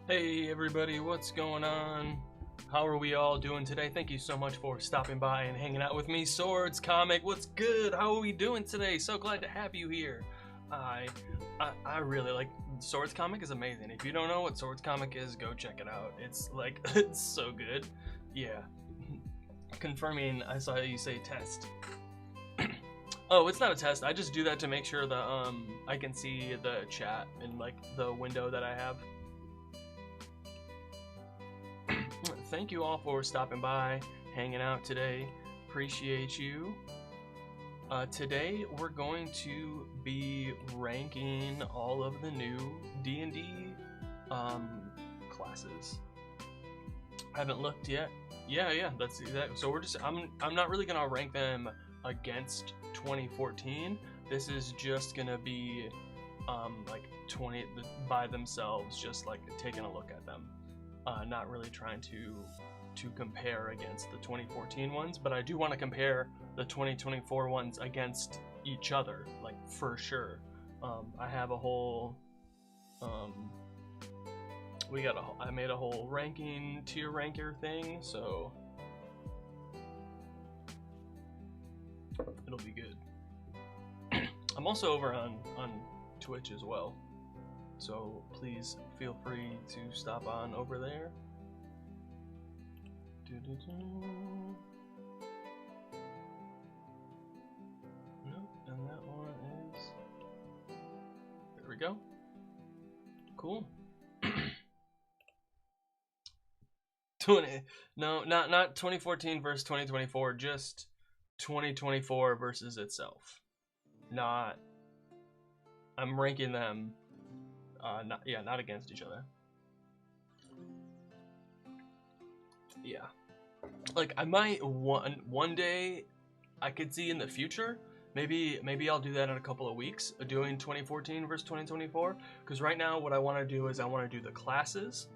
Hey everybody, what's going on? How are we all doing today? Thank you so much for stopping by and hanging out with me. Swords Comic, what's good? How are we doing today? So glad to have you here. I really like Swords Comic is amazing. If you don't know what Swords Comic is, go check it out. It's like it's so good. Yeah. Confirming, I saw you say test. Oh, it's not a test. I just do that to make sure that I can see the chat in like the window that I have. Thank you all for stopping by, hanging out today. Appreciate you. Today we're going to be ranking all of the new D&D classes. I haven't looked yet. Yeah, that's exactly. So we're just I'm not really gonna rank them against 2014. This is just gonna be like 20 by themselves, just like taking a look at them. Not really trying to compare against the 2014 ones, but I do want to compare the 2024 ones against each other, like for sure. I have a whole I made a whole ranking tier ranker thing, so it'll be good. I'm also over on Twitch as well, so please feel free to stop on over there. Nope, and that one is... There we go. Cool. No, not 2014 versus 2024, just 2024 versus itself. Not... I'm ranking them... not against each other. Yeah, like I might one day I could see in the future, maybe I'll do that in a couple of weeks, doing 2014 versus 2024, because right now what I want to do is I want to do the classes,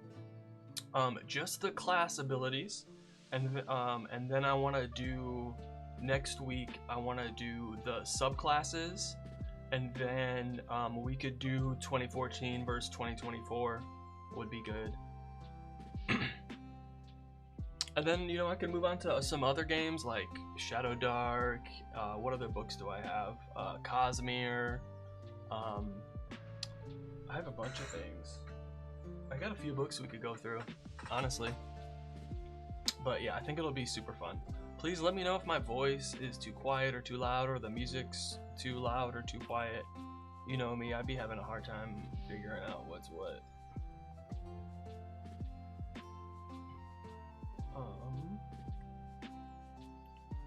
just the class abilities, and then I want to do next week I want to do the subclasses, and then we could do 2014 versus 2024 would be good. And then, you know, I can move on to some other games like Shadow Dark. What other books do I have? Cosmere. I have a bunch of things. I got a few books we could go through, honestly. But yeah, I think it'll be super fun. Please let me know if my voice is too quiet or too loud, or the music's too loud or too quiet. You know me, I'd be having a hard time figuring out what's what.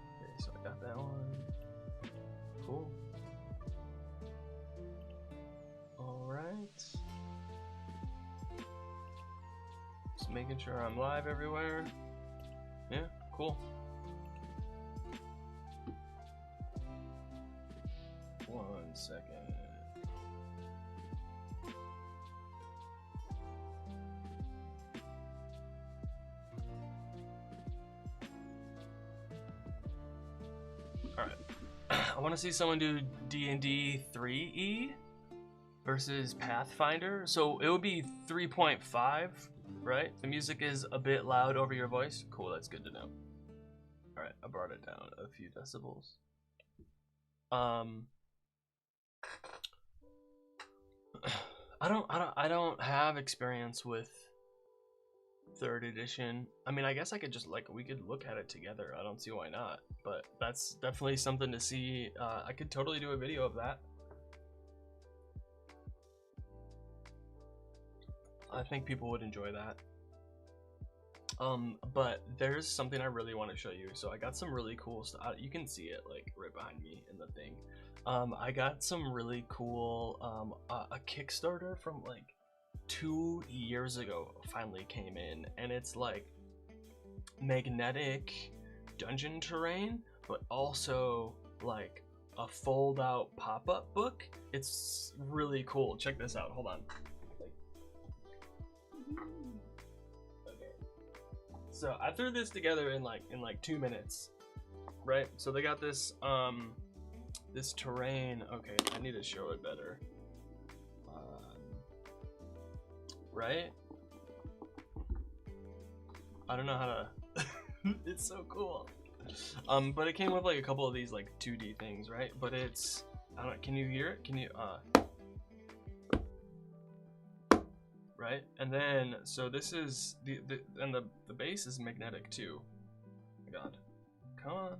Okay, so I got that one. Cool. Alright. Just making sure I'm live everywhere. Yeah, cool. One second. Alright. I want to see someone do D&D 3E versus Pathfinder. So it would be 3.5, right? The music is a bit loud over your voice. Cool, that's good to know. Alright, I brought it down a few decibels. I don't have experience with 3rd edition. I mean, I guess I could just we could look at it together. I don't see why not, but that's definitely something to see. I could totally do a video of that. I think people would enjoy that. But there's something I really want to show you. So I got some really cool stuff. You can see it like right behind me in the thing. I got some really cool, a Kickstarter from like 2 years ago finally came in, and it's like magnetic dungeon terrain, but also like a fold out pop-up book. It's really cool. Check this out. Hold on. Okay. So I threw this together in like 2 minutes, right? So they got this this terrain. Okay, I need to show it better. Right? I don't know how to. It's so cool. But it came with like a couple of these like 2D things, right? But it's, I don't know, can you hear it? Can you right? And then so this is the base is magnetic too. God, come on.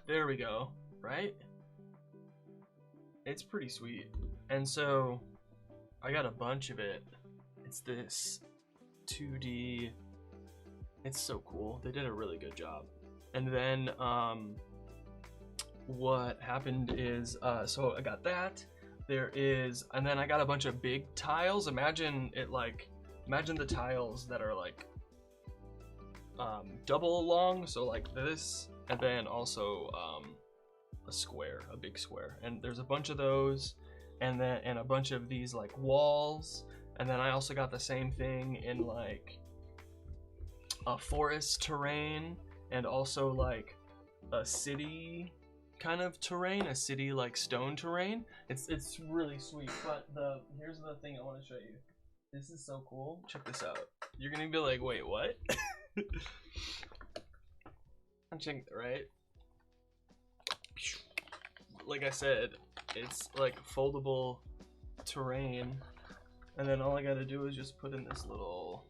There we go. Right? It's pretty sweet. And so I got a bunch of it. It's this 2D. It's so cool. They did a really good job. And then what happened is so I got that. There is, and then I got a bunch of big tiles. Imagine the tiles that are like double long, so like this, and then also a square, a big square. And there's a bunch of those, and a bunch of these like walls. And then I also got the same thing in like a forest terrain, and also like a city kind of terrain, a city like stone terrain. It's really sweet. But here's the thing I want to show you. This is so cool. Check this out. You're gonna be like, wait, what? I'm checking it, right? Like I said, it's like foldable terrain, and then all I gotta do is just put in this little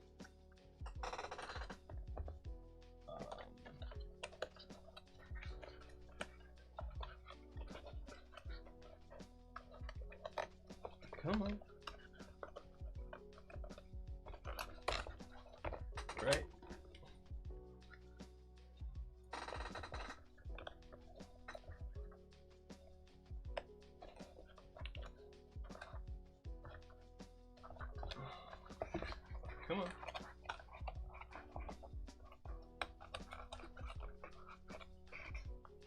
come on. Right? Come on.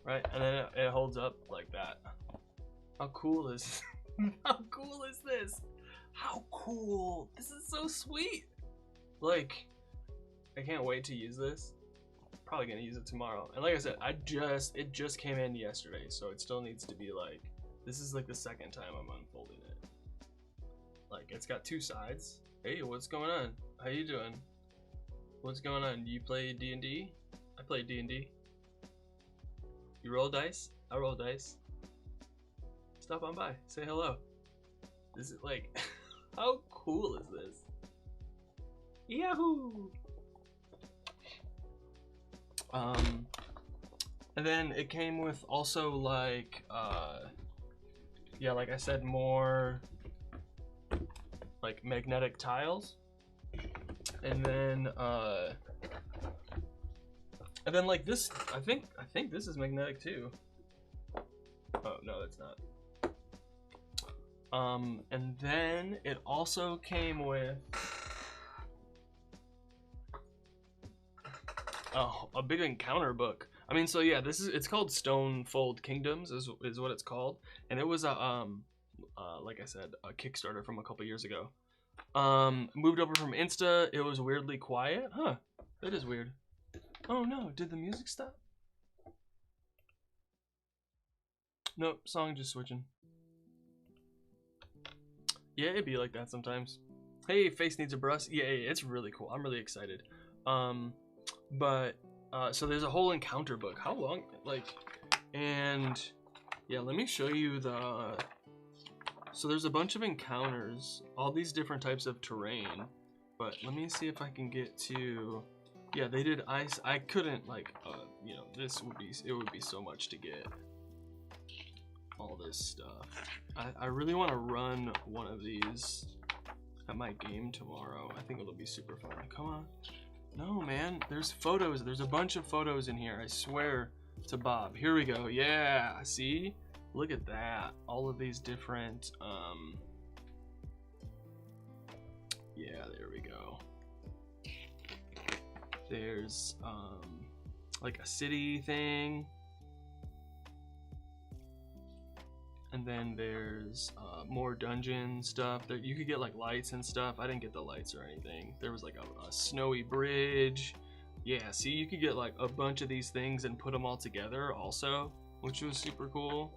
Right, and then it holds up like that. How cool is how cool is this? How cool! This is so sweet! Like, I can't wait to use this. Probably gonna use it tomorrow. And like I said, it just came in yesterday, so it still needs to be like, this is like the second time I'm unfolding it. Like, it's got two sides. Hey, what's going on? How you doing? What's going on? Do you play D&D? I play D&D. You roll dice? I roll dice. Stop on by, say hello. This is like, how cool is this? Yahoo! And then it came with also like, yeah, like I said, more like magnetic tiles. And then like this, I think this is magnetic too. Oh no, it's not. And then it also came with a big encounter book. I mean, so yeah, it's called Stonefold Kingdoms is what it's called, and it was a like I said, a Kickstarter from a couple years ago. Moved over from Insta. It was weirdly quiet. Huh? That is weird. Oh no, did the music stop? Nope, song just switching. Yeah, it'd be like that sometimes. Hey, face needs a brush. Yeah, it's really cool. I'm really excited. But so there's a whole encounter book. How long? Like, and yeah, let me show you the. So there's a bunch of encounters, all these different types of terrain. But let me see if I can get to. Yeah, they did ice. I couldn't like, you know, it would be so much to get all this stuff. I really want to run one of these at my game tomorrow. I think it'll be super fun. Come on. No, man. There's photos. There's a bunch of photos in here. I swear to Bob. Here we go. Yeah. See? Look at that. All of these different, yeah, there we go. There's, like a city thing. And then there's more dungeon stuff. There, you could get like lights and stuff. I didn't get the lights or anything. There was like a snowy bridge. Yeah, see, you could get like a bunch of these things and put them all together also, which was super cool.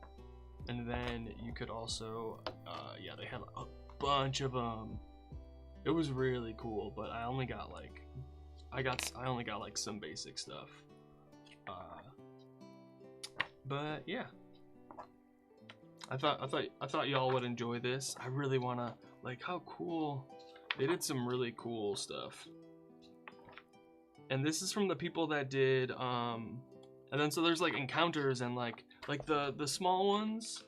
And then you could also, yeah, they had a bunch of It was really cool, but I only got like some basic stuff. But yeah, I thought y'all would enjoy this. I really wanna, like, how cool. They did some really cool stuff. And this is from the people that did and then so there's like encounters and like the small ones.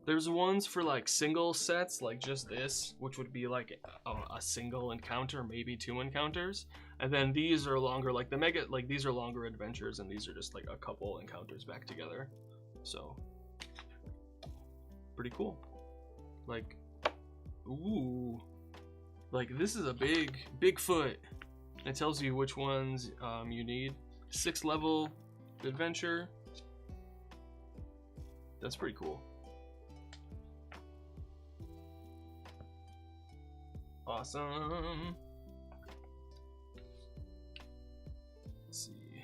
There's ones for like single sets, like just this, which would be like a single encounter, maybe 2 encounters. And then these are longer, like the mega, like these are longer adventures, and these are just like a couple encounters back together. So pretty cool. Like, ooh, like this is a big foot. It tells you which ones you need. 6th level adventure. That's pretty cool. Awesome. Let's see.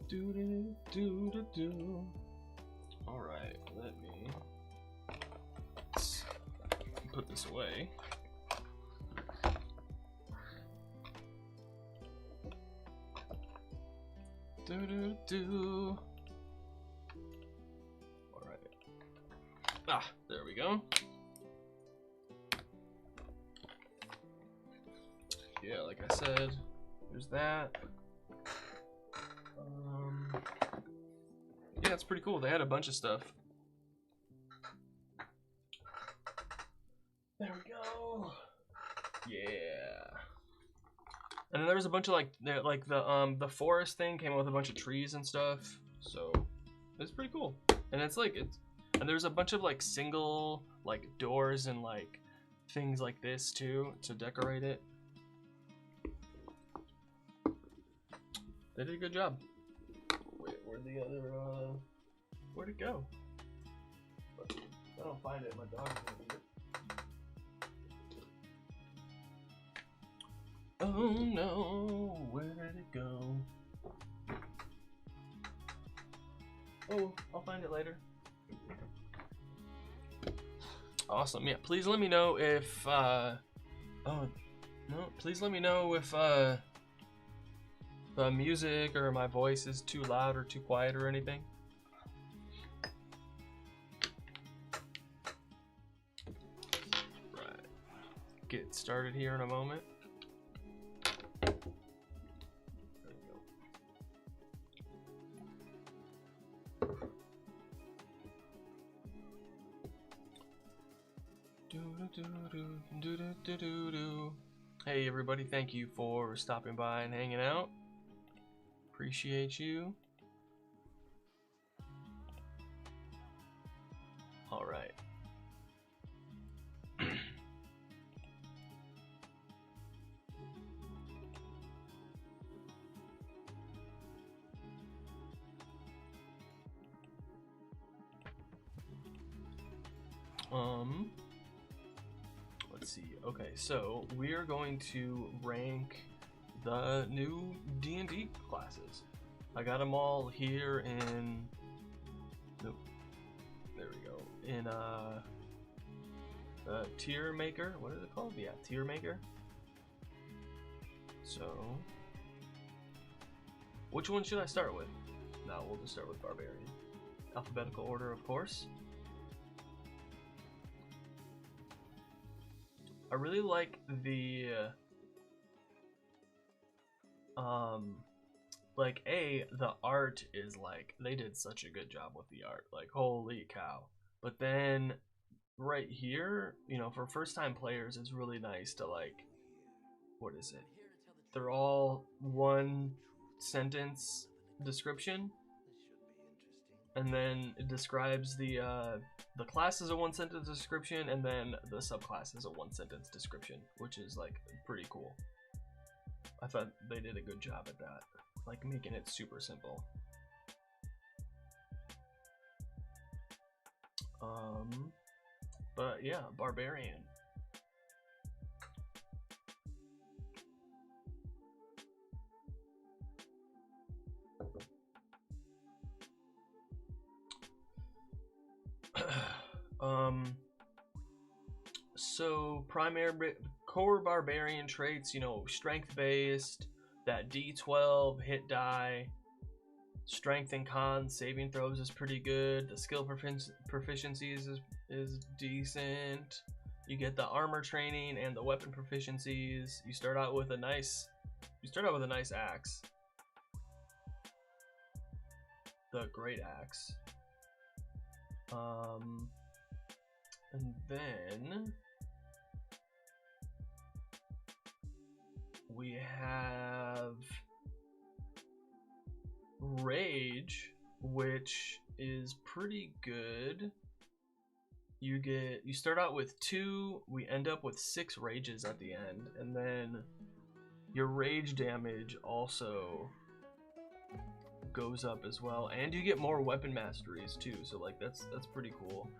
Do. All right, let me put this away. Do. All right. Ah, there we go. Yeah, like I said, there's that. Yeah, it's pretty cool. They had a bunch of stuff. There we go. Yeah. And then there was a bunch of like the forest thing came with a bunch of trees and stuff. So it's pretty cool. And it's like and there's a bunch of like single like doors and like things like this too to decorate it. They did a good job. Wait, where'd the other, where'd it go? I don't find it, my dog's gonna eat it. Oh no, where did it go? Oh, I'll find it later. Awesome, yeah, please let me know if, oh, no, please let me know if, the music or my voice is too loud or too quiet or anything. Right. Get started here in a moment. There we go. Hey everybody, thank you for stopping by and hanging out. Appreciate you. All right. Let's see. Okay, so we are going to rank the new D&D classes. I got them all here in, nope, there we go, in tier maker. What is it called? Yeah, tier maker. So which one should I start with? No, we'll just start with barbarian. Alphabetical order, of course. I really like the like the art is like, they did such a good job with the art, like holy cow. But then right here, you know, for first time players, it's really nice to like, what is it? They're all 1 sentence description. And then it describes the class is a 1 sentence description, and then the subclass is a 1 sentence description, which is like pretty cool. I thought they did a good job at that, like making it super simple. But yeah, barbarian. So core barbarian traits, you know, strength based, that D12 hit die, strength and con saving throws is pretty good. The skill proficiencies is decent. You get the armor training and the weapon proficiencies. You start out with a nice axe. The great axe. And then we have rage, which is pretty good. You start out with 2, we end up with 6 rages at the end, and then your rage damage also goes up as well, and you get more weapon masteries too, so like that's pretty cool.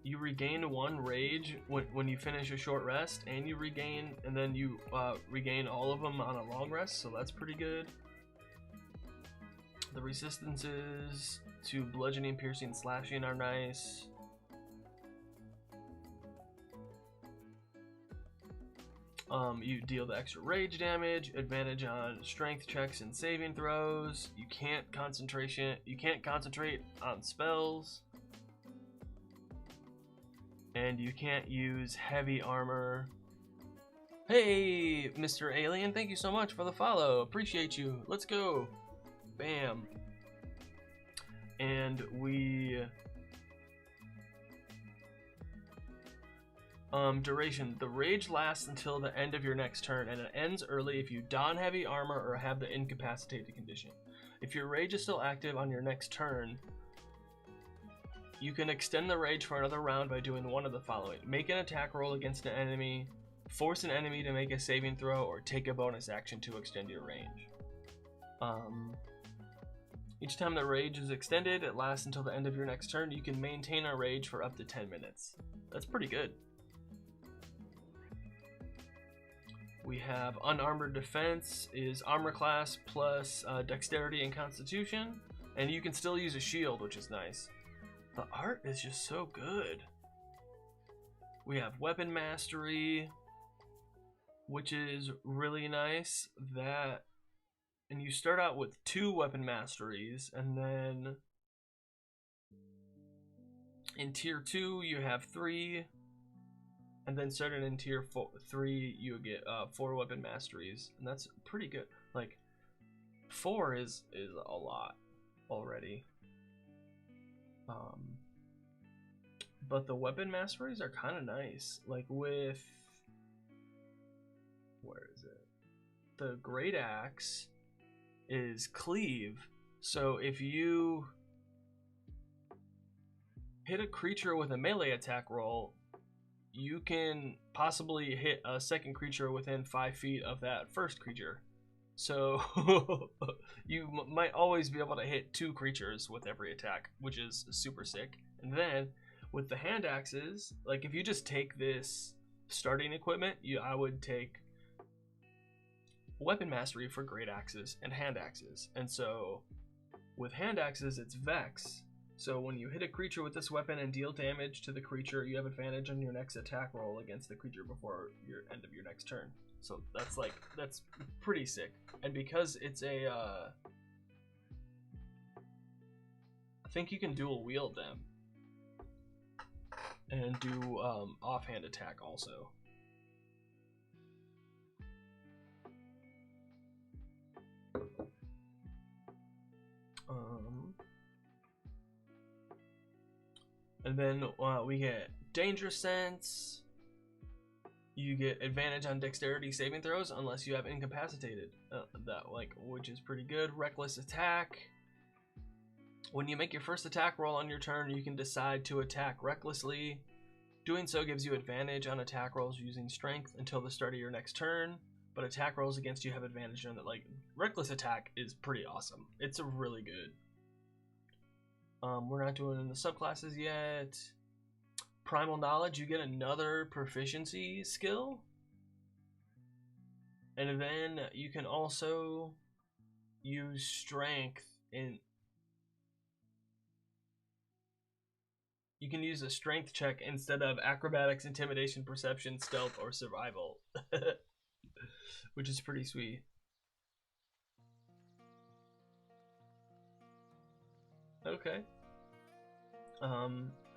You regain 1 rage when you finish a short rest, and you regain all of them on a long rest, so that's pretty good. The resistances to bludgeoning, piercing, slashing are nice. You deal the extra rage damage, advantage on strength checks and saving throws. You can't concentrate on spells. And you can't use heavy armor. Hey, Mr. Alien, thank you so much for the follow. Appreciate you. Let's go. Bam. And we... duration. The rage lasts until the end of your next turn, and it ends early if you don heavy armor or have the incapacitated condition. If your rage is still active on your next turn, you can extend the rage for another round by doing one of the following. Make an attack roll against an enemy, force an enemy to make a saving throw, or take a bonus action to extend your range. Each time the rage is extended, it lasts until the end of your next turn. You can maintain a rage for up to 10 minutes. That's pretty good. We have unarmored defense is armor class plus dexterity and constitution, and you can still use a shield, which is nice. The art is just so good. We have weapon mastery, which is really nice. And you start out with 2 weapon masteries, and then in tier 2 you have 3, and then starting in tier 3 you get 4 weapon masteries, and that's pretty good. Like 4 is a lot already. But the weapon masteries are kind of nice. Like with, where is it? The great axe is cleave. So if you hit a creature with a melee attack roll, you can possibly hit a second creature within 5 feet of that first creature. So you might always be able to hit 2 creatures with every attack, which is super sick. And then with the hand axes, like if you just take this starting equipment, I would take weapon mastery for great axes and hand axes. And so with hand axes, it's Vex. So when you hit a creature with this weapon and deal damage to the creature, you have advantage on your next attack roll against the creature before your end of your next turn. So that's pretty sick. And because it's a I think you can dual wield them and do offhand attack also. And then we get Danger Sense. You get advantage on dexterity saving throws unless you have incapacitated. Which is pretty good. Reckless Attack. When you make your first attack roll on your turn, you can decide to attack recklessly. Doing so gives you advantage on attack rolls using strength until the start of your next turn. But attack rolls against you have advantage on it. Like, Reckless Attack is pretty awesome. It's a really good. We're not doing the subclasses yet. Primal Knowledge, you get another proficiency skill. And then you can also use strength in... You can use a strength check instead of acrobatics, intimidation, perception, stealth, or survival. Which is pretty sweet. Okay.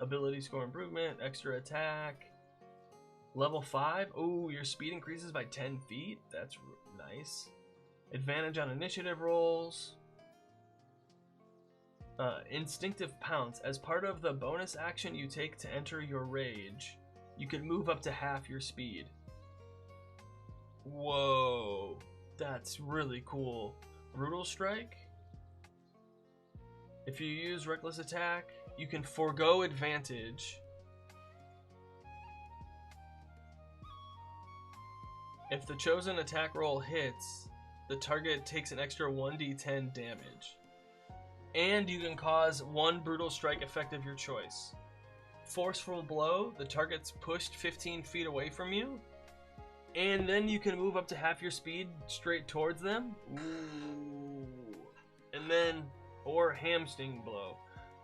Ability score improvement, extra attack. Level 5. Oh, your speed increases by 10 feet. That's nice. Advantage on initiative rolls. Instinctive Pounce. As part of the bonus action you take to enter your rage, you can move up to half your speed. Whoa. That's really cool. Brutal Strike. If you use Reckless Attack, you can forego advantage. If the chosen attack roll hits, the target takes an extra 1d10 damage. And you can cause one Brutal Strike effect of your choice. Forceful Blow, the target's pushed 15 feet away from you. And then you can move up to half your speed straight towards them. Ooh. And then, or Hamstring Blow.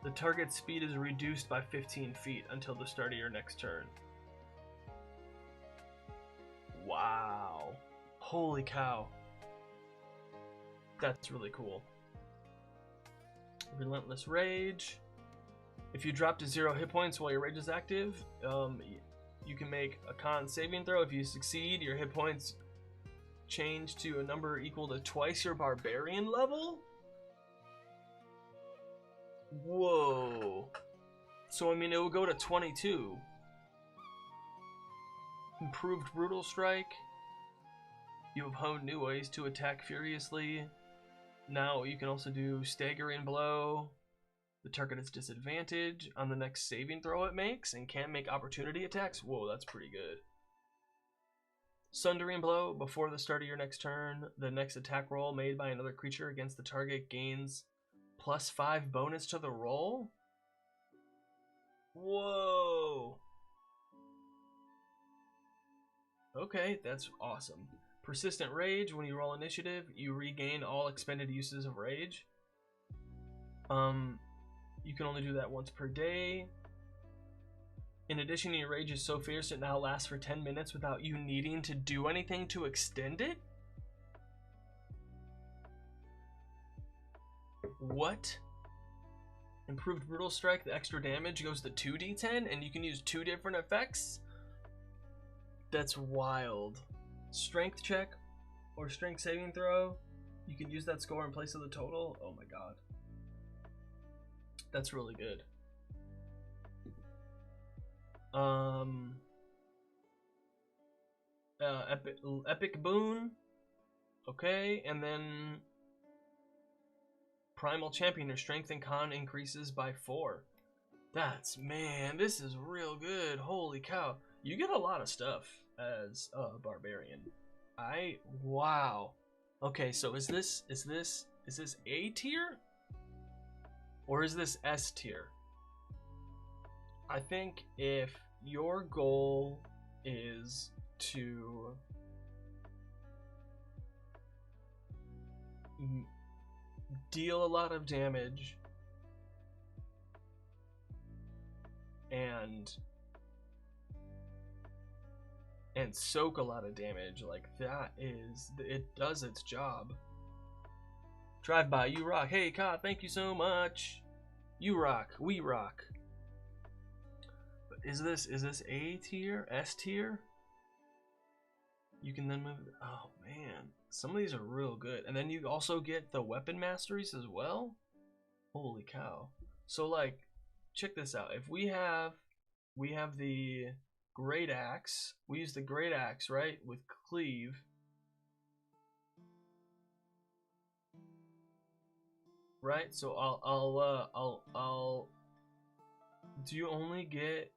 The target's speed is reduced by 15 feet until the start of your next turn. Wow. Holy cow. That's really cool. Relentless Rage. If you drop to 0 hit points while your rage is active, you can make a con saving throw. If you succeed, your hit points change to a number equal to twice your barbarian level? Whoa. So, I mean, it will go to 22. Improved Brutal Strike. You have honed new ways to attack furiously. Now you can also do Staggering Blow. The target is disadvantage on the next saving throw it makes and can't make opportunity attacks. Whoa, that's pretty good. Sundering Blow. Before the start of your next turn, the next attack roll made by another creature against the target gains +5 bonus to the roll. Whoa. Okay, that's awesome. Persistent Rage. When you roll initiative, you regain all expended uses of rage. You can only do that once per day. In addition, your rage is so fierce it now lasts for 10 minutes without you needing to do anything to extend it? What? Improved Brutal Strike. The extra damage goes to 2d10 and you can use 2 different effects? That's wild. Strength check or strength saving throw. You can use that score in place of the total. Oh my god. That's really good. Epic Boon. Okay, and then Primal Champion. Your strength and con increases by 4. That's, man, this is real good. Holy cow. You get a lot of stuff as a barbarian. Wow. Okay, so is this A tier? Or is this S tier? I think if your goal is to deal a lot of damage and soak a lot of damage, like that is, it does its job. Drive by, you rock. Hey, Ka, thank you so much. You rock, we rock. But is this A tier, S tier? You can then move. Oh man, some of these are real good. And then you also get the weapon masteries as well. Holy cow! So like, check this out. If we have the great axe. We use the great axe, right, with cleave. Right, so I'll do you only get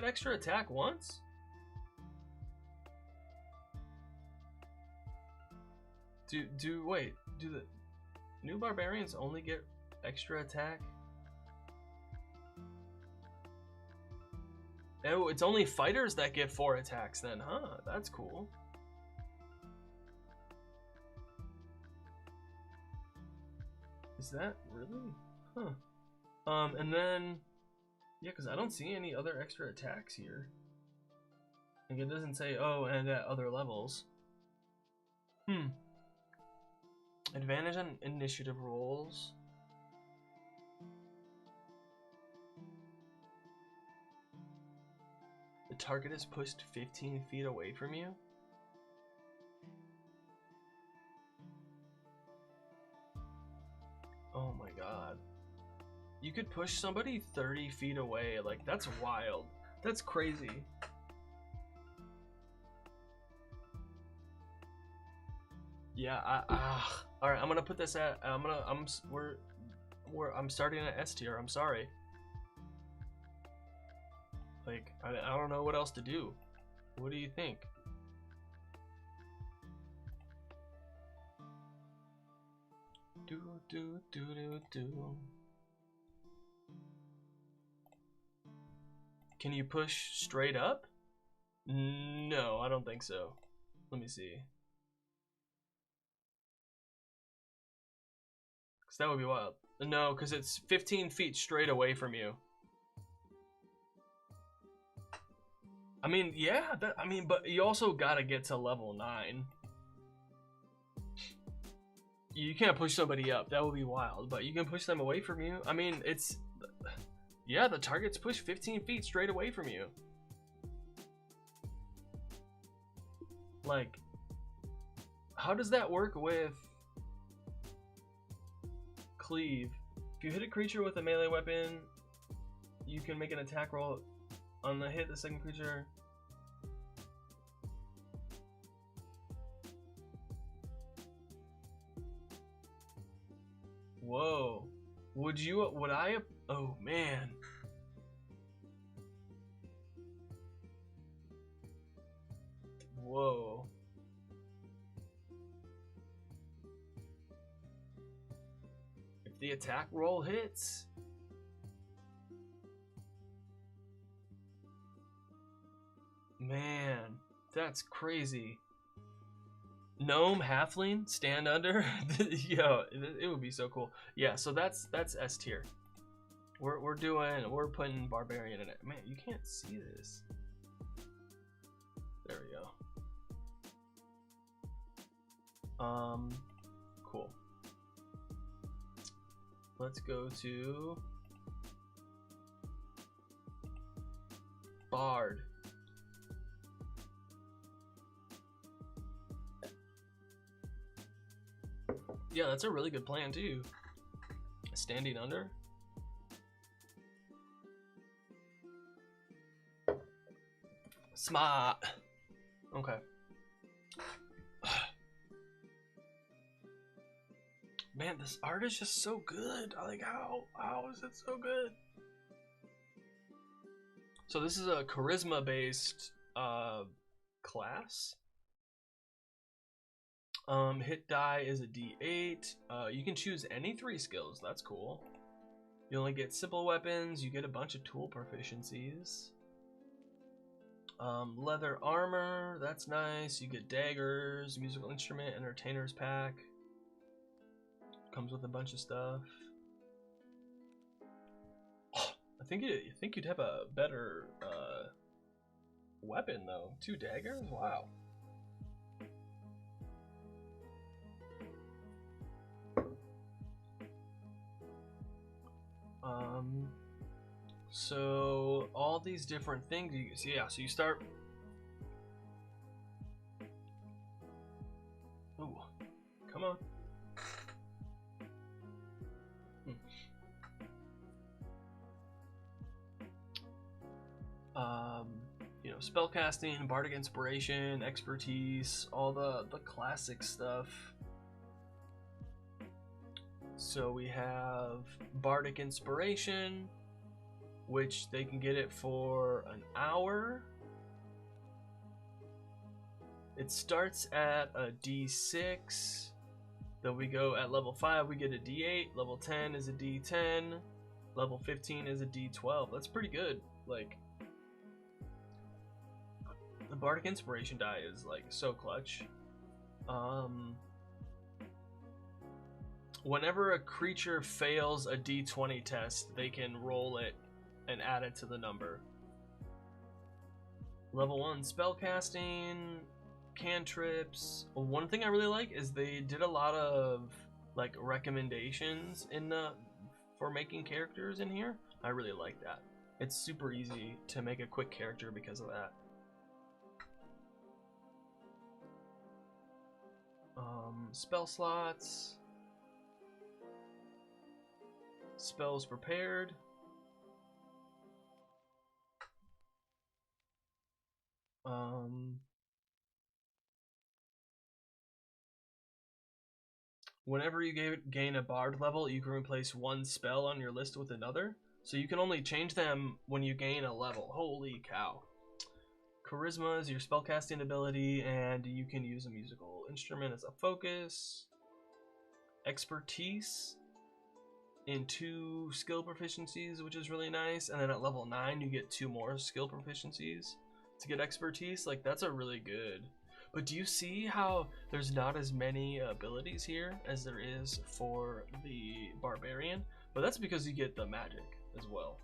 extra attack once? Do the new barbarians only get extra attack? Oh, it's only fighters that get 4 attacks then, huh? That's cool. Is that really? Huh. And then, yeah, because I don't see any other extra attacks here. Like, it doesn't say, oh, and at other levels. Advantage on initiative rolls. The target is pushed 15 feet away from you. Oh my god. You could push somebody 30 feet away. Like, that's wild. That's crazy. Yeah, all right, I'm gonna put this at, I'm starting at S tier. I'm sorry. Like, I don't know what else to do. What do you think? Do. Can you push straight up? No, I don't think so. Let me see. Cause that would be wild. No, because it's 15 feet straight away from you. I mean, yeah, but you also gotta get to level 9. You can't push somebody up. That would be wild, but you can push them away from you. I mean, it's... Yeah, the target's pushed 15 feet straight away from you. Like, how does that work with cleave? If you hit a creature with a melee weapon, you can make an attack roll on the hit the second creature. Whoa. Would I, oh man. Whoa. If the attack roll hits, man, that's crazy. Gnome, halfling, stand under. Yo, it would be so cool. Yeah, so that's S tier. We're putting barbarian in it. Man, you can't see this. There we go. Cool. Let's go to Bard. Yeah, that's a really good plan too. Standing under. Smart. Okay. Man, this art is just so good. Like, how is it so good? So this is a charisma based class. Hit die is a D8. You can choose any 3 skills. That's cool. You only get simple weapons. You get a bunch of tool proficiencies. Leather armor. That's nice. You get daggers, musical instrument, entertainer's pack. Comes with a bunch of stuff. I think you'd have a better weapon though. 2 daggers. Wow. So all these different things you see, yeah, so you start. Ooh, come on. You know, spellcasting, bardic inspiration, expertise, all the classic stuff. So we have bardic inspiration, which they can get it for an hour. It starts at a D6. Then we go at level 5, we get a D8. Level 10 is a D10. Level 15 is a D12. That's pretty good. Like, the bardic inspiration die is like so clutch. Whenever a creature fails a d20 test, they can roll it and add it to the number. Level 1 spellcasting, cantrips. One thing I really like is they did a lot of like recommendations for making characters in here. I really like that. It's super easy to make a quick character because of that. Spell slots, spells prepared. Whenever you gain a bard level, you can replace one spell on your list with another. So you can only change them when you gain a level. Holy cow. Charisma is your spellcasting ability, and you can use a musical instrument as a focus. Expertise in 2 skill proficiencies, which is really nice. And then at level 9, you get 2 more skill proficiencies to get expertise. Like, that's a really good. But do you see how there's not as many abilities here as there is for the barbarian? But that's because you get the magic as well.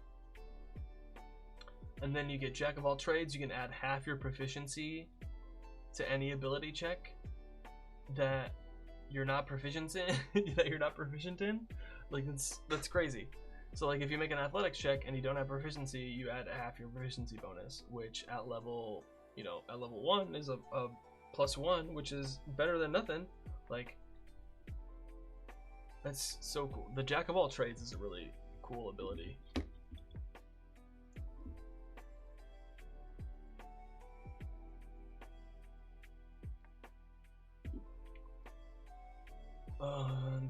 And then you get Jack of all trades. You can add half your proficiency to any ability check that you're not proficient in. Like, that's crazy. So like if you make an athletics check and you don't have proficiency, you add half your proficiency bonus, which at level 1 is a +1, which is better than nothing. Like, that's so cool. The Jack of all trades is a really cool ability.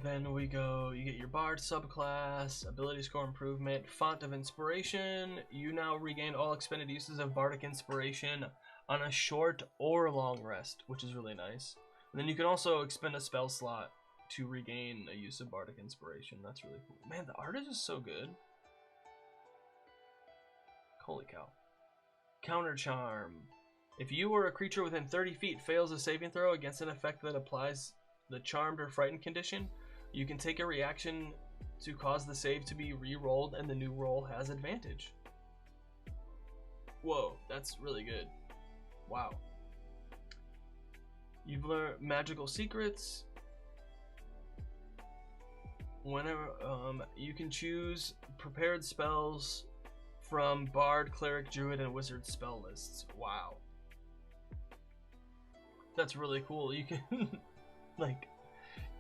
Then we go, you get your Bard subclass, ability score improvement, Font of Inspiration. You now regain all expended uses of Bardic Inspiration on a short or long rest, which is really nice. And then you can also expend a spell slot to regain a use of Bardic Inspiration. That's really cool. Man, the art is just so good. Holy cow. Counter Charm. If you or a creature within 30 feet fails a saving throw against an effect that applies the charmed or frightened condition, you can take a reaction to cause the save to be re-rolled, and the new roll has advantage. Whoa, that's really good. Wow. You've learned magical secrets. Whenever you can choose prepared spells from Bard, Cleric, Druid, and Wizard spell lists. Wow. That's really cool. You can like,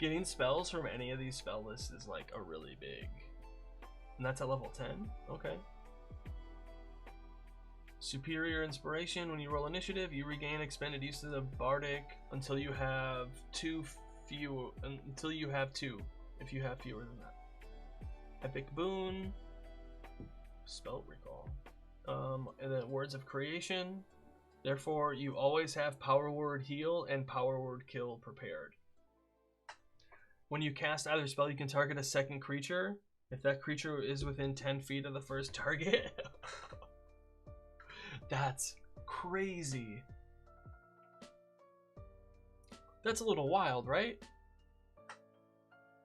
getting spells from any of these spell lists is like a really big. And that's at level 10? Okay. Superior Inspiration. When you roll initiative, you regain expended uses of Bardic until you have two. If you have fewer than that. Epic Boon. Spell Recall. And then Words of Creation. Therefore, you always have Power Word Heal and Power Word Kill prepared. When you cast either spell, you can target a second creature if that creature is within 10 feet of the first target. That's crazy. That's a little wild, right?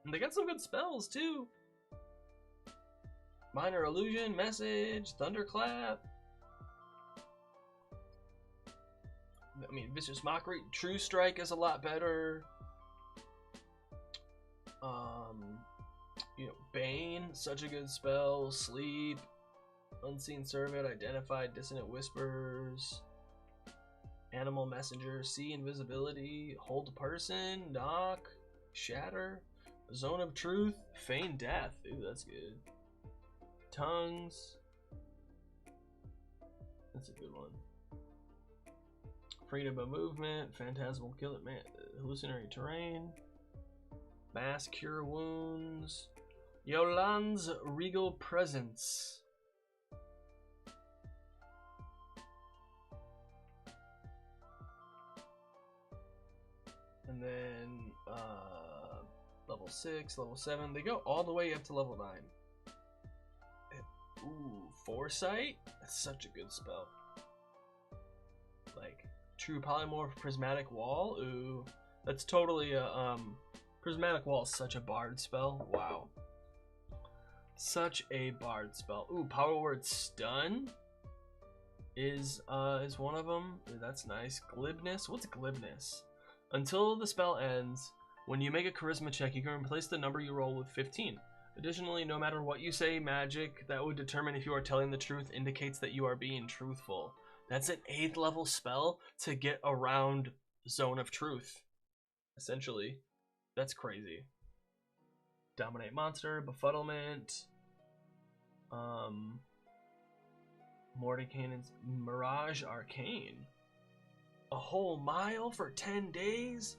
And they got some good spells too. Minor Illusion, Message, Thunderclap. I mean, Vicious Mockery. True Strike is a lot better. Bane, such a good spell. Sleep, Unseen Servant, Identify Dissonant Whispers, Animal Messenger, See Invisibility, Hold Person, Knock, Shatter, Zone of Truth, Feign Death. Ooh, that's good. Tongues. That's a good one. Freedom of Movement, Phantasmal Kill It, Hallucinatory Terrain, Mass Cure Wounds, Yolan's Regal Presence. And then level 6, level 7, they go all the way up to level 9. Ooh, Foresight? That's such a good spell. Like, True Polymorph Prismatic Wall? Ooh, that's totally a Prismatic Wall is such a bard spell. Wow. Such a bard spell. Ooh, power word stun is one of them. Ooh, that's nice. Glibness. What's glibness? Until the spell ends, when you make a charisma check, you can replace the number you roll with 15. Additionally, no matter what you say, magic that would determine if you are telling the truth indicates that you are being truthful. That's an 8th level spell to get around Zone of Truth, essentially. That's crazy. Dominate monster, befuddlement, Mordecaine's Mirage Arcane. A whole mile for 10 days?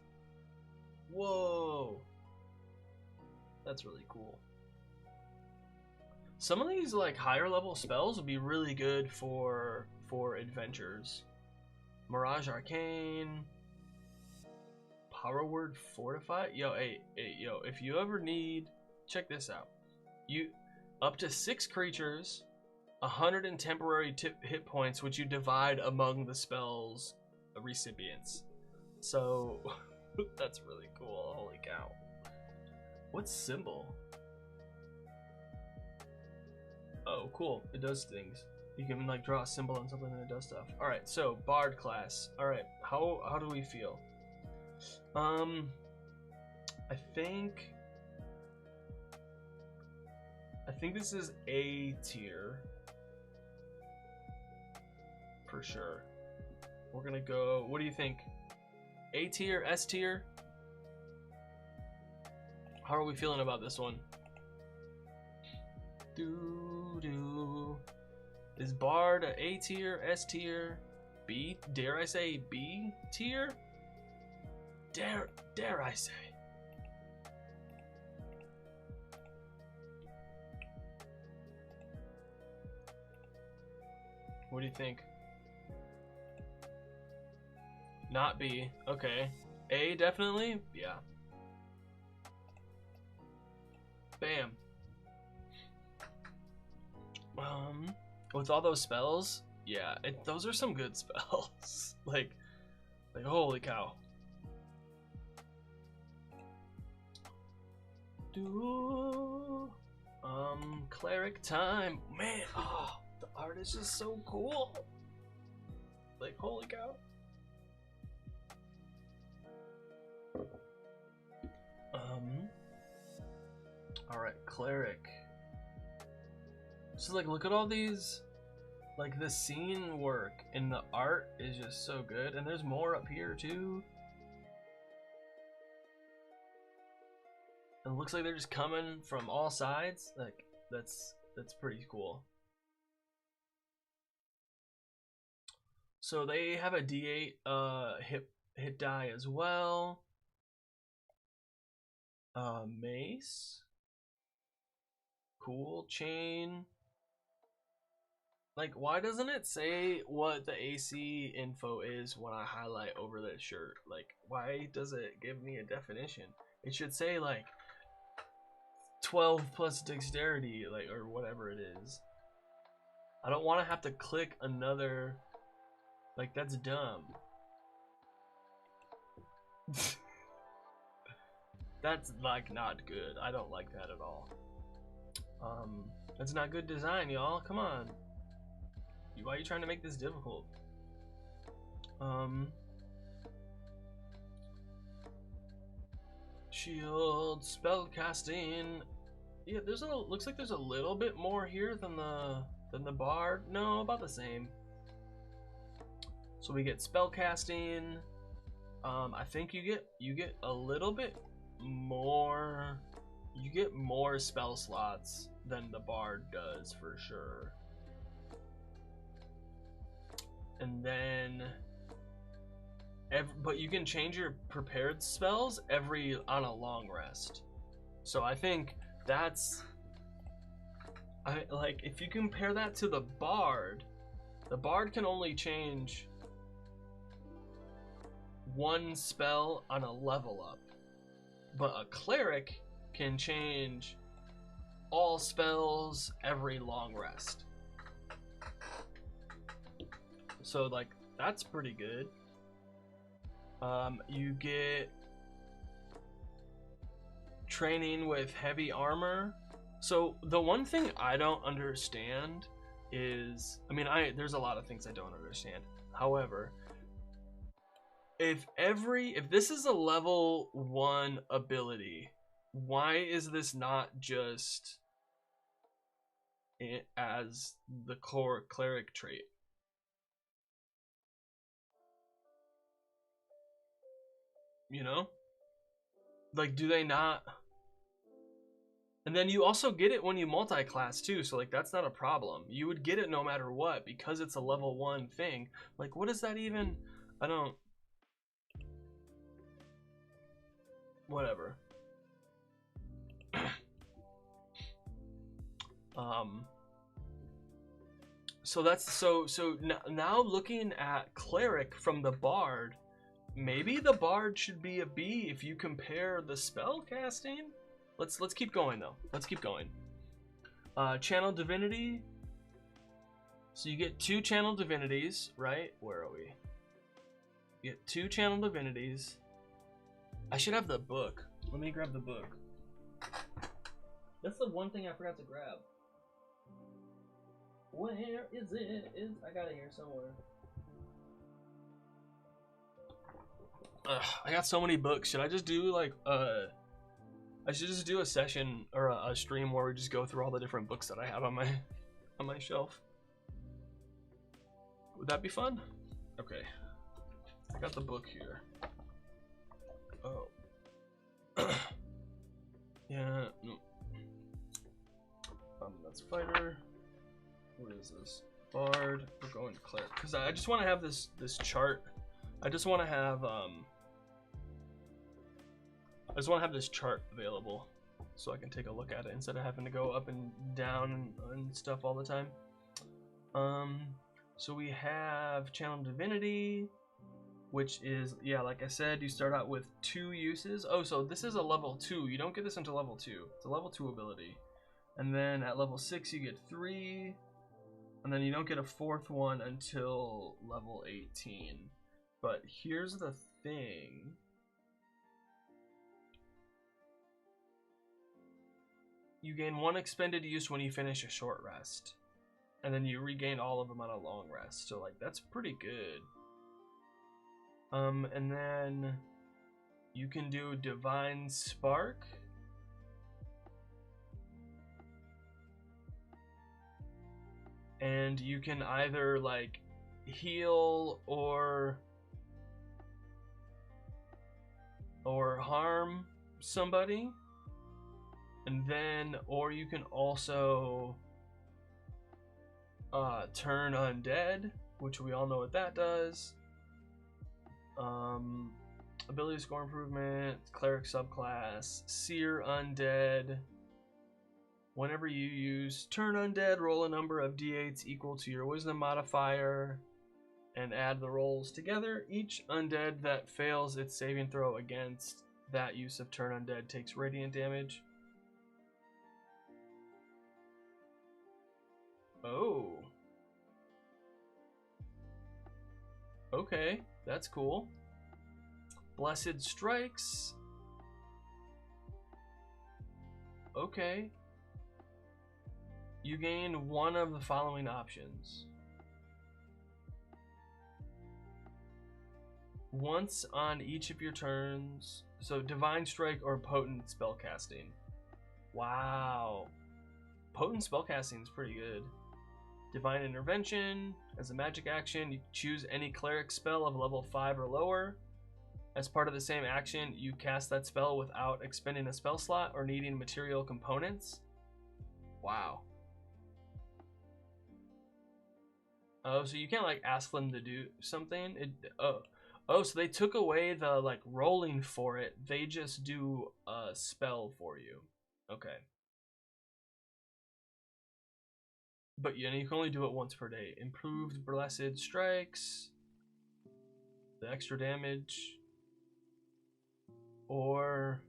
Whoa. That's really cool. Some of these like higher level spells would be really good for adventures. Mirage Arcane, Power Word Fortify. Yo, hey, yo, if you ever need, check this out. You up to 6 creatures, 100 in temporary hit points, which you divide among the spell's recipients. So that's really cool. Holy cow. What's symbol? Oh, cool. It does things. You can like draw a symbol on something and it does stuff. All right, so Bard class. All right, how do we feel? I think this is A tier for sure. We're gonna go. What do you think? A tier, S tier? How are we feeling about this one? Is Bard A tier, S tier, B? Dare I say B tier? Dare I say? What do you think? Not B. Okay. A definitely? Yeah. Bam. With all those spells, yeah, those are some good spells. like holy cow. Cleric time. Man, oh, the art is just so cool. Like, holy cow. Alright, cleric. So like, look at all these, like the scene work and the art is just so good, and there's more up here too. And it looks like they're just coming from all sides. Like that's pretty cool. So they have a D8 hit die as well. Mace. Cool. Chain. Like, why doesn't it say what the AC info is when I highlight over this shirt? Like, why does it give me a definition? It should say, like, 12 plus dexterity, like, or whatever it is. I don't want to have to click another... Like, that's dumb. That's, like, not good. I don't like that at all. That's not good design, y'all. Come on. Why are you trying to make this difficult? Shield, spell casting. Yeah, looks like there's a little bit more here than the bard. No, about the same. So we get spell casting. I think you get a little bit more. You get more spell slots than the bard does for sure. And then, but you can change your prepared spells on a long rest. So I think that's, like, if you compare that to the bard can only change one spell on a level up, but a cleric can change all spells every long rest. So like, that's pretty good. You get training with heavy armor. So the one thing I don't understand is, I mean, there's a lot of things I don't understand. However, if this is a level 1 ability, why is this not just as the core cleric trait? You know? Like, do they not? And then you also get it when you multi-class too, so like that's not a problem. You would get it no matter what because it's a level 1 thing. Like, what does that even? I don't. Whatever. So that's so now looking at cleric from the bard, maybe the bard should be a B if you compare the spell casting. Let's keep going though. Let's keep going. Channel divinity. So you get 2 channel divinities, right? Where are we? You get 2 channel divinities. I should have the book. Let me grab the book. That's the one thing I forgot to grab. Where is it? I got it here somewhere. I got so many books. Should I just do like I should just do a session or a stream where we just go through all the different books that I have on my shelf. Would that be fun? Okay. I got the book here. Oh. Yeah, no. That's fighter. What is this? Bard. We're going to cleric. Because I just want to have this chart. I just want to have this chart available so I can take a look at it instead of having to go up and down and stuff all the time. So we have channel divinity, which is, yeah, like I said, you start out with 2 uses. Oh, so this is a level 2. You don't get this until level 2. It's a level 2 ability. And then at level 6 you get 3. And then you don't get a 4th one until level 18. But here's the thing. You gain 1 expended use when you finish a short rest. And then you regain all of them on a long rest. So like that's pretty good. And then you can do Divine Spark. And you can either like heal or harm somebody. And then, or you can also turn undead, which we all know what that does. Ability score improvement, cleric subclass, seer undead. Whenever you use turn undead, roll a number of d8s equal to your wisdom modifier and add the rolls together. Each undead that fails its saving throw against that use of turn undead takes radiant damage. Oh. Okay, that's cool. Blessed Strikes. Okay. You gain 1 of the following options. Once on each of your turns. So Divine Strike or Potent Spellcasting. Wow. Potent Spellcasting is pretty good. Divine Intervention. As a magic action, you choose any cleric spell of level 5 or lower. As part of the same action, you cast that spell without expending a spell slot or needing material components. Wow. Oh, so you can't like ask them to do something? Oh, so they took away the like rolling for it. They just do a spell for you. Okay. But yeah, you can only do it once per day. Improved Blessed Strikes. The extra damage. Or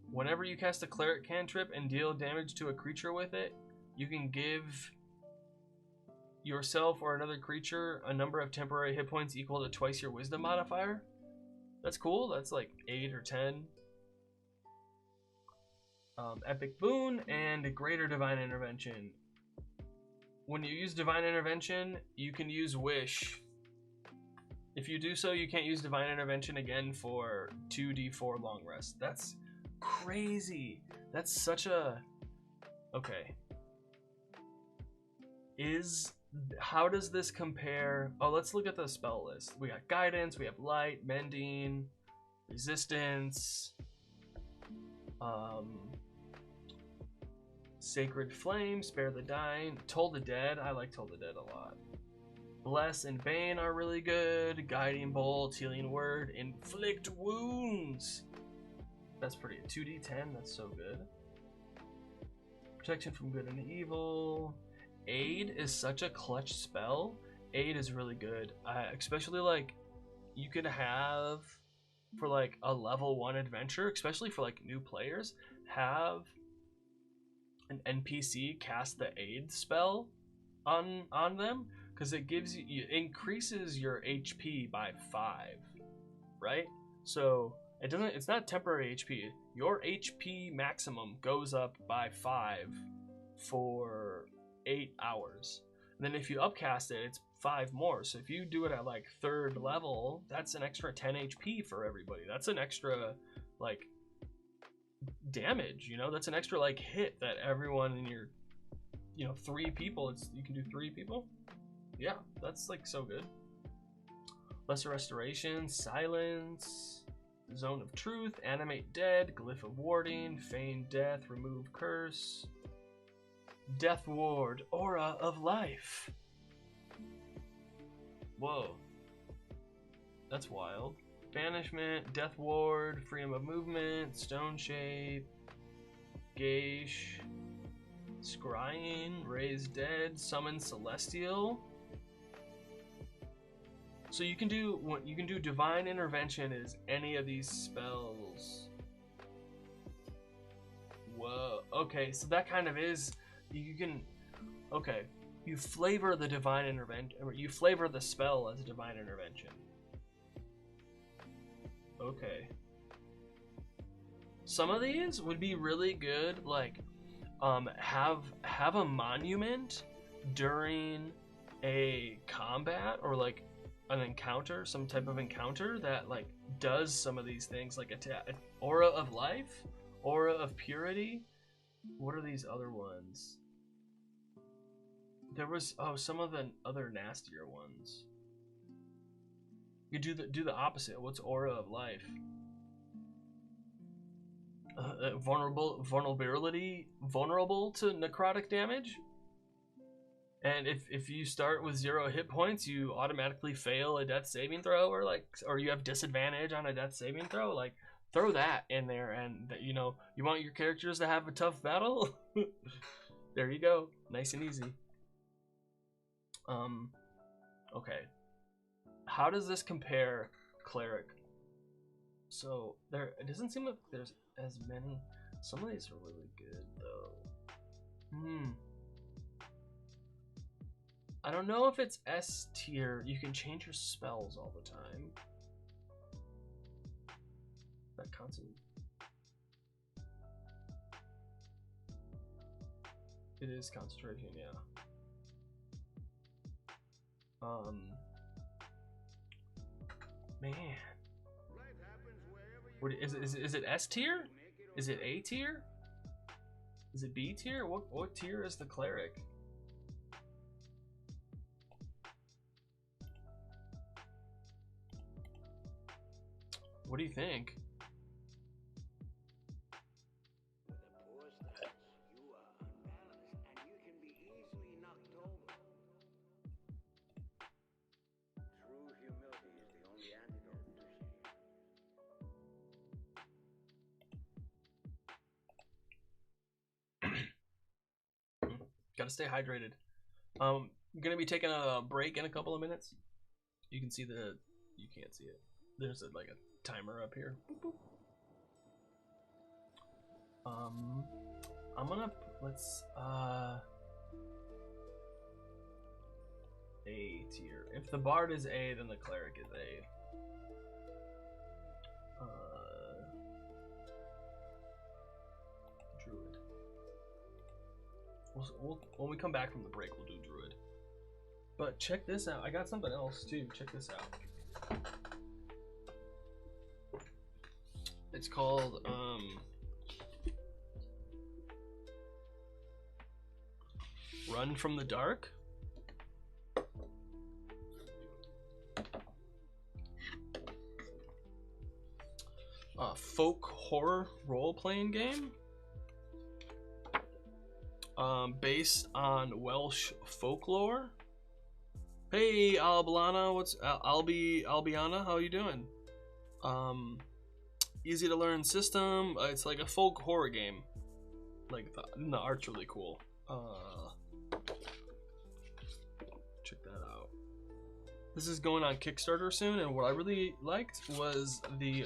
whenever you cast a cleric cantrip and deal damage to a creature with it, you can give yourself or another creature a number of temporary hit points equal to twice your wisdom modifier. That's cool. That's like 8 or 10. Epic Boon and Greater Divine Intervention. When you use Divine Intervention, you can use Wish. If you do so, you can't use Divine Intervention again for 2d4 long rest. That's crazy. That's such a... Okay. How does this compare? Oh, let's look at the spell list. We got Guidance, we have Light, Mending, Resistance, Sacred Flame, Spare the Dying, Toll the Dead. I like Toll the Dead a lot. Bless and Bane are really good. Guiding Bolt, Healing Word, Inflict Wounds. That's pretty. 2d10, that's so good. Protection from Good and Evil. Aid is such a clutch spell. Aid is really good. Especially like you could have for like a level 1 adventure, especially for like new players, have an NPC cast the aid spell on them, because it gives you, it increases your HP by 5, right? So it's not temporary HP. Your HP maximum goes up by 5 for 8 hours. And then if you upcast it, it's 5 more. So if you do it at like 3rd level, that's an extra 10 HP for everybody. That's an extra like damage, you know? That's an extra like hit that everyone in your, 3 people, you can do 3 people. Yeah, that's like so good. Lesser Restoration, Silence, Zone of Truth, Animate Dead, Glyph of Warding, Feign Death, Remove Curse, Death Ward, Aura of Life. Whoa. That's wild. Banishment, Death Ward, Freedom of Movement, Stone Shape, Gaish, Scrying, Raise Dead, Summon Celestial. So you can do Divine Intervention as any of these spells. Whoa. Okay, so that kind of is, you can, okay, you flavor the Divine Intervention, or you flavor the spell as a Divine Intervention. Okay. Some of these would be really good, like, have a monument during a combat, or like an encounter, some type of encounter that like does some of these things, like Aura of Life, Aura of Purity. What are these other ones? There was, oh, some of the other nastier ones. You do the opposite. What's Aura of Life? Vulnerable to necrotic damage. And if you start with 0 hit points, you automatically fail a death saving throw, or you have disadvantage on a death saving throw. Like, throw that in there, and you want your characters to have a tough battle. There you go, nice and easy. Okay. How does this compare Cleric? So it doesn't seem like there's as many. Some of these are really good though. I don't know if it's S tier. You can change your spells all the time. That constant. It is concentration, yeah. Man. What is it S tier? Is it A tier? Is it B tier? What tier is the Cleric? What do you think? Gotta stay hydrated. I'm gonna be taking a break in a couple of minutes. You can see you can't see it. There's like a timer up here. Boop, boop. I'm gonna, A tier. If the Bard is A, then the Cleric is A. When we come back from the break, we'll do druid. But check this out. I got something else too. Check this out. It's called Run from the Dark. Folk horror role-playing game. Based on Welsh folklore. Hey, Albiana, Albiana, how you doing? Easy to learn system. It's like a folk horror game. Like the art's really cool. Check that out. This is going on Kickstarter soon, and what I really liked was the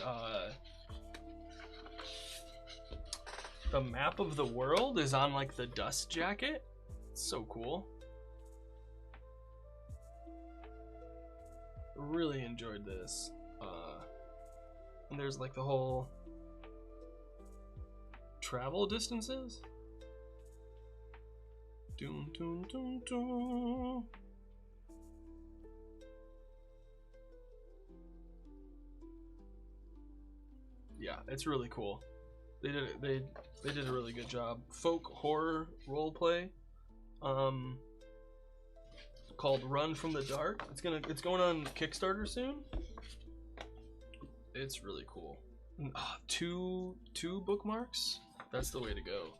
map of the world is on like the dust jacket. It's so cool. Really enjoyed this. And there's like the whole travel distances. Doom, doom, doom, doom. Yeah, it's really cool. They did it. They did a really good job. Folk horror roleplay, called Run from the Dark. It's going on Kickstarter soon. It's really cool. Two bookmarks. That's the way to go.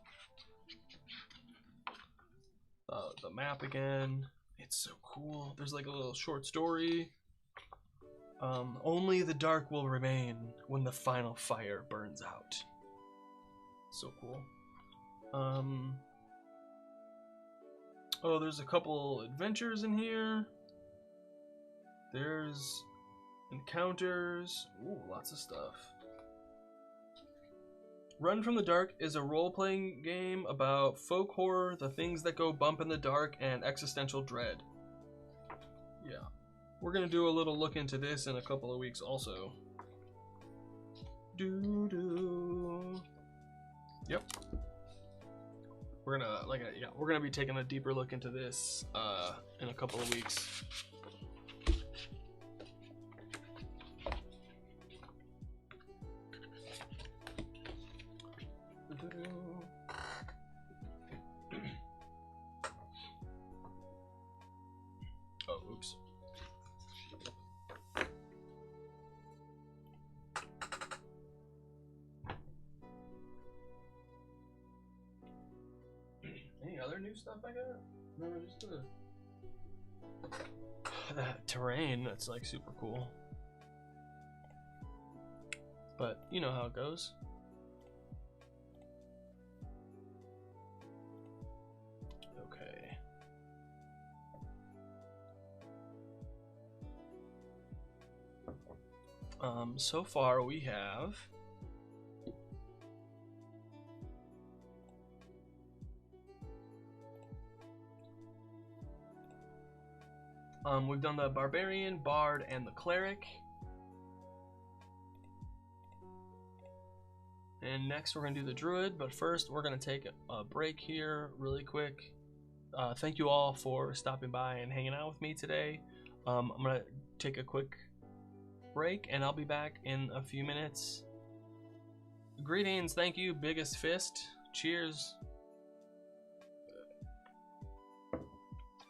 The map again. It's so cool. There's like a little short story. Only the dark will remain when the final fire burns out. So cool. Oh, there's a couple adventures in here. There's encounters. Ooh, lots of stuff. Run from the Dark is a role-playing game about folk horror, the things that go bump in the dark, and existential dread. Yeah. We're gonna do a little look into this in a couple of weeks also. Doo-doo. Yep. We're gonna be taking a deeper look into this in a couple of weeks. Oh, oops. Any other new stuff I got? No, just that terrain. That's like super cool. But you know how it goes. Okay. So far we have we've done the Barbarian, Bard, and the Cleric. And next we're going to do the Druid, but first we're going to take a break here really quick. Thank you all for stopping by and hanging out with me today. I'm going to take a quick break and I'll be back in a few minutes. Greetings, thank you, Biggest Fist. Cheers.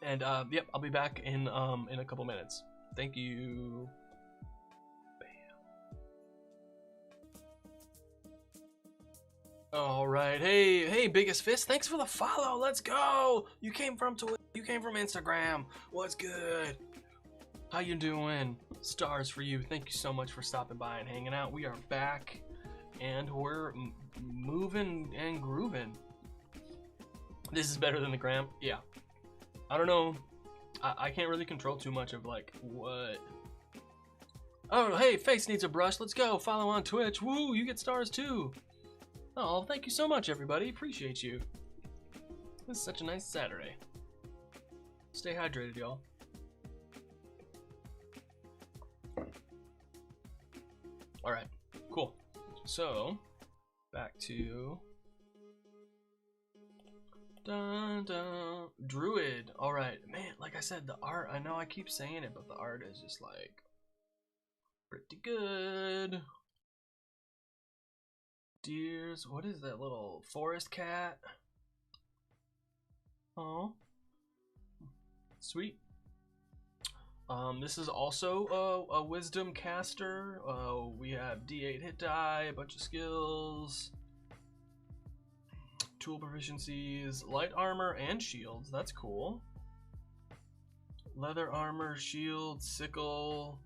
And yep, I'll be back in a couple minutes. Thank you. All right, hey, Biggest Fist, thanks for the follow. Let's go. You came from Twitter. You came from Instagram. What's good? How you doing? Stars for you. Thank you so much for stopping by and hanging out. We are back, and we're moving and grooving. This is better than the Gram. Yeah. I don't know. I can't really control too much of like what. Oh, hey, Face needs a brush. Let's go. Follow on Twitch. Woo, you get stars too. Oh, thank you so much, everybody. Appreciate you. This is such a nice Saturday. Stay hydrated, y'all. All right, cool. So, back to Dun, dun. Druid. Alright. Man, like I said, the art, I know I keep saying it, but the art is just like pretty good. Deers. What is that little forest cat? Oh. Sweet. This is also a wisdom caster. We have D8 hit die, a bunch of skills, tool proficiencies, light armor and shields. That's cool. Leather armor, shield, sickle,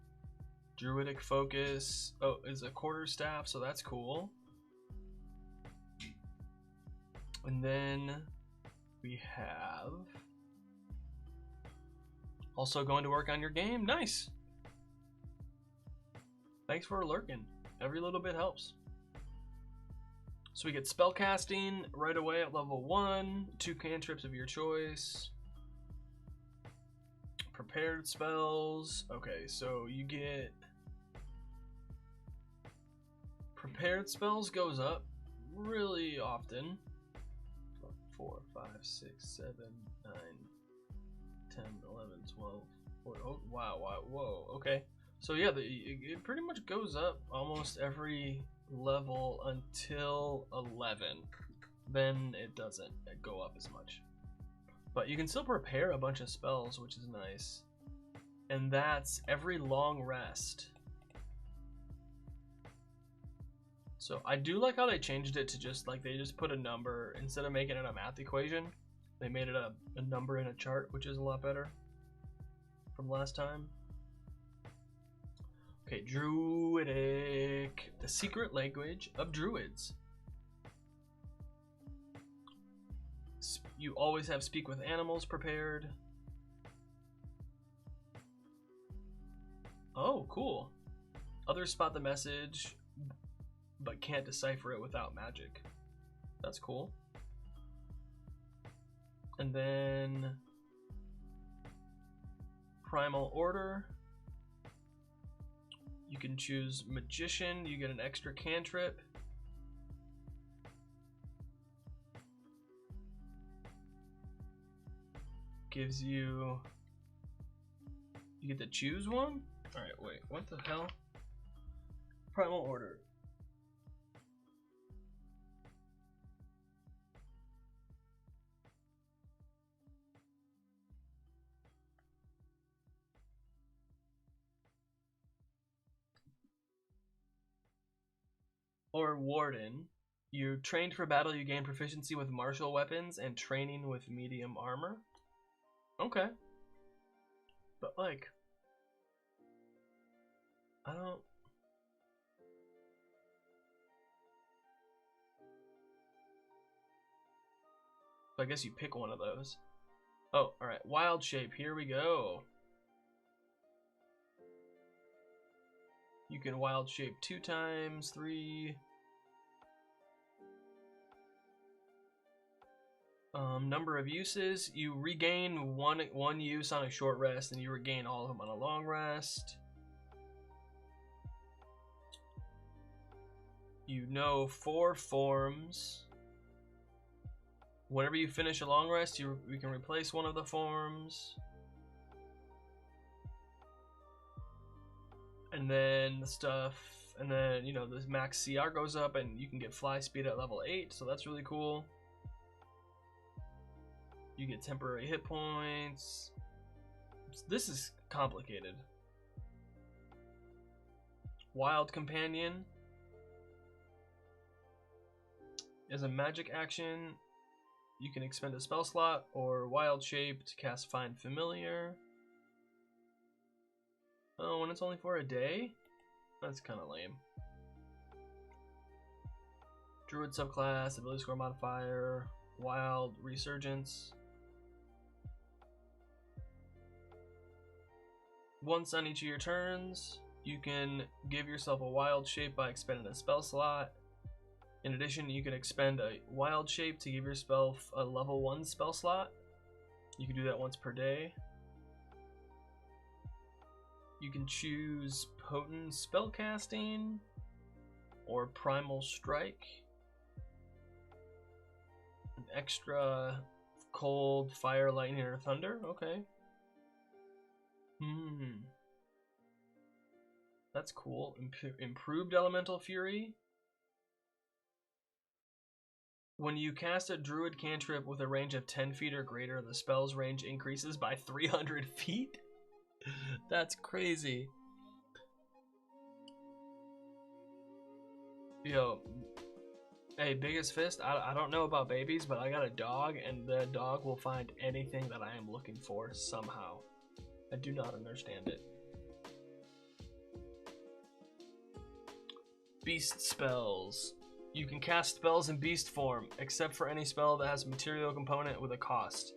druidic focus. Oh, is a quarterstaff, so that's cool. And then we have also going to work on your game. Nice. Thanks for lurking. Every little bit helps. So we get spellcasting right away at level 1, 2 cantrips of your choice. Prepared spells. Okay, so you get prepared spells goes up really often. 4, 5, 6, 7, 9, 10, 11, 12, 14. Oh, wow, whoa, okay. So yeah, it pretty much goes up almost every level until 11. Then it doesn't go up as much. But you can still prepare a bunch of spells, which is nice. And that's every long rest. So I do like how they changed it to just like they just put a number instead of making it a math equation. They made it a number in a chart, which is a lot better from last time. Okay, Druidic. The secret language of druids. You always have speak with animals prepared. Oh, cool. Others spot the message, but can't decipher it without magic. That's cool. And then Primal Order. You can choose Magician. You get an extra cantrip. Gives you... You get to choose one? Alright, wait. What the hell? Primal Order. Or Warden. You're trained for battle, you gain proficiency with martial weapons and training with medium armor. Okay. But like, I don't... So I guess you pick one of those. Oh, alright. Wild Shape, here we go. You can Wild Shape 2 times, 3... Number of uses, you regain one use on a short rest, and you regain all of them on a long rest. You know 4 forms. Whenever you finish a long rest, you can replace one of the forms. And then the stuff, and then, you know, the max CR goes up, and you can get fly speed at level 8, so that's really cool. You get temporary hit points. This is complicated. Wild Companion is a magic action. You can expend a spell slot or Wild Shape to cast Find Familiar. Oh, when it's only for a day? That's kind of lame. Druid subclass, ability score modifier, Wild Resurgence. Once on each of your turns, you can give yourself a Wild Shape by expending a spell slot. In addition, you can expend a Wild Shape to give your spell a level 1 spell slot. You can do that once per day. You can choose Potent Spellcasting or Primal Strike. An extra cold, fire, lightning, or thunder. Okay. That's cool. Improved elemental fury. When you cast a druid cantrip with a range of 10 feet or greater, the spell's range increases by 300 feet? That's crazy. Yo, hey, biggest fist, I don't know about babies, but I got a dog, and the dog will find anything that I am looking for somehow. I do not understand it. Beast spells. You can cast spells in beast form, except for any spell that has a material component with a cost,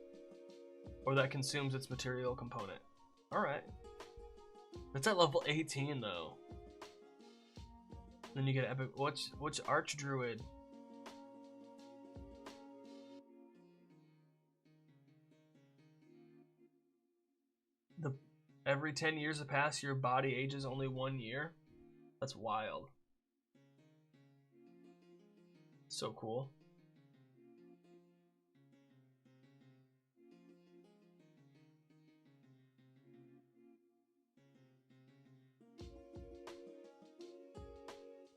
or that consumes its material component. Alright. That's at level 18, though. Then you get epic. What's Archdruid? Every 10 years that pass, your body ages only 1 year? That's wild. So cool.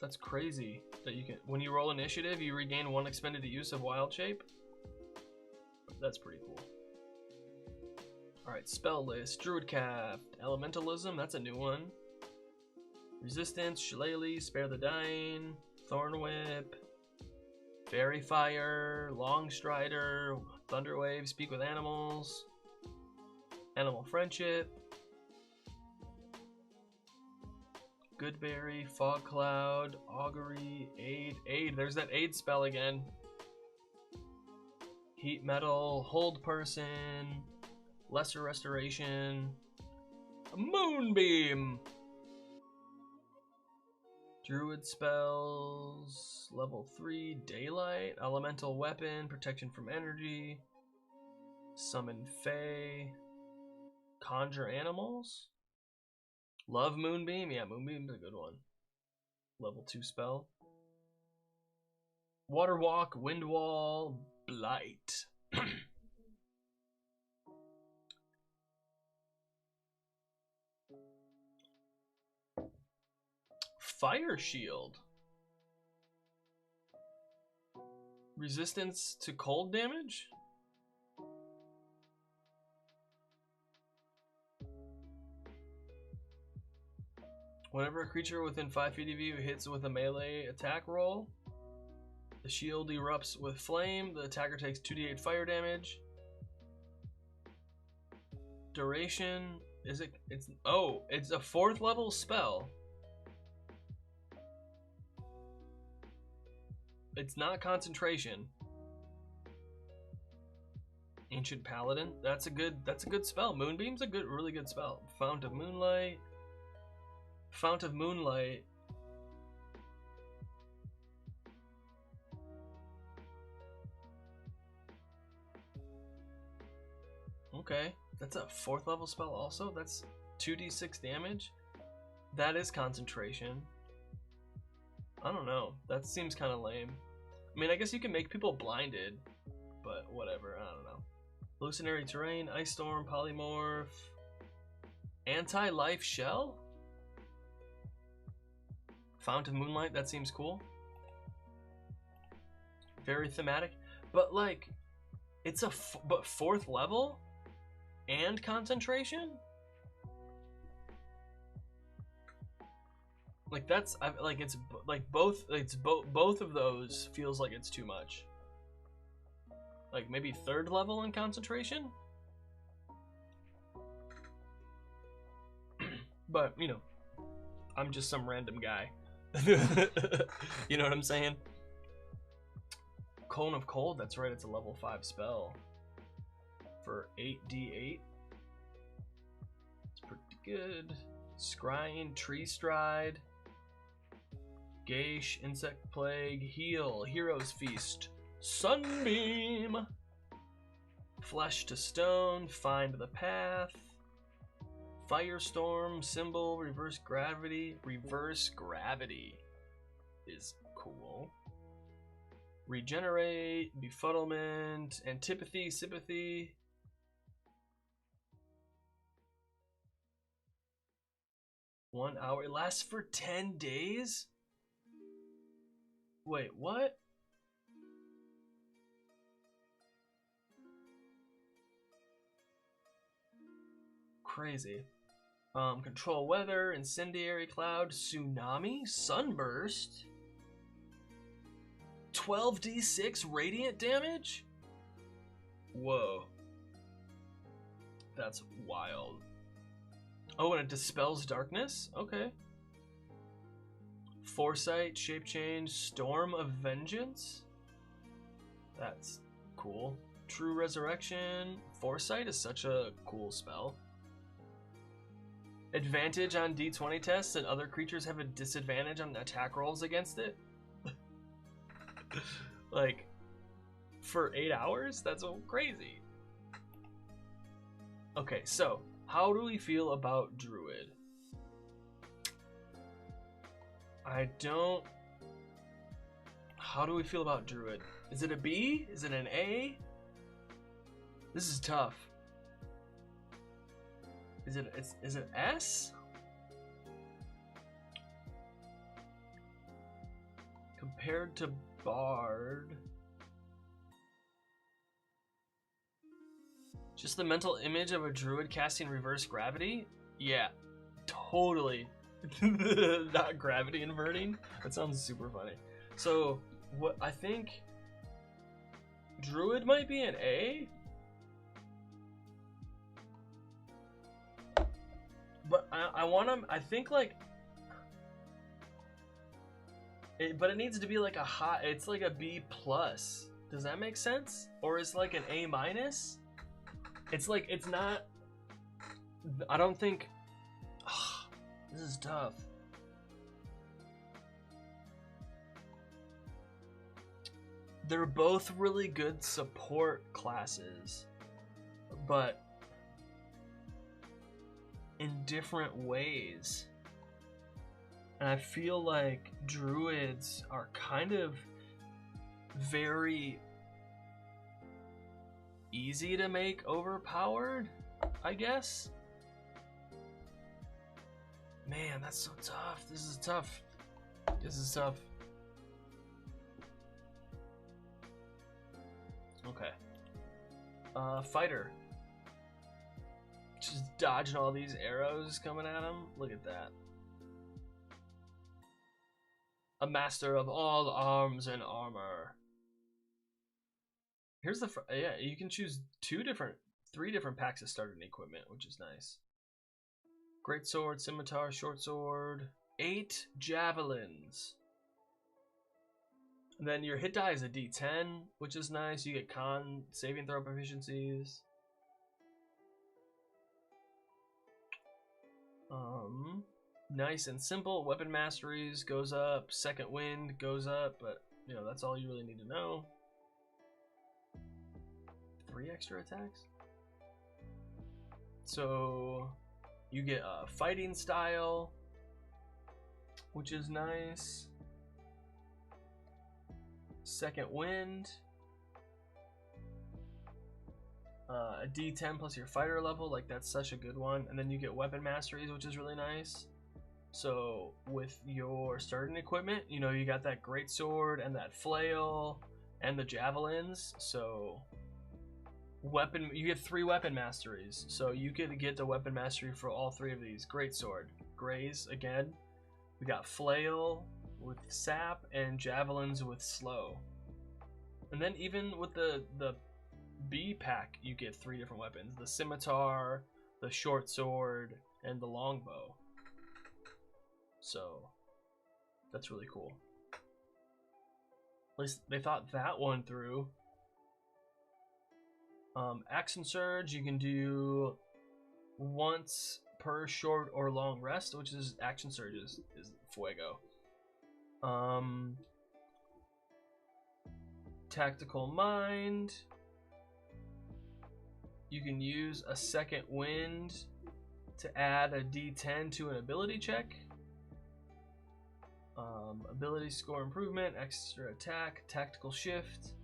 That's crazy that you can. When you roll initiative, you regain 1 expended use of wild shape. That's pretty cool. Alright, spell list. Druidcraft. Elementalism, that's a new one. Resistance, Shillelagh, Spare the Dying, Thorn Whip, Fairy Fire, Long Strider, Thunderwave, Speak with Animals, Animal Friendship, Goodberry, Fog Cloud, Augury, Aid. There's that Aid spell again. Heat Metal, Hold Person, Lesser Restoration, Moonbeam. Druid spells, level 3, Daylight, Elemental Weapon, Protection from Energy, Summon Fae, Conjure Animals, Love Moonbeam, yeah, Moonbeam's a good one. Level 2 spell. Water Walk, Wind Wall, Blight. Fire Shield. Resistance to cold damage? Whenever a creature within 5 feet of you hits with a melee attack roll, the shield erupts with flame. The attacker takes 2d8 fire damage. Duration, is it? It's a 4th level spell. It's not concentration. Ancient Paladin. That's a good spell. Moonbeam's a really good spell. Fount of Moonlight. Fount of Moonlight. Okay, that's a 4th level spell also. That's 2d6 damage. That is concentration. I don't know. That seems kind of lame. I mean, I guess you can make people blinded, but whatever. I don't know. Hallucinatory Terrain, Ice Storm, Polymorph, Anti-Life Shell? Fount of Moonlight, that seems cool. Very thematic. But, like, it's but 4th level? And concentration? Like that's like it's like both of those feels like it's too much. Like maybe 3rd level in concentration? But, you know, I'm just some random guy. You know what I'm saying? Cone of Cold, that's right, it's a level 5 spell. For 8d8. It's pretty good. Scrying, Tree Stride. Gaish, Insect Plague, Heal, Hero's Feast, Sunbeam, Flesh to Stone, Find the Path, Firestorm, Symbol, Reverse Gravity. Reverse Gravity is cool. Regenerate, befuddlement, antipathy, sympathy. One hour. It lasts for 10 days? Wait, what? Crazy. Control weather, incendiary cloud, tsunami, sunburst. 12d6 radiant damage? Whoa. That's wild. Oh, and it dispels darkness? Okay. Foresight, shape change, storm of vengeance? That's cool. True resurrection. Foresight is such a cool spell. Advantage on d20 tests and other creatures have a disadvantage on attack rolls against it. Like, for 8 hours? That's so crazy. Okay, so how do we feel about Druid? How do we feel about Druid? Is it a B? Is it an A? This is tough. Is it S? Compared to Bard. Just the mental image of a druid casting reverse gravity? Yeah, totally. Not gravity inverting. That sounds super funny. So, what I think druid might be an A. But I want him, I think like but it needs to be like a high, it's like a B plus. Does that make sense? Or is like an A minus? It's like, it's not, I don't think, this is tough. They're both really good support classes, but in different ways. And I feel like druids are kind of very easy to make overpowered, I guess. Man, that's so tough. This is tough. This is tough. Okay. Fighter. Just dodging all these arrows coming at him. Look at that. A master of all arms and armor. Here's the yeah, you can choose three different packs of starting equipment, which is nice. Great sword, scimitar, short sword, 8 javelins. And then your hit die is a D10, which is nice. You get con saving throw proficiencies. Nice and simple. Weapon masteries goes up. Second wind goes up, but you know that's all you really need to know. 3 extra attacks. So you get a fighting style, which is nice. Second wind. A D10 plus your fighter level, like that's such a good one. And then you get weapon masteries, which is really nice. So with your starting equipment, you know, you got that great sword and that flail and the javelins. So you get 3 weapon masteries. So you could get the weapon mastery for all 3 of these. Great sword, graze again. We got flail with sap and javelins with slow. And then even with the B pack, you get 3 different weapons: the scimitar, the short sword, and the longbow. So that's really cool. At least they thought that one through. Action surge, you can do once per short or long rest, which is action surges is fuego. Tactical mind, you can use a second wind to add a D10 to an ability check. Ability score improvement, extra attack, tactical shift.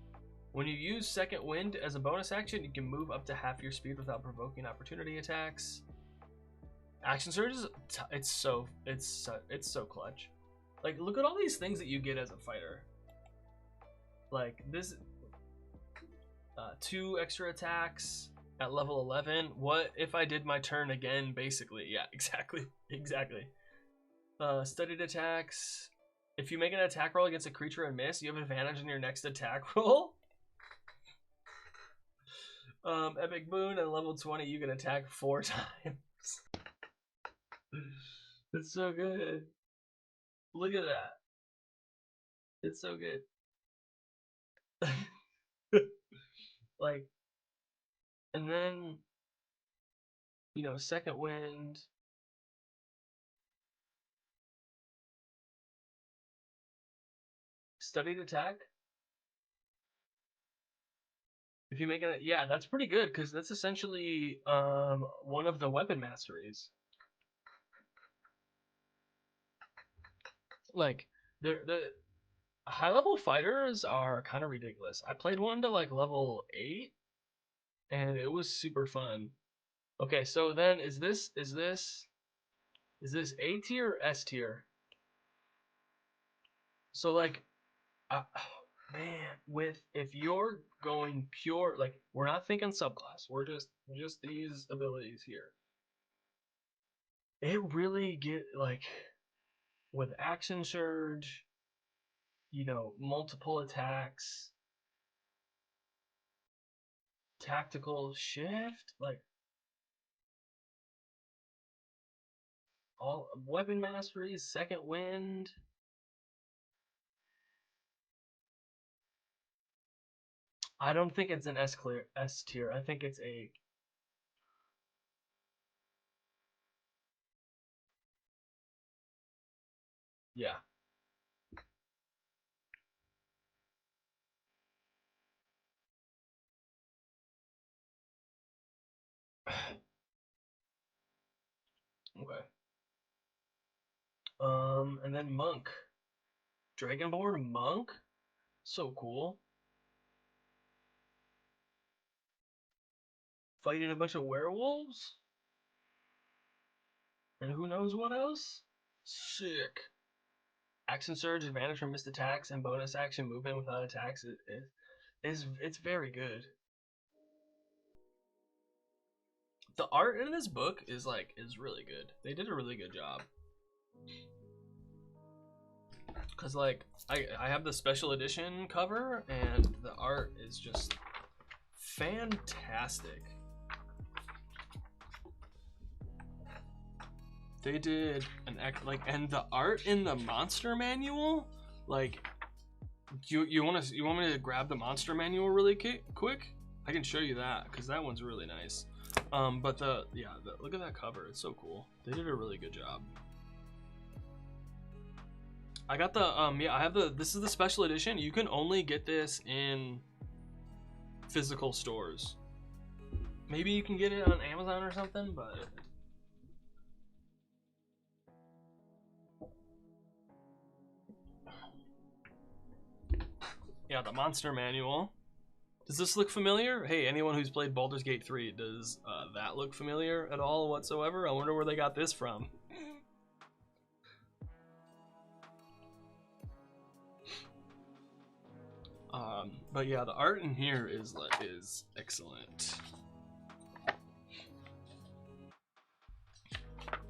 When you use second wind as a bonus action, you can move up to half your speed without provoking opportunity attacks. Action surges, it's so clutch. Like, look at all these things that you get as a fighter. Like this, 2 extra attacks at level 11. What if I did my turn again? Basically, yeah, exactly. Studied attacks. If you make an attack roll against a creature and miss, you have advantage in your next attack roll. Epic boon at level 20, you can attack 4 times. It's so good. Look at that. It's so good. Like, and then, you know, second wind. Studied attack. If you make it, yeah, that's pretty good because that's essentially one of the weapon masteries. Like, the high level fighters are kind of ridiculous. I played one to like level 8, and it was super fun. Okay, so then is this A tier or S tier? So like, man, if you're going pure, like, we're not thinking subclass, we're just these abilities here. It really get like with action surge, you know, multiple attacks, tactical shift, like all weapon masteries, second wind. I don't think it's an S tier. I think it's a. Yeah. Okay. And then monk, Dragonborn monk, so cool. Fighting a bunch of werewolves, and who knows what else. Sick. Action surge, advantage from missed attacks, and bonus action movement without attacks. It's very good. The art in this book is really good. They did a really good job. Cause like I have the special edition cover and the art is just fantastic. They did an and the art in the monster manual, like, you want me to grab the monster manual really quick? I can show you that because that one's really nice. But look at that cover. It's so cool. They did a really good job. I got the I have this is the special edition. You can only get this in physical stores. Maybe you can get it on Amazon or something, but yeah, the monster manual. Does this look familiar? Hey, anyone who's played Baldur's Gate 3, does that look familiar at all whatsoever? I wonder where they got this from. But yeah, the art in here is excellent.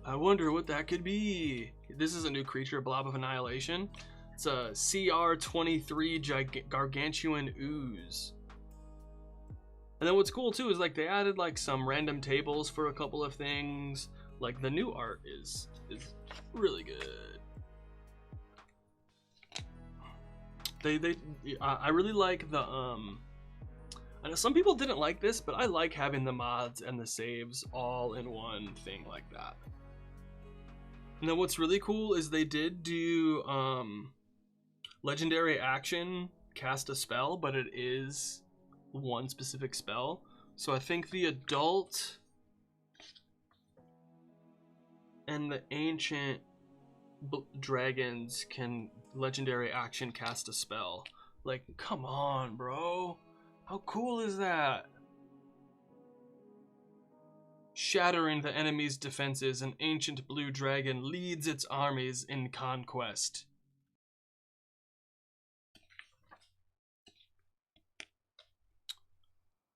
I wonder what that could be. This is a new creature, Blob of Annihilation. It's a CR23 Gargantuan Ooze. And then what's cool too is like they added like some random tables for a couple of things. Like the new art is really good. I really like the I know some people didn't like this, but I like having the mods and the saves all in one thing like that. And then what's really cool is they did do legendary action, cast a spell, but it is one specific spell. So I think the adult and the ancient dragons can legendary action cast a spell. Like, come on, bro. How cool is that? Shattering the enemy's defenses, an ancient blue dragon leads its armies in conquest.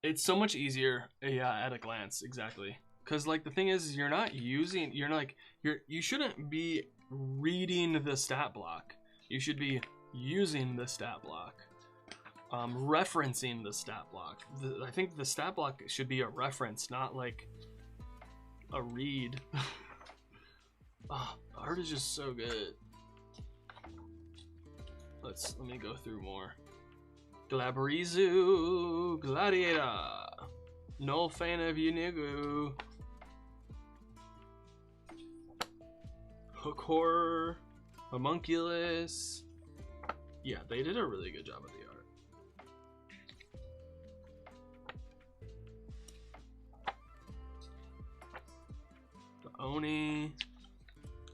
It's so much easier, yeah, at a glance, exactly. Because, like, the thing is, you shouldn't be reading the stat block. You should be using the stat block. Referencing the stat block. I think the stat block should be a reference, not like a read. Oh, the art is just so good. Let me go through more. Glabrezu, Gladiator, no fan of you, nigga. Hook Horror, Homunculus. Yeah, they did a really good job of the art. The Oni.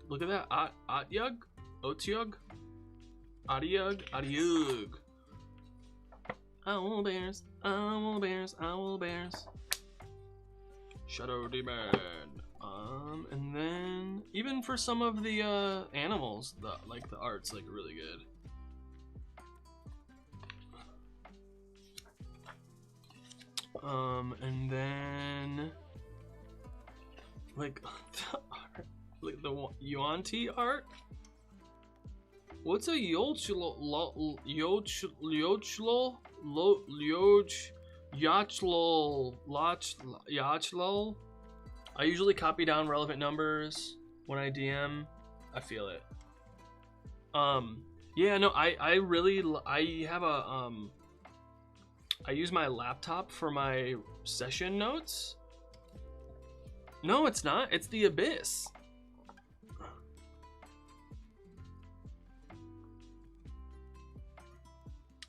Look at that. Atyug? Otyug? Atyug? Atyug. Owl bears, owl bears, owl bears. Shadow Demon. And then even for some of the animals, the art's like really good. And then like the art, like the Yuan-Ti art. What's a Yachlol? I usually copy down relevant numbers when I DM. I feel it. Yeah, no, I have a I use my laptop for my session notes. No, it's not. It's the Abyss.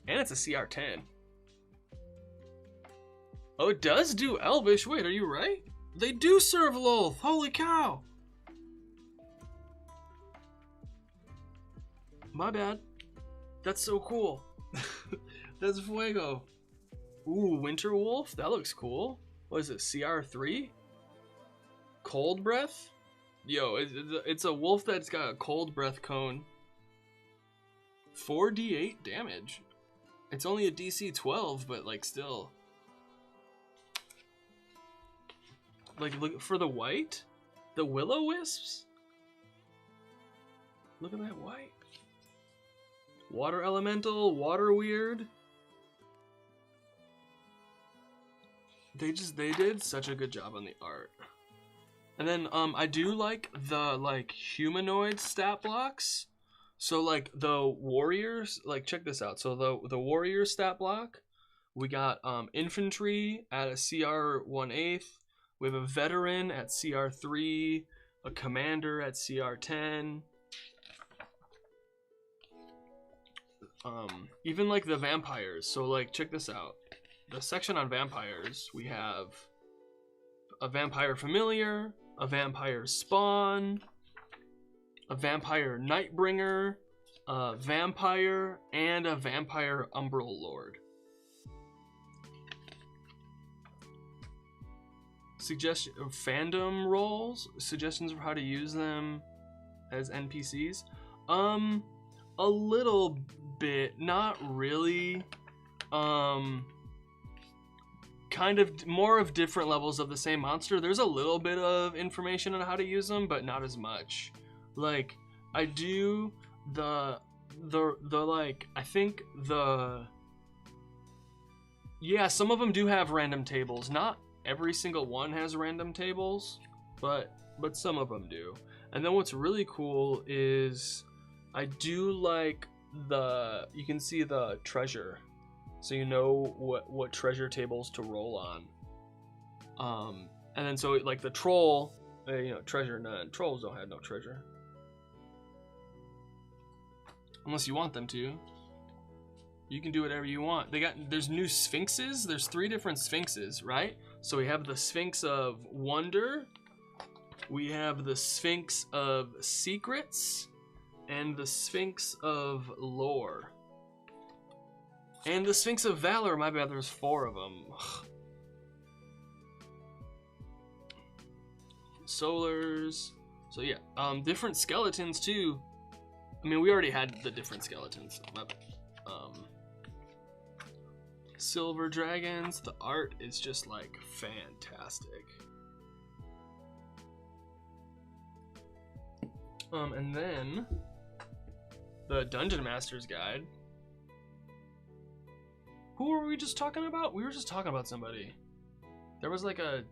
And it's a CR10. Oh, it does do Elvish. Wait, are you right? They do serve Lolth. Holy cow. My bad. That's so cool. That's Fuego. Ooh, Winter Wolf. That looks cool. What is it? CR3? Cold Breath? Yo, it's a wolf that's got a cold breath cone. 4d8 damage. It's only a DC 12, but like still. Like, look for the white, the Will-O-Wisps. Look at that white. Water Elemental, Water Weird. They did such a good job on the art. And then I do like the humanoid stat blocks. So like the warriors, like check this out. So the warrior stat block, we got infantry at a CR 1/8. We have a veteran at CR 3, a commander at CR 10. Even like the vampires. So like check this out. The section on vampires, we have a vampire familiar, a vampire spawn, a vampire Nightbringer, a vampire, and a vampire Umbral Lord. Fandom roles, suggestions for how to use them as NPCs. A little bit, not really. Kind of more of different levels of the same monster. There's a little bit of information on how to use them, but not as much. Like, I do I think yeah, some of them do have random tables. Not every single one has random tables, but some of them do. And then what's really cool is I do like you can see the treasure, so you know what treasure tables to roll on. And then so like the troll, treasure none. Trolls don't have no treasure. Unless you want them to. You can do whatever you want. There's new sphinxes. There's 3 different sphinxes, right? So we have the Sphinx of Wonder. We have the Sphinx of Secrets. and the Sphinx of Lore. And the Sphinx of Valor, my bad, there's 4 of them. Solars. So yeah, different skeletons too. I mean, we already had the different skeletons. Silver dragons. The art is just like fantastic. And then the Dungeon Master's Guide. Who were we just talking about? We were just talking about somebody. There was like a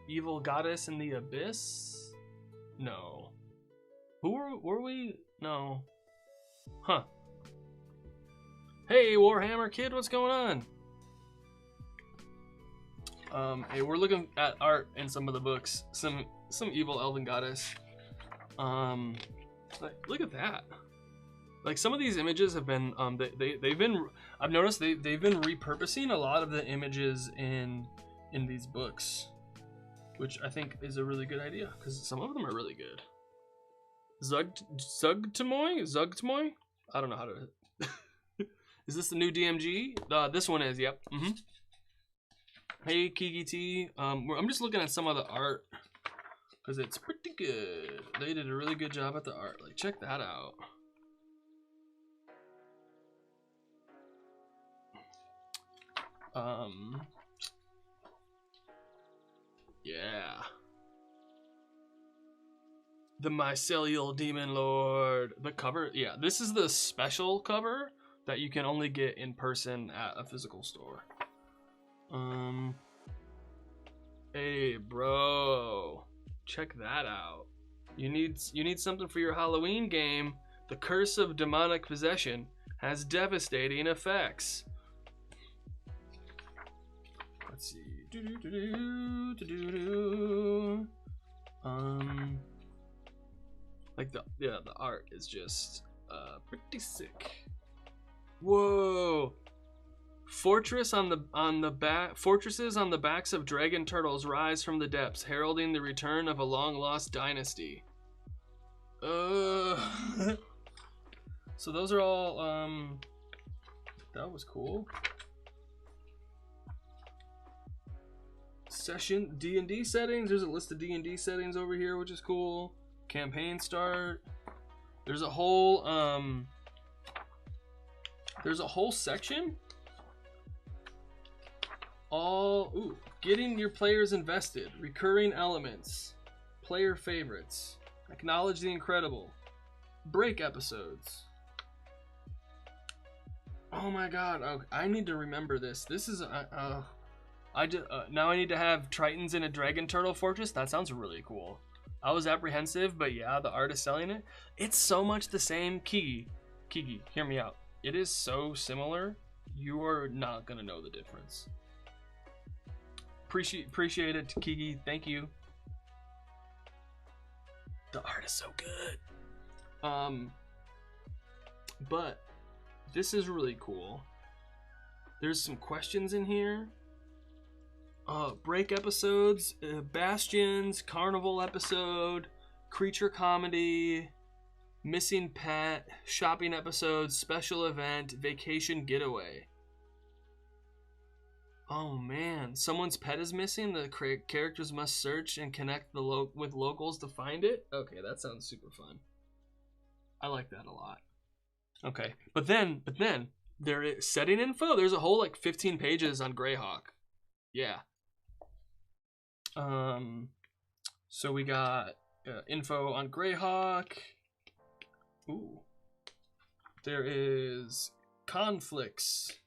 evil goddess in the abyss? No. Who were we? No. Huh. Hey, Warhammer Kid, what's going on? Hey, we're looking at art in some of the books. Some evil elven goddess. Like, look at that. Like, some of these images have been they've been, I've noticed they've been repurposing a lot of the images in these books, which I think is a really good idea because some of them are really good. Zugtmoy? I don't know how to. Is this the new DMG? This one is. Yep. Hey, Kiki T. I'm just looking at some of the art because it's pretty good. They did a really good job at the art. Like, check that out. Yeah. The Mycelial Demon Lord. The cover, yeah, this is the special cover that you can only get in person at a physical store. Hey, bro. Check that out. You need something for your Halloween game. The Curse of Demonic Possession has devastating effects. Let's see. Like the art is just pretty sick. Whoa! Fortresses on the backs of dragon turtles rise from the depths, heralding the return of a long-lost dynasty. So those are all that was cool. Session D&D settings. There's a list of D&D settings over here, which is cool. Campaign start. There's a whole section all getting your players invested, recurring elements, player favorites, acknowledge the incredible, break episodes. Oh my god, I need to remember this. This is now I need to have Tritons in a dragon turtle fortress. That sounds really cool. I was apprehensive, but yeah, the art is selling it. It's so much the same. Kiki, hear me out. It is so similar, you are not gonna know the difference. Appreciate it, Kiki. Thank you. The art is so good. But this is really cool. There's some questions in here. Break episodes, Bastions, Carnival episode, Creature Comedy, Missing Pet, Shopping episodes, Special Event, Vacation Getaway. Oh man, someone's pet is missing. The characters must search and connect with locals to find it. Okay, that sounds super fun. I like that a lot. Okay, but then there is setting info. There's a whole like 15 pages on Greyhawk. Yeah. So we got info on Greyhawk. Ooh. There is conflicts.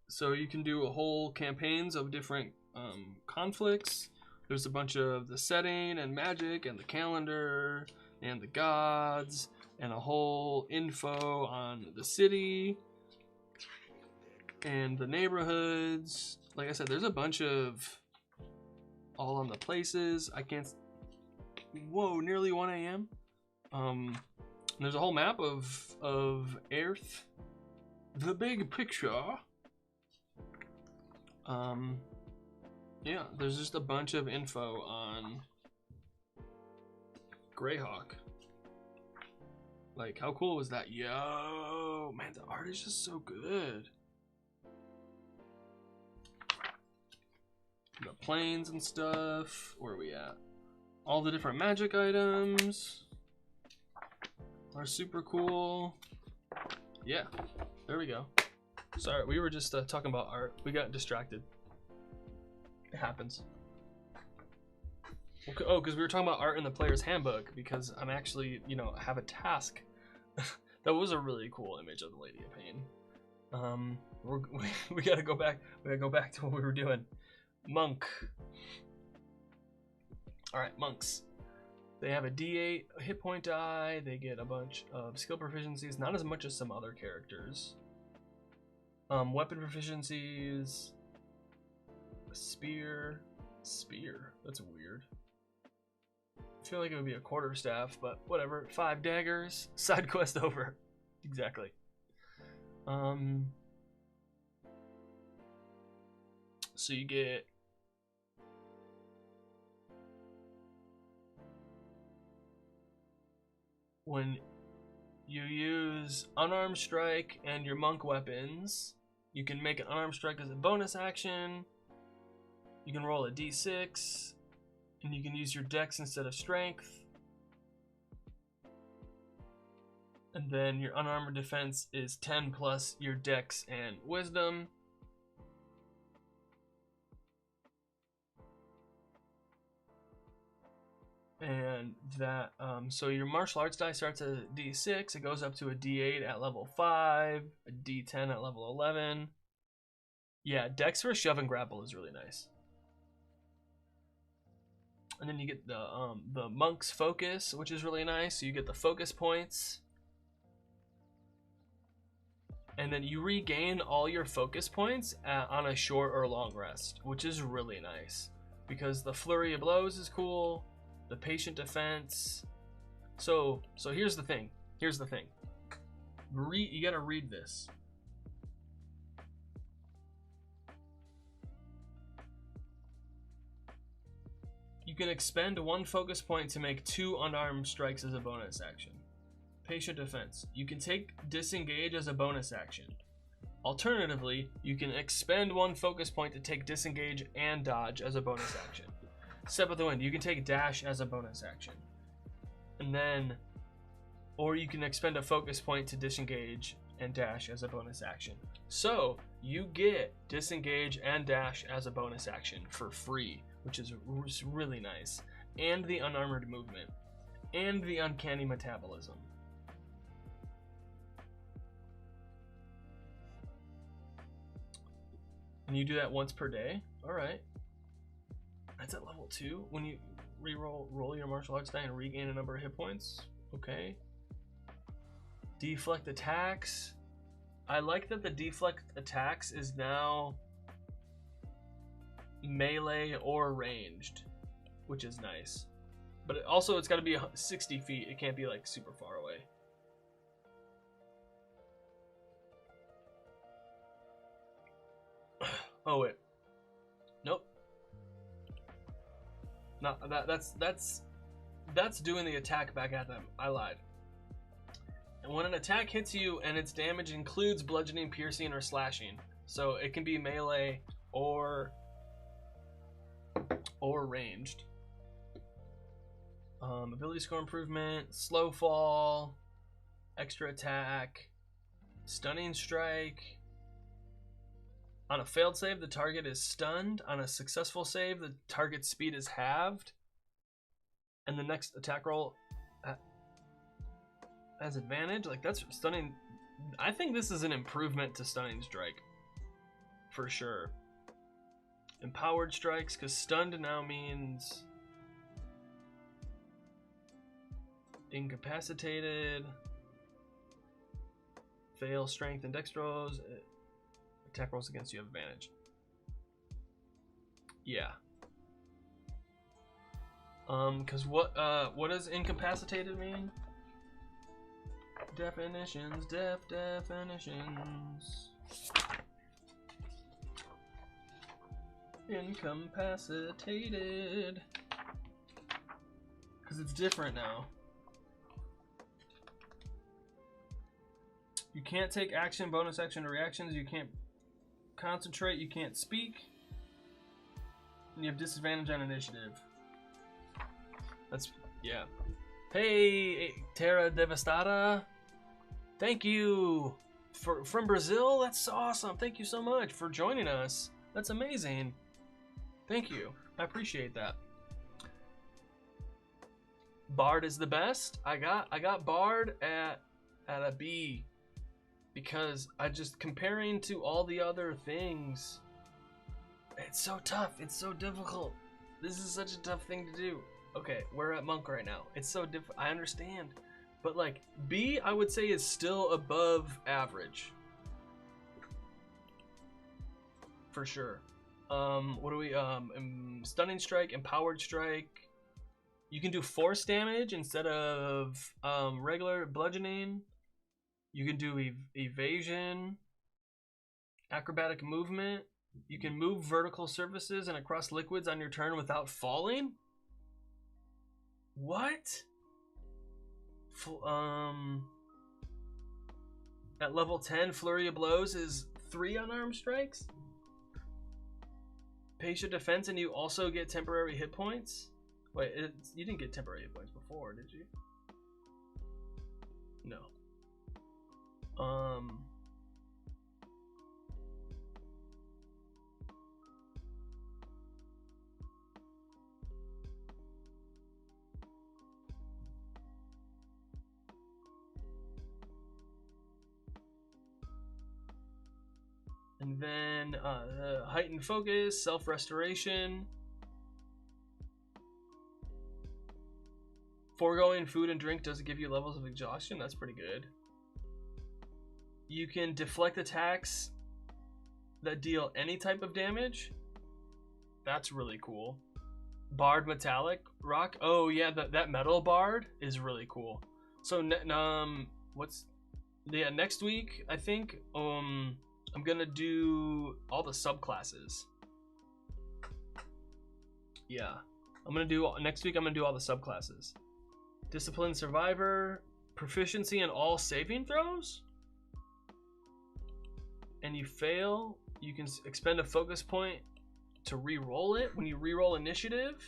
So you can do a whole campaigns of different conflicts. There's a bunch of the setting and magic and the calendar and the gods and a whole info on the city and the neighborhoods. Like I said, there's a bunch of all on the places. I can't. Whoa, nearly 1 a.m. There's a whole map of Earth, the big picture. Yeah, there's just a bunch of info on Greyhawk. Like, how cool was that? Yo, man, the art is just so good. The planes and stuff. Where are we at? All the different magic items are super cool. Yeah, there we go. Sorry, we were just talking about art. We got distracted. It happens. Okay, oh, because we were talking about art in the player's handbook, because I'm actually, you know, have a task. That was a really cool image of the Lady of Pain. We gotta go back. We gotta go back to what we were doing. Monk. All right, monks. They have a D8 hit point die. They get a bunch of skill proficiencies, not as much as some other characters. Weapon proficiencies. A spear. Spear. That's weird. I feel like it would be a quarterstaff, but whatever. 5 daggers. Side quest over. Exactly. So you get when you use unarmed strike and your monk weapons, you can make an unarmed strike as a bonus action. You can roll a d6, and you can use your dex instead of strength. And then your unarmored defense is 10 plus your dex and wisdom. And that, so your martial arts die starts at a d6, it goes up to a d8 at level 5, a d10 at level 11. Yeah, dex for shove and grapple is really nice. And then you get the monk's focus, which is really nice. So you get the focus points. And then you regain all your focus points on a short or long rest, which is really nice. Because the flurry of blows is cool. The patient defense. So here's the thing. Here's the thing. You gotta read this. You can expend 1 focus point to make 2 unarmed strikes as a bonus action. Patient defense. You can take disengage as a bonus action. Alternatively, you can expend 1 focus point to take disengage and dodge as a bonus action. Step of the wind. You can take dash as a bonus action. And then, or you can expend a focus point to disengage and dash as a bonus action. So you get disengage and dash as a bonus action for free, which is really nice. And the unarmored movement. And the uncanny metabolism. And you do that once per day. Alright. That's at level 2. When you roll your martial arts die and regain a number of hit points. Okay. Deflect attacks. I like that the deflect attacks is now melee or ranged, which is nice. But also it's got to be 60 feet. It can't be like super far away. Oh wait. Nope. No, that's doing the attack back at them. I lied. And when an attack hits you and its damage includes bludgeoning, piercing, or slashing, so it can be melee or ranged. Ability score improvement, slow fall, extra attack, stunning strike. On a failed save, the target is stunned. On a successful save, the target's speed is halved. And the next attack roll has advantage. Like, that's stunning. I think this is an improvement to stunning strike. For sure. Empowered strikes, because stunned now means incapacitated. Fail strength and dex rolls. Attack rolls against you have advantage. Yeah. Cause what does incapacitated mean? Definitions. Incapacitated. Cause it's different now. You can't take action, bonus action, or reactions. You can't concentrate. You can't speak. And you have disadvantage on initiative. That's, yeah. Hey, Terra Devastada. Thank you. From Brazil? That's awesome. Thank you so much for joining us. That's amazing. Thank you. I appreciate that. Bard is the best. I got Bard at a B because I just comparing to all the other things. It's so tough. It's so difficult. This is such a tough thing to do. Okay, we're at Monk right now. It's so difficult. I understand. But like B, I would say is still above average. For sure. What do we Stunning Strike, Empowered Strike. You can do force damage instead of regular bludgeoning. You can do evasion, acrobatic movement. You can move vertical surfaces and across liquids on your turn without falling. What? At level 10, Flurry of Blows is 3 unarmed strikes. Patient defense, and you also get temporary hit points. Wait, you didn't get temporary hit points before, did you? No. And then heightened focus, self-restoration. Foregoing food and drink doesn't give you levels of exhaustion. That's pretty good. You can deflect attacks that deal any type of damage. That's really cool. Bard Metallic Rock. Oh yeah, that metal bard is really cool. So next week I think I'm gonna do all the subclasses. Yeah, next week I'm gonna do all the subclasses. Discipline Survivor, proficiency in all saving throws. And you fail, you can expend a focus point to re-roll it. When you re-roll initiative,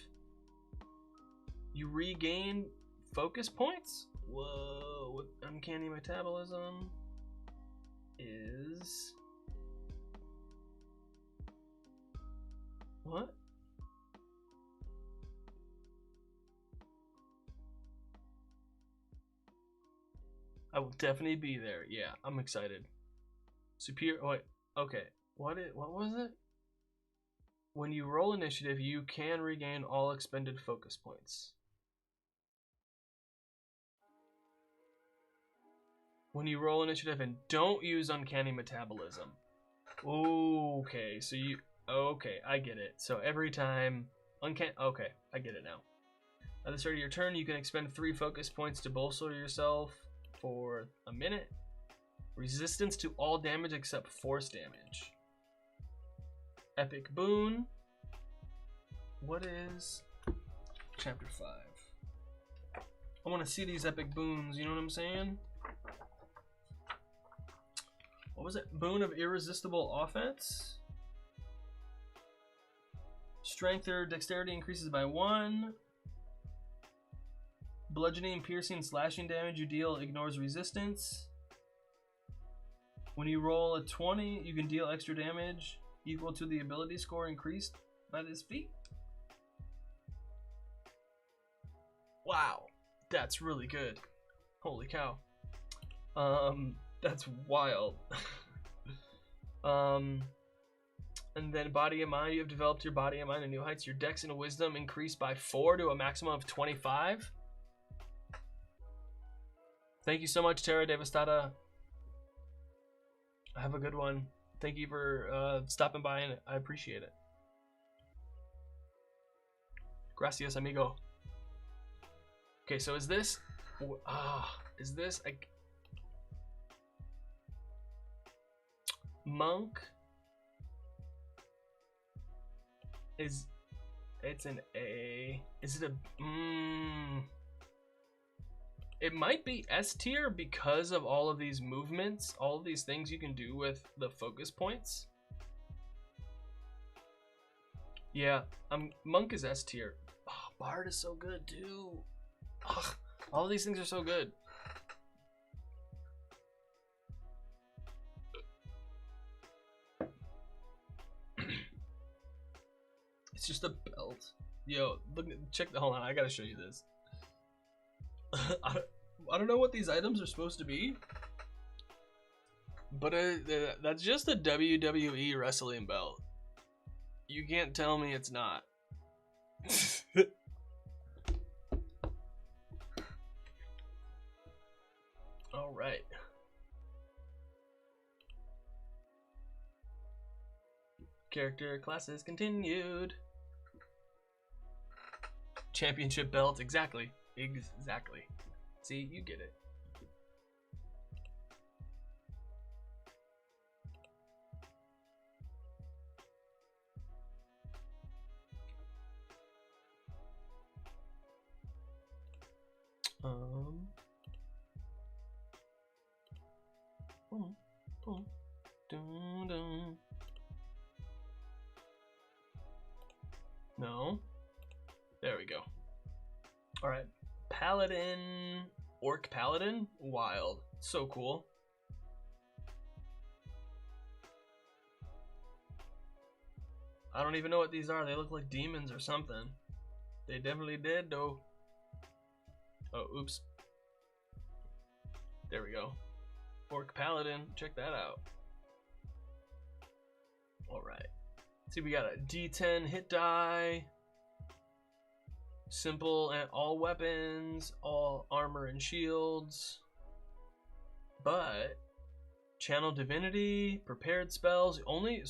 you regain focus points. Whoa, with uncanny metabolism is what? I will definitely be there. Yeah, I'm excited. Superior. Oh, wait. Okay. What was it? When you roll initiative, you can regain all expended focus points. When you roll initiative and don't use uncanny metabolism. Okay, so okay, I get it. So every time okay, I get it now. At the start of your turn, you can expend 3 focus points to bolster yourself for a minute. Resistance to all damage except force damage. Epic Boon. What is Chapter 5? I want to see these epic boons, you know what I'm saying? What was it? Boon of Irresistible Offense. Strength or dexterity increases by 1. Bludgeoning, piercing, slashing damage you deal ignores resistance. When you roll a 20, you can deal extra damage equal to the ability score increased by this feat. Wow, that's really good. Holy cow. That's wild. And then body and mind, you have developed your body and mind to new heights. Your dex and wisdom increased by 4 to a maximum of 25. Thank you so much, Terra Devastada. Have a good one. Thank you for stopping by, and I appreciate it. Gracias, amigo. Okay, so is this like Monk? It's an A. Is it a It might be S tier because of all of these movements, all of these things you can do with the focus points. Yeah, Monk is S tier. Oh, Bard is so good too. Ugh, all of these things are so good. It's just a belt. Yo, look, check the, hold on, I gotta show you this. I don't know what these items are supposed to be, but that's just a WWE wrestling belt. You can't tell me it's not. All right. Character classes continued. Championship belt, exactly. Exactly. See, you get it. Boom, boom, dun, dun. No. There we go. All right. Paladin, Orc Paladin, wild. So cool. I don't even know what these are. They look like demons or something. They definitely did, though. Oh, oops. There we go. Orc Paladin, check that out. All right. See, we got a D10 hit die. Simple and all weapons, all armor and shields. But channel divinity, prepared spells, only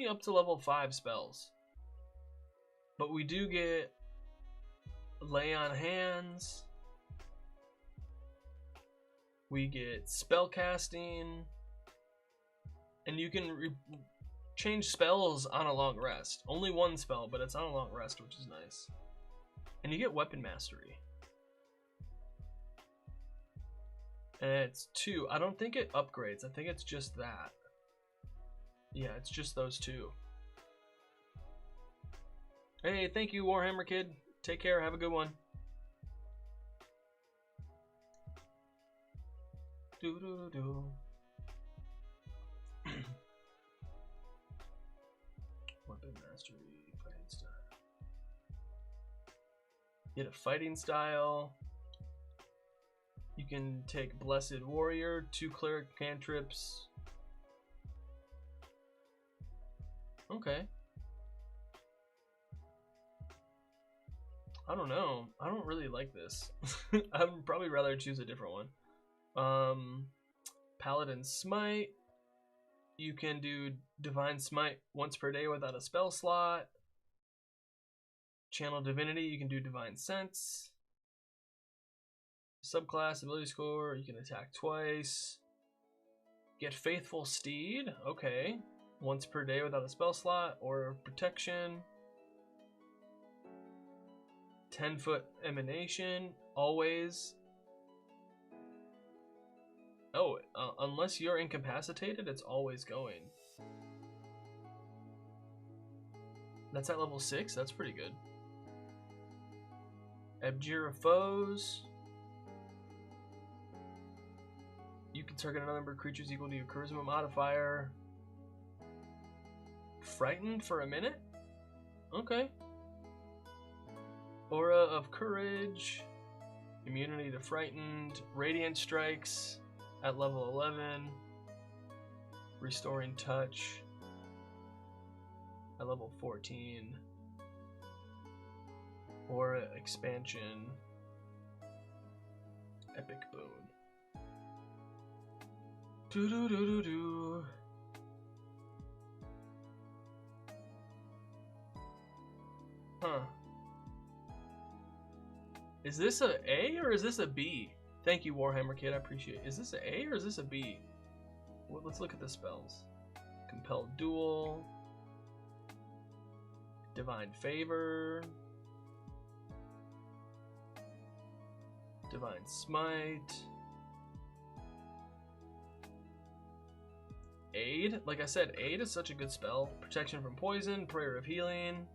up to level 5 spells. But we do get lay on hands. We get spell casting, and you can change spells on a long rest. Only one spell, but it's on a long rest, which is nice. And you get weapon mastery. And it's 2. I don't think it upgrades. I think it's just that. Yeah, it's just those 2. Hey, thank you, Warhammer Kid. Take care. Have a good one. Do. Weapon mastery, fighting style. Get a fighting style. You can take Blessed Warrior, 2 cleric cantrips. Okay. I don't know. I don't really like this. I'd probably rather choose a different one. Paladin Smite. You can do Divine Smite once per day without a spell slot. Channel Divinity, you can do Divine Sense. Subclass, ability score, you can attack twice. Get Faithful Steed, okay. Once per day without a spell slot or protection. 10-foot emanation, always. Oh, unless you're incapacitated, it's always going. That's at level 6, that's pretty good. Abjure of Foes. You can target another number of creatures equal to your charisma modifier. Frightened for a minute? Okay. Aura of Courage. Immunity to Frightened. Radiant Strikes at level 11. Restoring Touch at level 14. Aura Expansion. Epic Boon. Do. Huh. Is this a A or is this a B? Thank you, Warhammer Kid. I appreciate it. Is this a A or is this a B? Well, let's look at the spells. Compelled Duel. Divine Favor. Divine Smite. Aid. Like I said, Aid is such a good spell. Protection from poison, Prayer of Healing.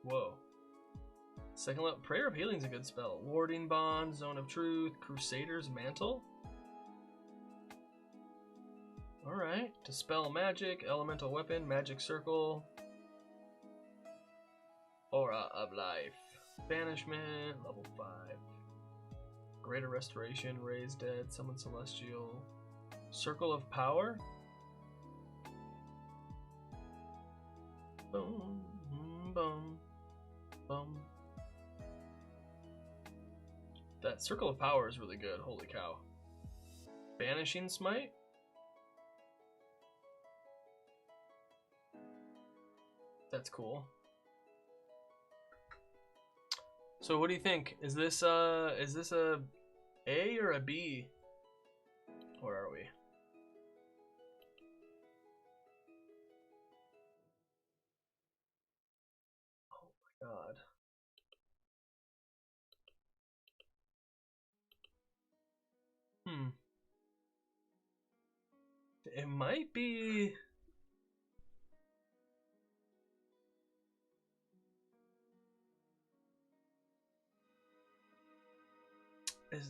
Whoa. Second level. Prayer of Healing is a good spell. Warding Bond, Zone of Truth, Crusader's Mantle. Alright. Dispel Magic, Elemental Weapon, Magic Circle. Aura of Life. Banishment, level 5. Greater Restoration, Raise Dead, Summon Celestial. Circle of Power. Boom, boom, boom. That Circle of Power is really good, holy cow. Banishing Smite. That's cool. So what do you think? Is this a A or a B? Where are we? Oh my god. It might be.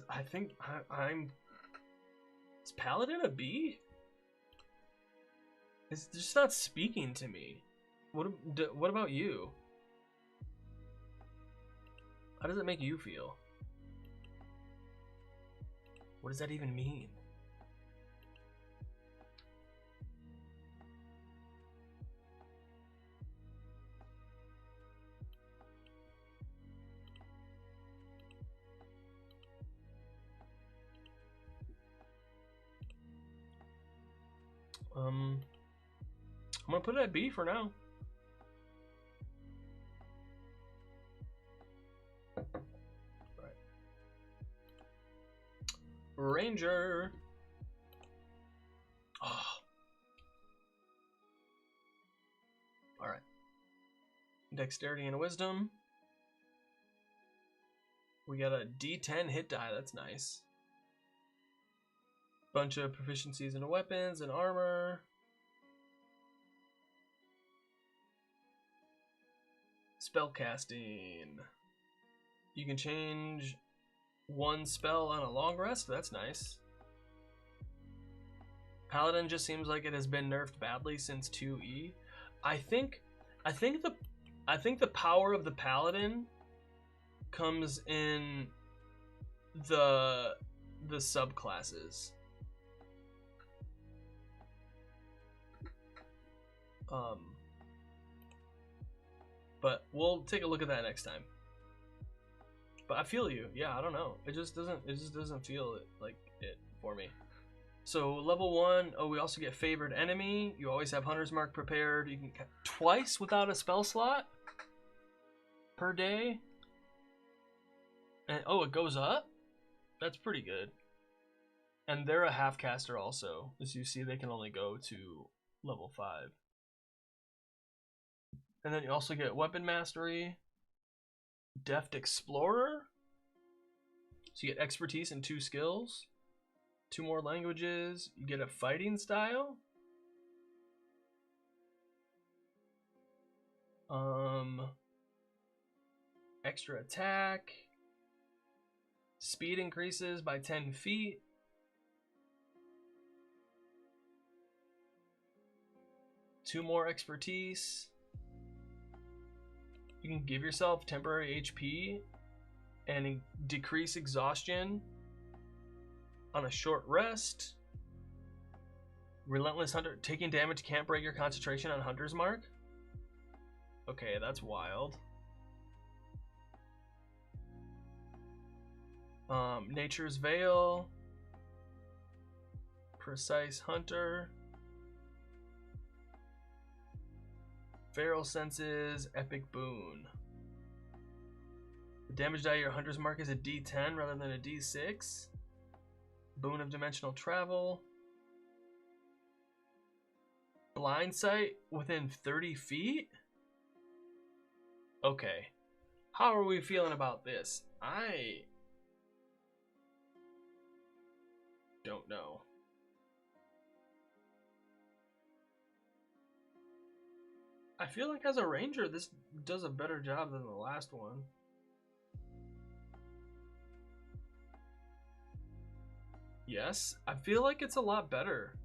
I think I'm. Is Paladin a B? It's just not speaking to me. What about you? How does it make you feel? What does that even mean? I'm gonna put it at B for now. Right. Ranger. Oh. All right. Dexterity and Wisdom. We got a D10 hit die. That's nice. Bunch of proficiencies in weapons and armor. Spellcasting. You can change one spell on a long rest. That's nice. Paladin just seems like it has been nerfed badly since 2E. I think the power of the Paladin comes in the subclasses. But we'll take a look at that next time. But I feel you. Yeah, I don't know. It just doesn't feel like it for me. So level 1, oh, we also get Favored Enemy. You always have Hunter's Mark prepared. You can twice without a spell slot per day. And oh, it goes up? That's pretty good. And they're a half caster also. As you see, they can only go to level 5. And then you also get Weapon Mastery, Deft Explorer. So you get expertise in 2 skills, 2 more languages. You get a fighting style. Extra attack. Speed increases by 10 feet. Two more expertise. You can give yourself temporary HP and decrease exhaustion on a short rest. Relentless Hunter. Taking damage can't break your concentration on Hunter's Mark. Okay, that's wild. Nature's Veil. Precise Hunter. Feral Senses, Epic Boon. The damage die of your Hunter's Mark is a D10 rather than a D6. Boon of Dimensional Travel. Blind Sight within 30 feet? Okay. How are we feeling about this? I don't know. I feel like as a ranger, this does a better job than the last one. Yes, I feel like it's a lot better.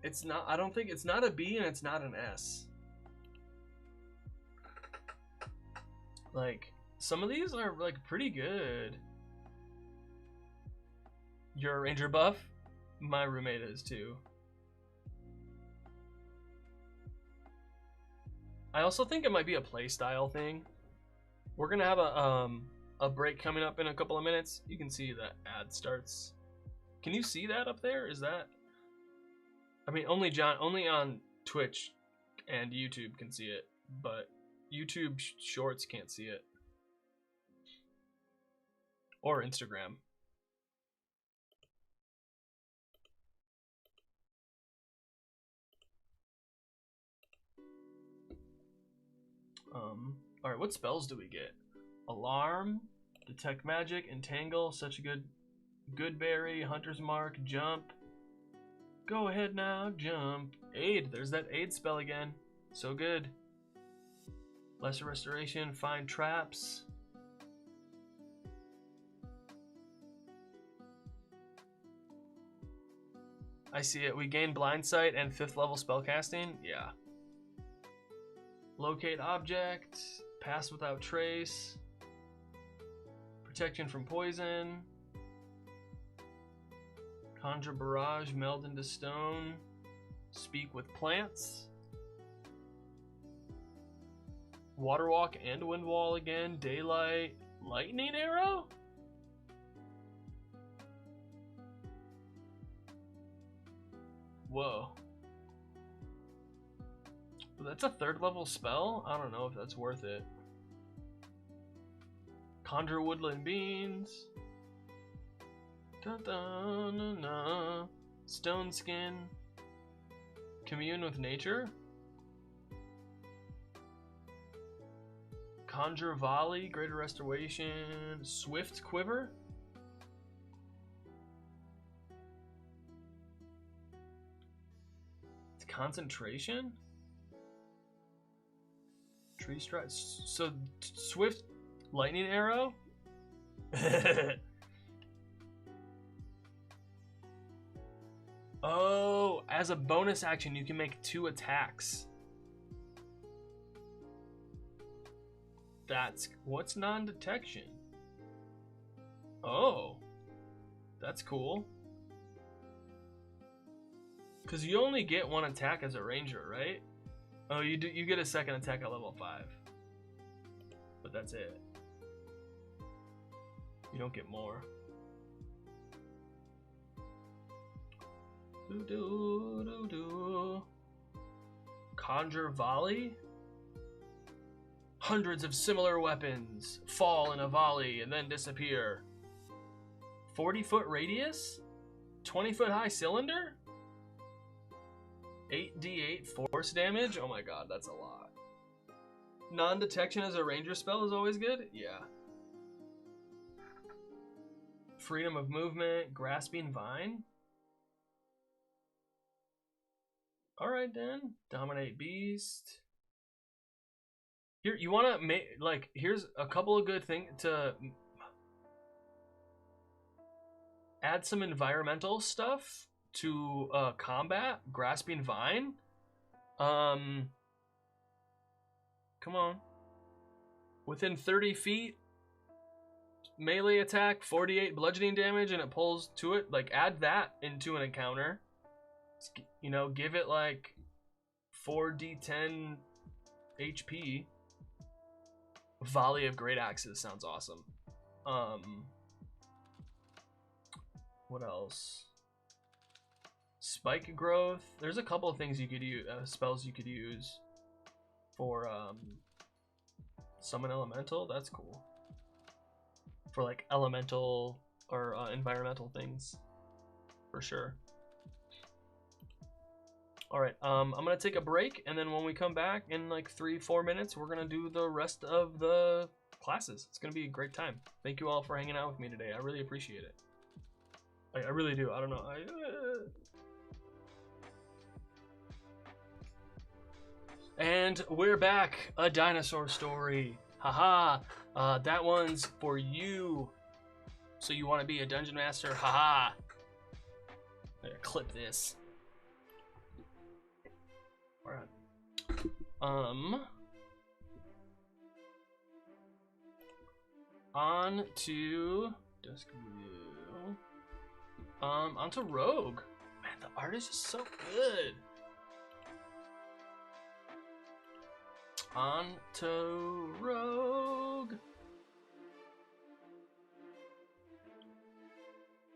It's not, I don't think, it's not a B and it's not an S. Like, some of these are like pretty good. You're a ranger buff? My roommate is too. I also think it might be a playstyle thing. We're gonna have a break coming up in a couple of minutes. You can see that ad starts. Can you see that up there? Is that? I mean, only on Twitch and YouTube can see it, but YouTube Shorts can't see it, or Instagram. All right, what spells do we get? Alarm, detect magic, entangle, such a good berry, hunter's mark, jump. Go ahead now, jump. Aid, there's that aid spell again. So good. Lesser restoration, find traps. I see it. We gain blind sight and 5th level spellcasting. Yeah. Locate object. Pass without trace. Protection from poison. Conjure barrage. Meld into stone. Speak with plants. Water walk and wind wall again. Daylight. Lightning arrow? Whoa. That's a 3rd level spell? I don't know if that's worth it. Conjure woodland beans. Dun, dun, dun, dun. Stone skin. Commune with nature. Conjure volley. Greater restoration. Swift quiver. Concentration. Tree strike. So swift lightning arrow. Oh, as a bonus action, you can make 2 attacks. That's what's non-detection. Oh, that's cool. Because you only get 1 attack as a ranger, right? Oh, you do. You get a 2nd attack at level 5, but that's it. You don't get more. Do do do do. Conjure volley. Hundreds of similar weapons fall in a volley and then disappear. 40-foot radius. 20-foot high cylinder. 8d8 force damage? Oh my god, that's a lot. Non-detection as a ranger spell is always good? Yeah. Freedom of movement, grasping vine? Alright then. Dominate beast. Here, you wanna make, like, here's a couple of good things to add some environmental stuff to combat. Grasping vine. Come on. Within 30 feet, melee attack, 48 bludgeoning damage, and it pulls to it. Like, add that into an encounter. You know, give it like 4d10 HP. Volley of great axes sounds awesome. What else? Spike growth. There's a couple of things you could use, spells you could use for summon elemental. That's cool. For like elemental or environmental things, for sure. All right, I'm gonna take a break, and then when we come back in like 3-4 minutes, we're gonna do the rest of the classes. It's gonna be a great time. Thank you all for hanging out with me today. I really appreciate it. I really do. I don't know. And we're back. A dinosaur story. Haha. That one's for you. So you want to be a dungeon master? Haha. Clip this. Alright. On to desk view. Onto Rogue. Man, the art is just so good. On to Rogue.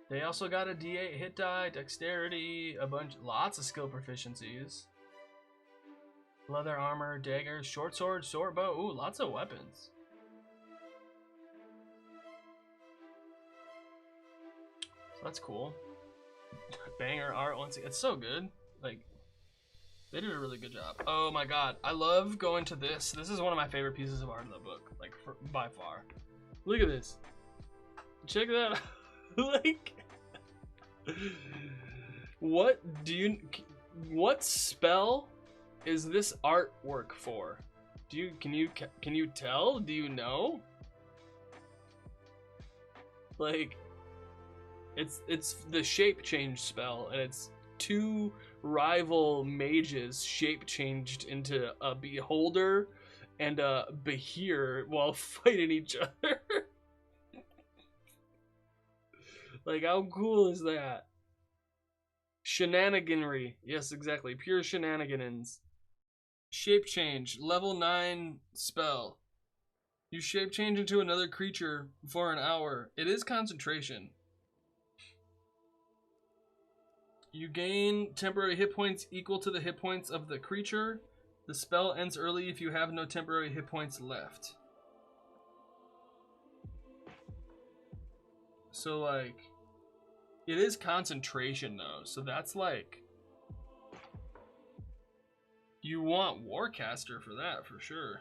They also got a D8 hit die, dexterity, lots of skill proficiencies. Leather armor, daggers, short sword, short bow. Ooh, lots of weapons. So that's cool. Banger art once again. It's so good. Like, they did a really good job. Oh my god, I love going to this. This is one of my favorite pieces of art in the book, like by far. Look at this. Check that out. Like, what spell is this artwork for? Can you tell? Do you know? Like, it's the shape change spell, and it's two rival mages shape changed into a beholder and a behir while fighting each other. Like, how cool is that? Shenaniganry. Yes, exactly. Pure shenanigans. Shape change. Level 9 spell. You shape change into another creature for an hour. It is concentration. You gain temporary hit points equal to the hit points of the creature. The spell ends early if you have no temporary hit points left. So, like, it is concentration, though. So that's like, you want Warcaster for that, for sure.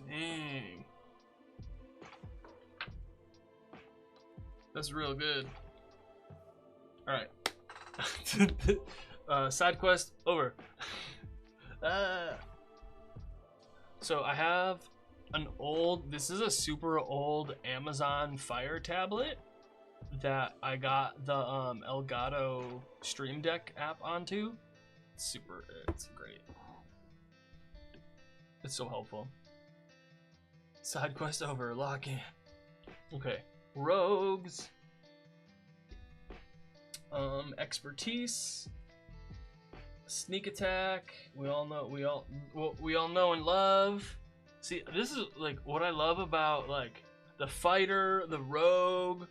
Dang. That's real good. Alright. Side quest over. So I have an old, this is a super old Amazon Fire tablet that I got the Elgato Stream Deck app onto. It's great. It's so helpful. Side quest over, lock in. Okay, rogues. Expertise, sneak attack. We all know and love. See, this is like what I love about like the fighter, the rogue,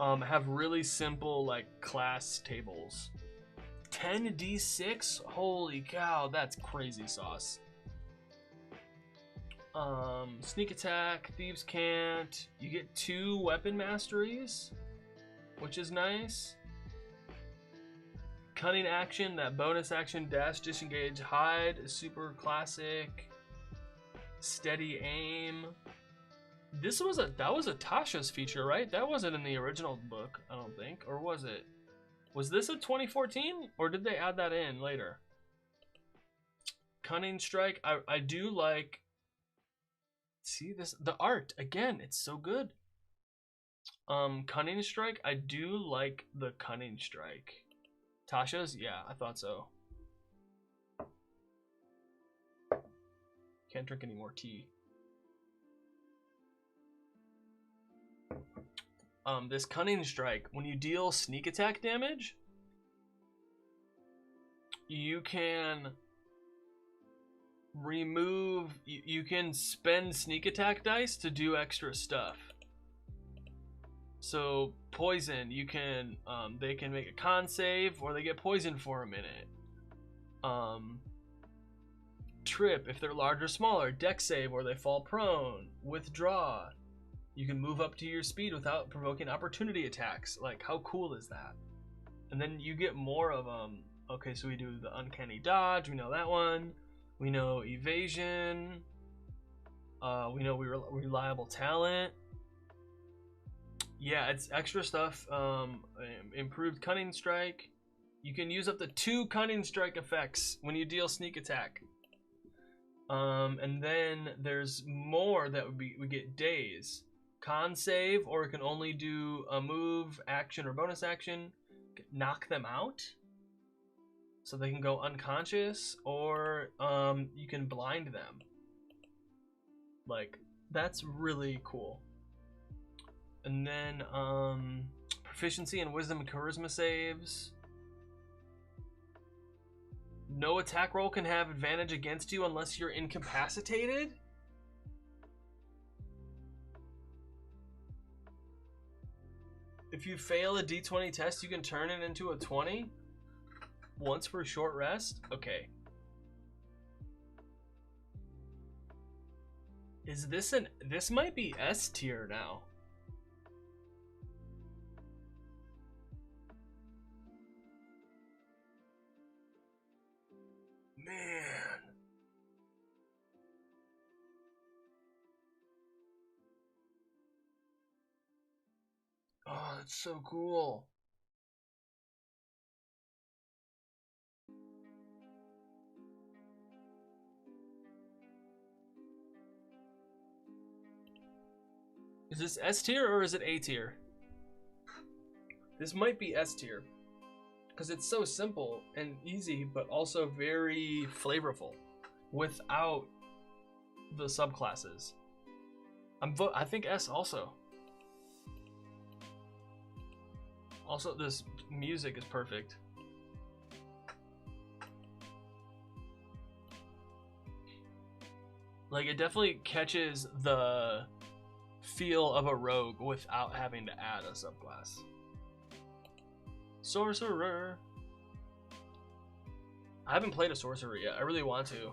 have really simple like class tables. 10d6, holy cow, that's crazy sauce. Sneak attack, thieves can't. You get 2 weapon masteries, which is nice. Cunning action, that bonus action, dash, disengage, hide, is super classic. Steady aim. That was a Tasha's feature, right? That wasn't in the original book, I don't think, or was it? Was this a 2014, or did they add that in later? Cunning strike, I do like. See this, the art again, it's so good. Cunning strike, I do like the cunning strike. Tasha's? Yeah, I thought so. Can't drink any more tea. This cunning strike, when you deal sneak attack damage, you can you can spend sneak attack dice to do extra stuff. So poison, you can they can make a con save or they get poisoned for a minute. trip if they're large or smaller, deck save or they fall prone, withdraw. You can move up to your speed without provoking opportunity attacks. Like, how cool is that? And then you get more of them. Okay, so we do the uncanny dodge. We know that one. We know evasion. We know reliable talent. Yeah, it's extra stuff. Improved cunning strike. You can use up to 2 cunning strike effects when you deal sneak attack. And then there's more that we get daze. Con save, or it can only do a move, action, or bonus action. Knock them out, so they can go unconscious, or you can blind them. Like, that's really cool. And then proficiency in wisdom and charisma saves. No attack roll can have advantage against you unless you're incapacitated. If you fail a d20 test, you can turn it into a 20 once for short rest. Okay. Is this this might be S tier now. Man. Oh, that's so cool. Is this S tier or is it A tier? This might be S tier. Because it's so simple and easy, but also very flavorful without the subclasses. I think S also. Also, this music is perfect. Like, it definitely catches the feel of a rogue without having to add a subclass. Sorcerer. I haven't played a sorcerer yet. I really want to.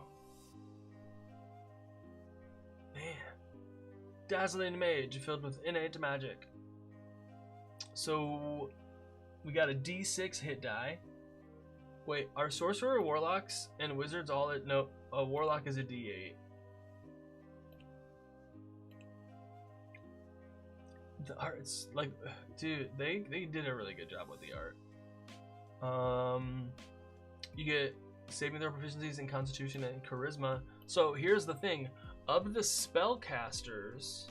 Man. Dazzling mage filled with innate magic. So we got a D6 hit die. Wait, are sorcerer, warlocks, and wizards all at no? A warlock is a D8. The art's like, dude, they did a really good job with the art. You get saving throw proficiencies in Constitution and Charisma. So here's the thing: of the spellcasters,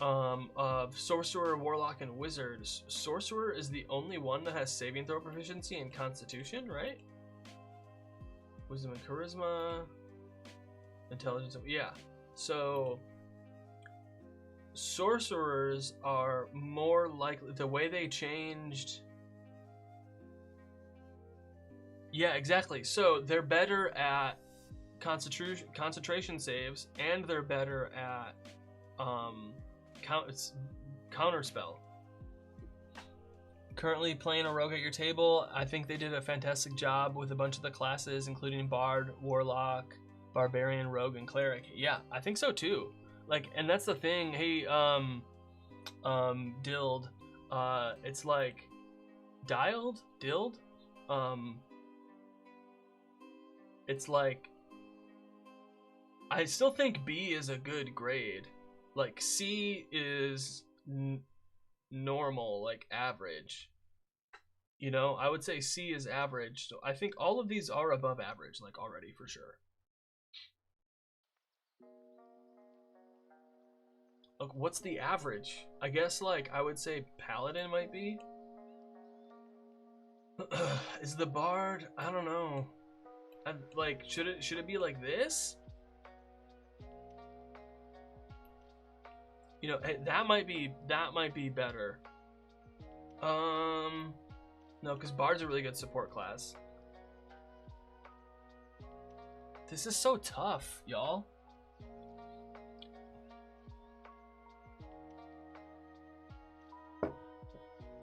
of Sorcerer, Warlock, and Wizard, Sorcerer is the only one that has saving throw proficiency in Constitution, right? Wisdom and Charisma, Intelligence. Yeah. So sorcerers are more likely, the way they changed. Yeah, exactly. So they're better at concentration saves, and they're better at counterspell. Currently playing a rogue at your table. I think they did a fantastic job with a bunch of the classes, including Bard, Warlock, Barbarian, Rogue, and Cleric. Yeah, I think so too. Like, and that's the thing. Hey, Dild, it's like Dild. It's like, I still think B is a good grade. Like, C is normal, like average. You know, I would say C is average. So I think all of these are above average, like already for sure. Look, what's the average? I guess, like, I would say Paladin might be. Is the Bard? I don't know. Like, should it be like this? You know, that might be better. No, because Bard's a really good support class. This is so tough, y'all.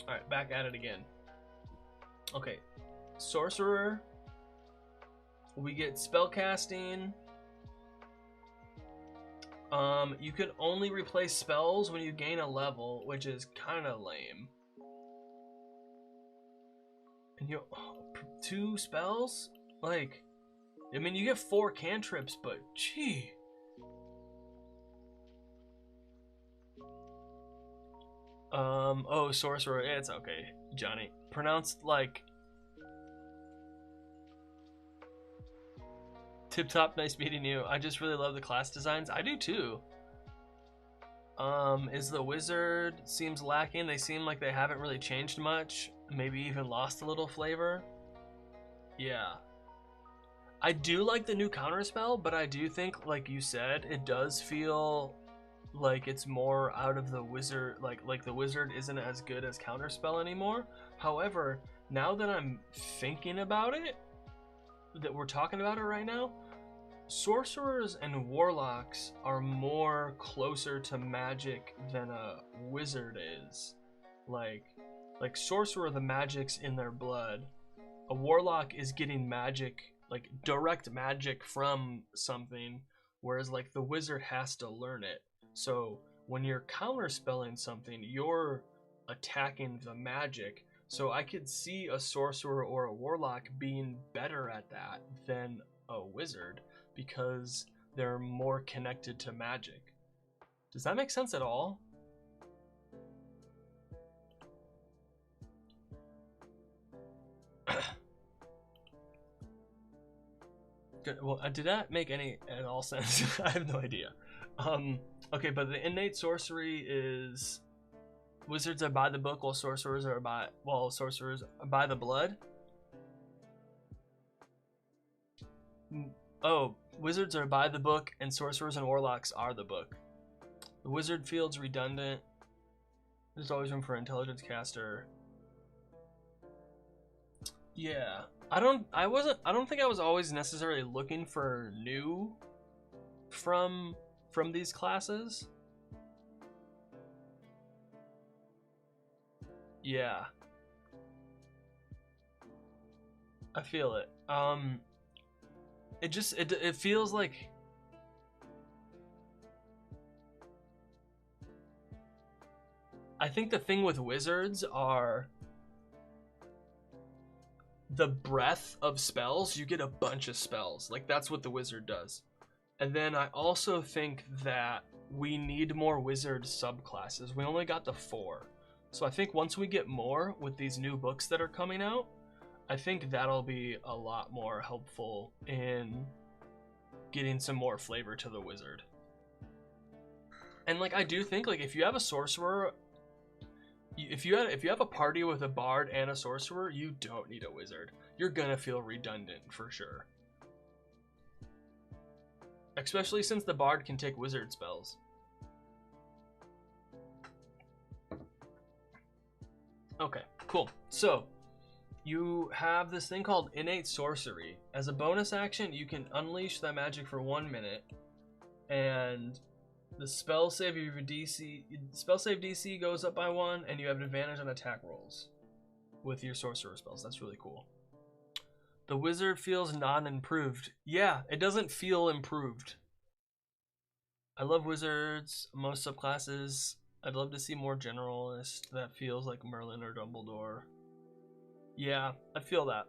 Alright, back at it again. Okay. Sorcerer, We get spellcasting. You can only replace spells when you gain a level, which is kind of lame. And you 2 spells? Like, I mean, you get 4 cantrips, but gee. Oh, sorcerer, it's okay, Johnny. Pronounced like Tip top, nice meeting you. I just really love the class designs. I do too. Is the wizard seems lacking? They seem like they haven't really changed much. Maybe even lost a little flavor. Yeah. I do like the new counterspell, but I do think, like you said, it does feel like it's more out of the wizard, like the wizard isn't as good as counterspell anymore. However, now that I'm thinking about it, that we're talking about it right now, sorcerers and warlocks are more closer to magic than a wizard is. Like sorcerer, the magic's in their blood. A warlock is getting magic, like direct magic from something, whereas like the wizard has to learn it. So when you're counterspelling something, you're attacking the magic. So I could see a sorcerer or a warlock being better at that than a wizard because they're more connected to magic. Does that make sense at all? Good. Well, did that make any at all sense? I have no idea. Okay, but the innate sorcery is wizards are by the book, while sorcerers are by the blood. Oh, wizards are by the book, and sorcerers and warlocks are the book. The wizard field's redundant. There's always room for intelligence caster. Yeah, I don't think I was always necessarily looking for new from these classes. Yeah, I feel it. It feels like I think the thing with wizards are the breadth of spells. You get a bunch of spells. Like, that's what the wizard does. And then I also think that we need more wizard subclasses. We only got the 4. So I think once we get more with these new books that are coming out, I think that'll be a lot more helpful in getting some more flavor to the wizard. And like, I do think, like, if you have a sorcerer, if you have a party with a bard and a sorcerer, you don't need a wizard. You're gonna feel redundant for sure. Especially since the bard can take wizard spells. Okay, cool. So, you have this thing called innate sorcery. As a bonus action, you can unleash that magic for 1 minute, and the spell save DC goes up by 1, and you have an advantage on attack rolls with your sorcerer spells. That's really cool. The wizard feels non-improved. Yeah, it doesn't feel improved. I love wizards, most subclasses. I'd love to see more generalist that feels like Merlin or Dumbledore. Yeah, I feel that.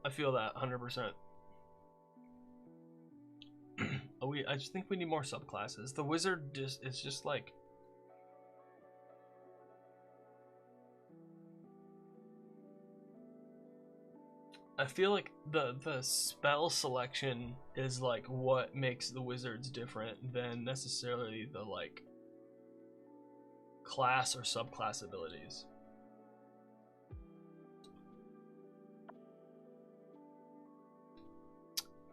I feel that 100%. I just think we need more subclasses. The wizard it's just like, I feel like the spell selection is like what makes the wizards different than necessarily the like class or subclass abilities.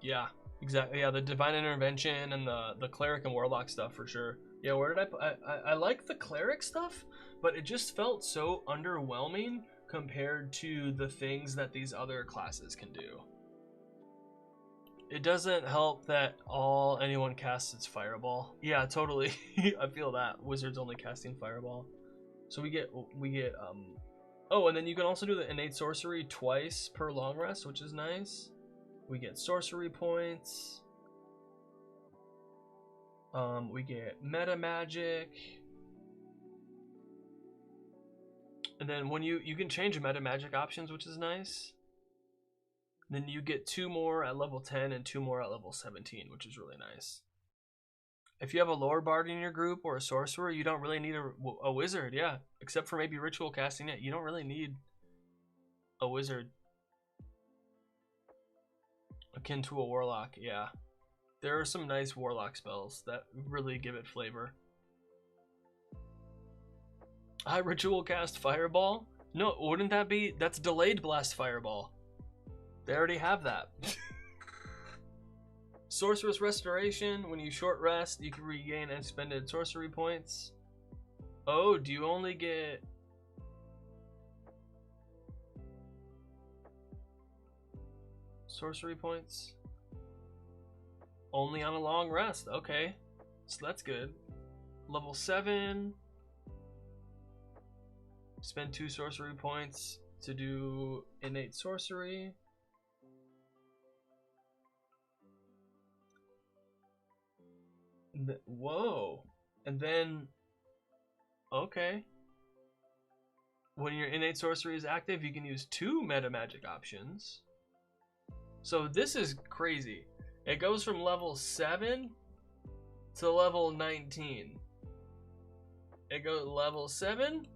Yeah, exactly. Yeah, the divine intervention and the cleric and warlock stuff for sure. Yeah, where did I like the cleric stuff, but it just felt so underwhelming compared to the things that these other classes can do. It doesn't help that anyone casts is fireball. Yeah, totally. I feel that. Wizards only casting fireball. So we get Oh, and then you can also do the innate sorcery twice per long rest, which is nice. We get sorcery points. We get meta magic. And then when you can change meta magic options, which is nice. Then you get 2 more at level 10 and 2 more at level 17, which is really nice. If you have a lore bard in your group or a sorcerer, you don't really need a wizard, yeah. Except for maybe ritual casting it. You don't really need a wizard. Akin to a warlock, yeah. There are some nice warlock spells that really give it flavor. I ritual cast fireball? No, wouldn't that be? That's delayed blast fireball. They already have that. Sorceress restoration. When you short rest, you can regain expended sorcery points. Oh, do you only get... sorcery points? Only on a long rest. Okay. So that's good. Level 7. Spend 2 sorcery points to do innate sorcery. Whoa. And then, okay. When your innate sorcery is active, you can use 2 meta magic options. So this is crazy. It goes from level 7 to level 19. It goes level 7,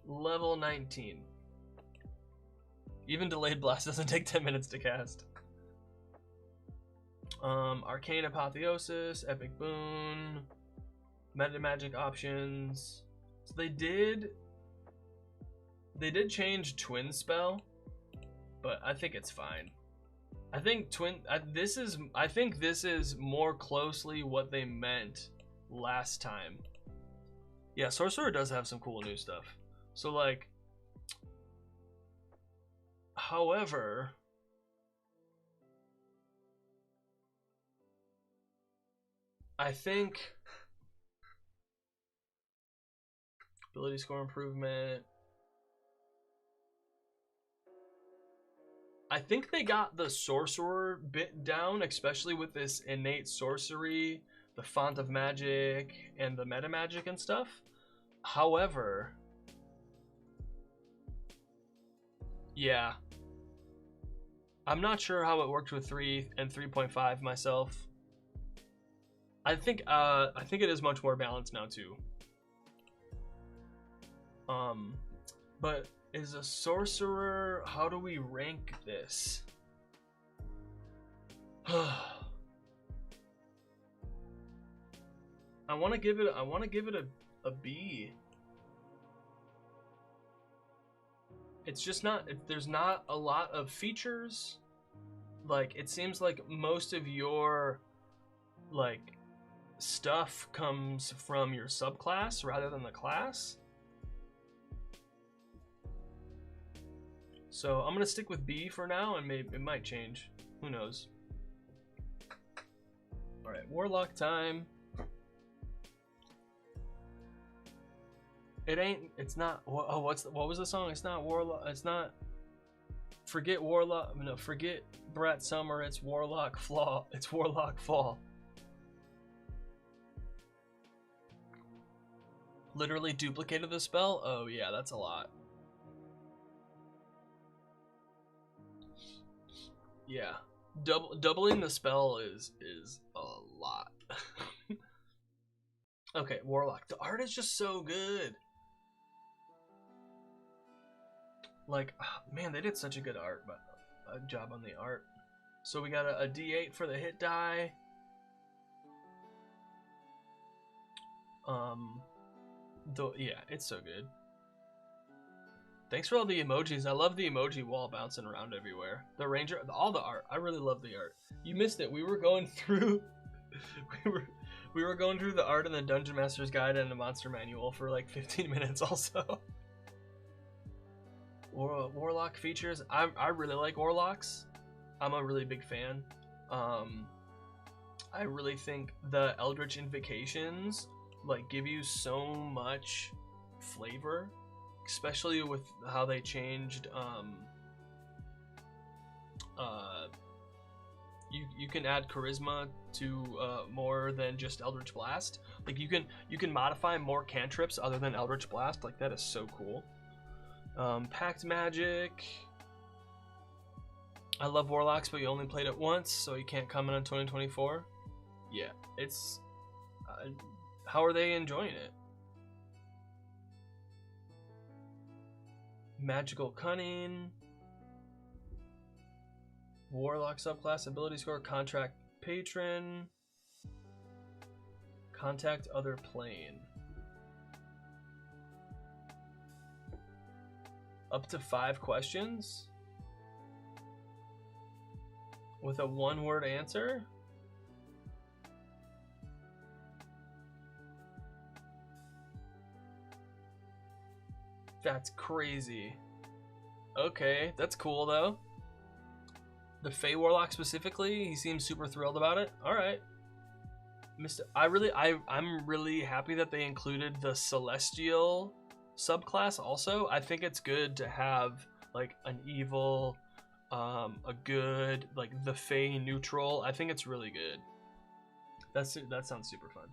level 19. Even delayed blast doesn't take 10 minutes to cast. Arcane Apotheosis, Epic Boon, meta magic options. So they did change Twin Spell, but I think it's fine. I think this is more closely what they meant last time. Yeah, Sorcerer does have some cool new stuff. So like, however, I think ability score improvement. I think they got the sorcerer bit down, especially with this innate sorcery, the font of magic, and the meta magic and stuff. However, yeah, I'm not sure how it worked with 3 and 3.5 myself. I think it is much more balanced now too. But is a sorcerer, how do we rank this? I want to give it a B. It's just not, there's not a lot of features. Like, it seems like most of your like stuff comes from your subclass rather than the class. So I'm gonna stick with B for now, and maybe it might change. Who knows? All right, Warlock time. It's not. Oh, what was the song? It's not Warlock. It's not. Forget Warlock. No, forget Brat Summer. It's Warlock Flaw. It's Warlock Fall. Literally duplicated the spell. Oh yeah, that's a lot. Yeah, doubling the spell is a lot. Okay, Warlock. The art is just so good. Like, man, they did such a good job on the art. So we got a D8 for the hit die. Yeah, it's so good. Thanks for all the emojis. I love the emoji wall bouncing around everywhere. The ranger, all the art. I really love the art. You missed it. We were going through we were going through the art in the Dungeon Master's Guide and the Monster Manual for like 15 minutes also. Warlock features. I really like Warlocks. I'm a really big fan. I really think the Eldritch Invocations like give you so much flavor. especially with how they changed. You can add charisma to more than just Eldritch Blast. Like you can modify more cantrips other than Eldritch Blast. Like that is so cool. Pact Magic. I love Warlocks, but you only played it once, so you can't comment on 2024. Yeah, it's. How are they enjoying it? Magical Cunning. Warlock subclass ability score. Contract Patron. Contact other plane. Up to 5 questions with a 1-word answer. That's crazy. Okay, that's cool though. The Fey Warlock specifically, he seems super thrilled about it. All right, I'm really happy that they included the Celestial subclass also. I think it's good to have like an evil, a good, like the Fey neutral. I think it's really good. That sounds super fun.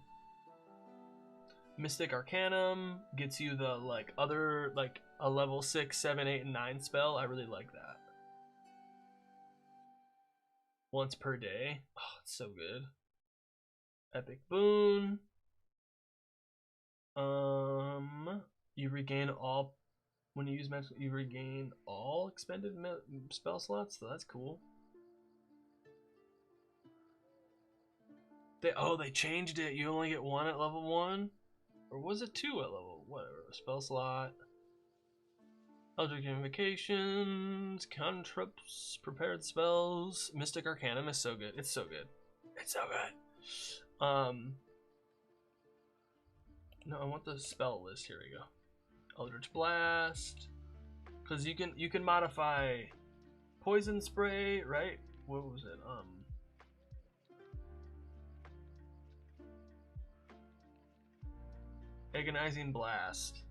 Mystic Arcanum gets you the like other like a level 6, 7, 8, and 9 spell. I really like that. Once per day. Oh, it's so good. Epic Boon. You regain all when you use magic. You regain all expended spell slots. So that's cool. They changed it. You only get 1 at level 1, or was it 2 at level whatever spell slot? Eldritch Invocations, cantrips, prepared spells. Mystic Arcanum is so good. It's so good. It's so good. No, I want the spell list. Here we go. Eldritch Blast, because you can modify Poison Spray, right? What was it? Agonizing Blast.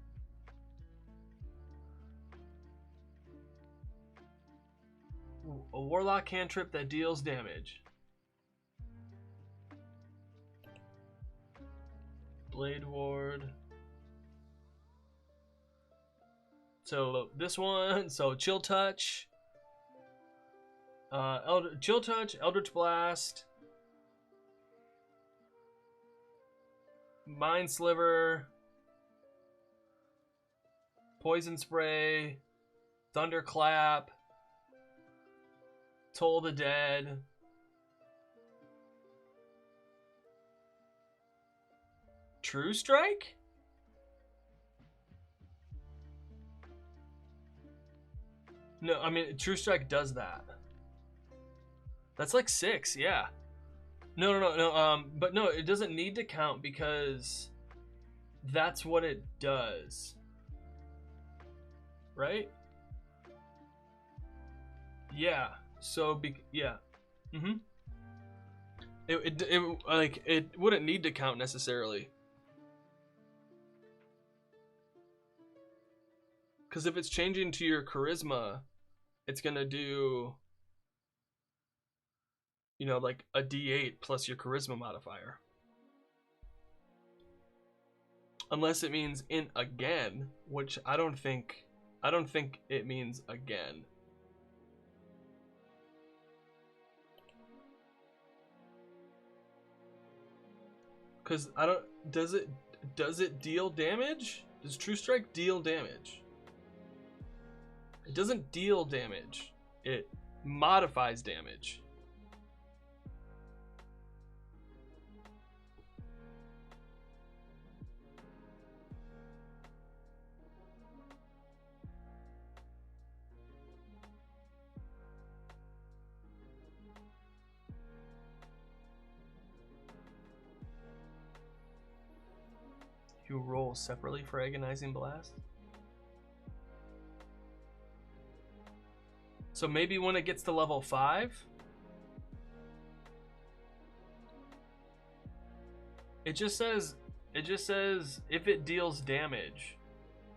A Warlock cantrip that deals damage. Blade Ward. So this one, so Chill Touch. Chill Touch, Eldritch Blast. Mind Sliver. Poison Spray. Thunderclap. Toll the Dead. True Strike? No, I mean, True Strike does that. That's like 6, yeah. No, but no, it doesn't need to count because that's what it does. Right? Yeah. So, yeah. It wouldn't need to count necessarily. Because if it's changing to your charisma, it's gonna do, you know, like a D8 plus your charisma modifier. Unless it means in again, which I don't think it means again. Because does it deal damage? Does True Strike deal damage? It doesn't deal damage. It modifies damage. You roll separately for Agonizing Blast? So maybe when it gets to level 5, it just says if it deals damage.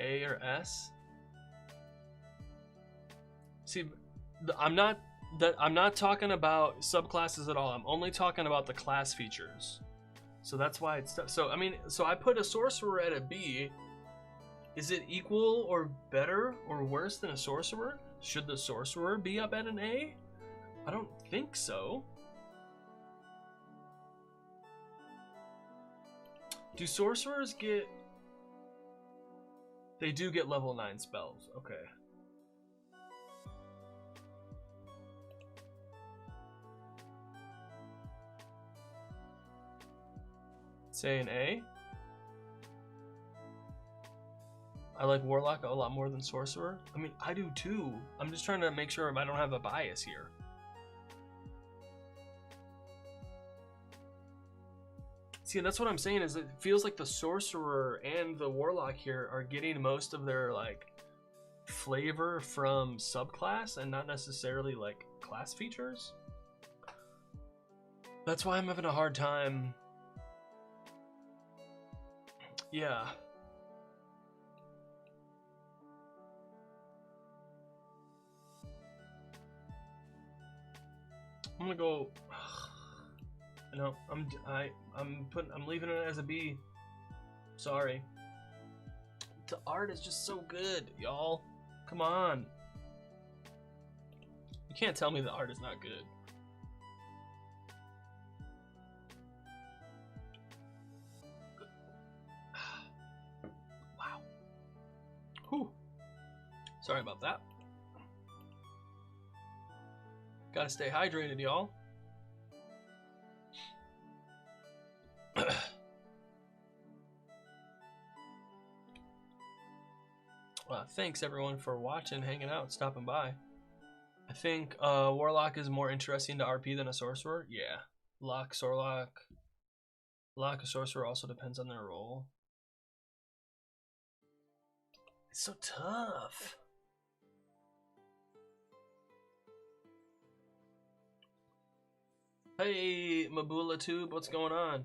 A or S? See, I'm not talking about subclasses at all. I'm only talking about the class features. So that's why it's so. I mean, so I put a sorcerer at a B. Is it equal or better or worse than a sorcerer? Should the sorcerer be up at an A? I don't think so. Do sorcerers get... They do get level 9 spells. Okay. Say an A. I like Warlock a lot more than Sorcerer. I mean, I do too. I'm just trying to make sure I don't have a bias here. See, that's what I'm saying, is it feels like the Sorcerer and the Warlock here are getting most of their, like, flavor from subclass and not necessarily, like, class features. That's why I'm having a hard time. Yeah. I'm gonna go. No, I'm leaving it as a B. Sorry. The art is just so good, y'all. Come on. You can't tell me the art is not good. Wow. Whew. Sorry about that. Gotta stay hydrated, y'all. Thanks everyone for watching, hanging out, stopping by. I think Warlock is more interesting to RP than a Sorcerer. Yeah. Lock, or Sorcerer also depends on their role. It's so tough. Hey, Mabula Tube, what's going on?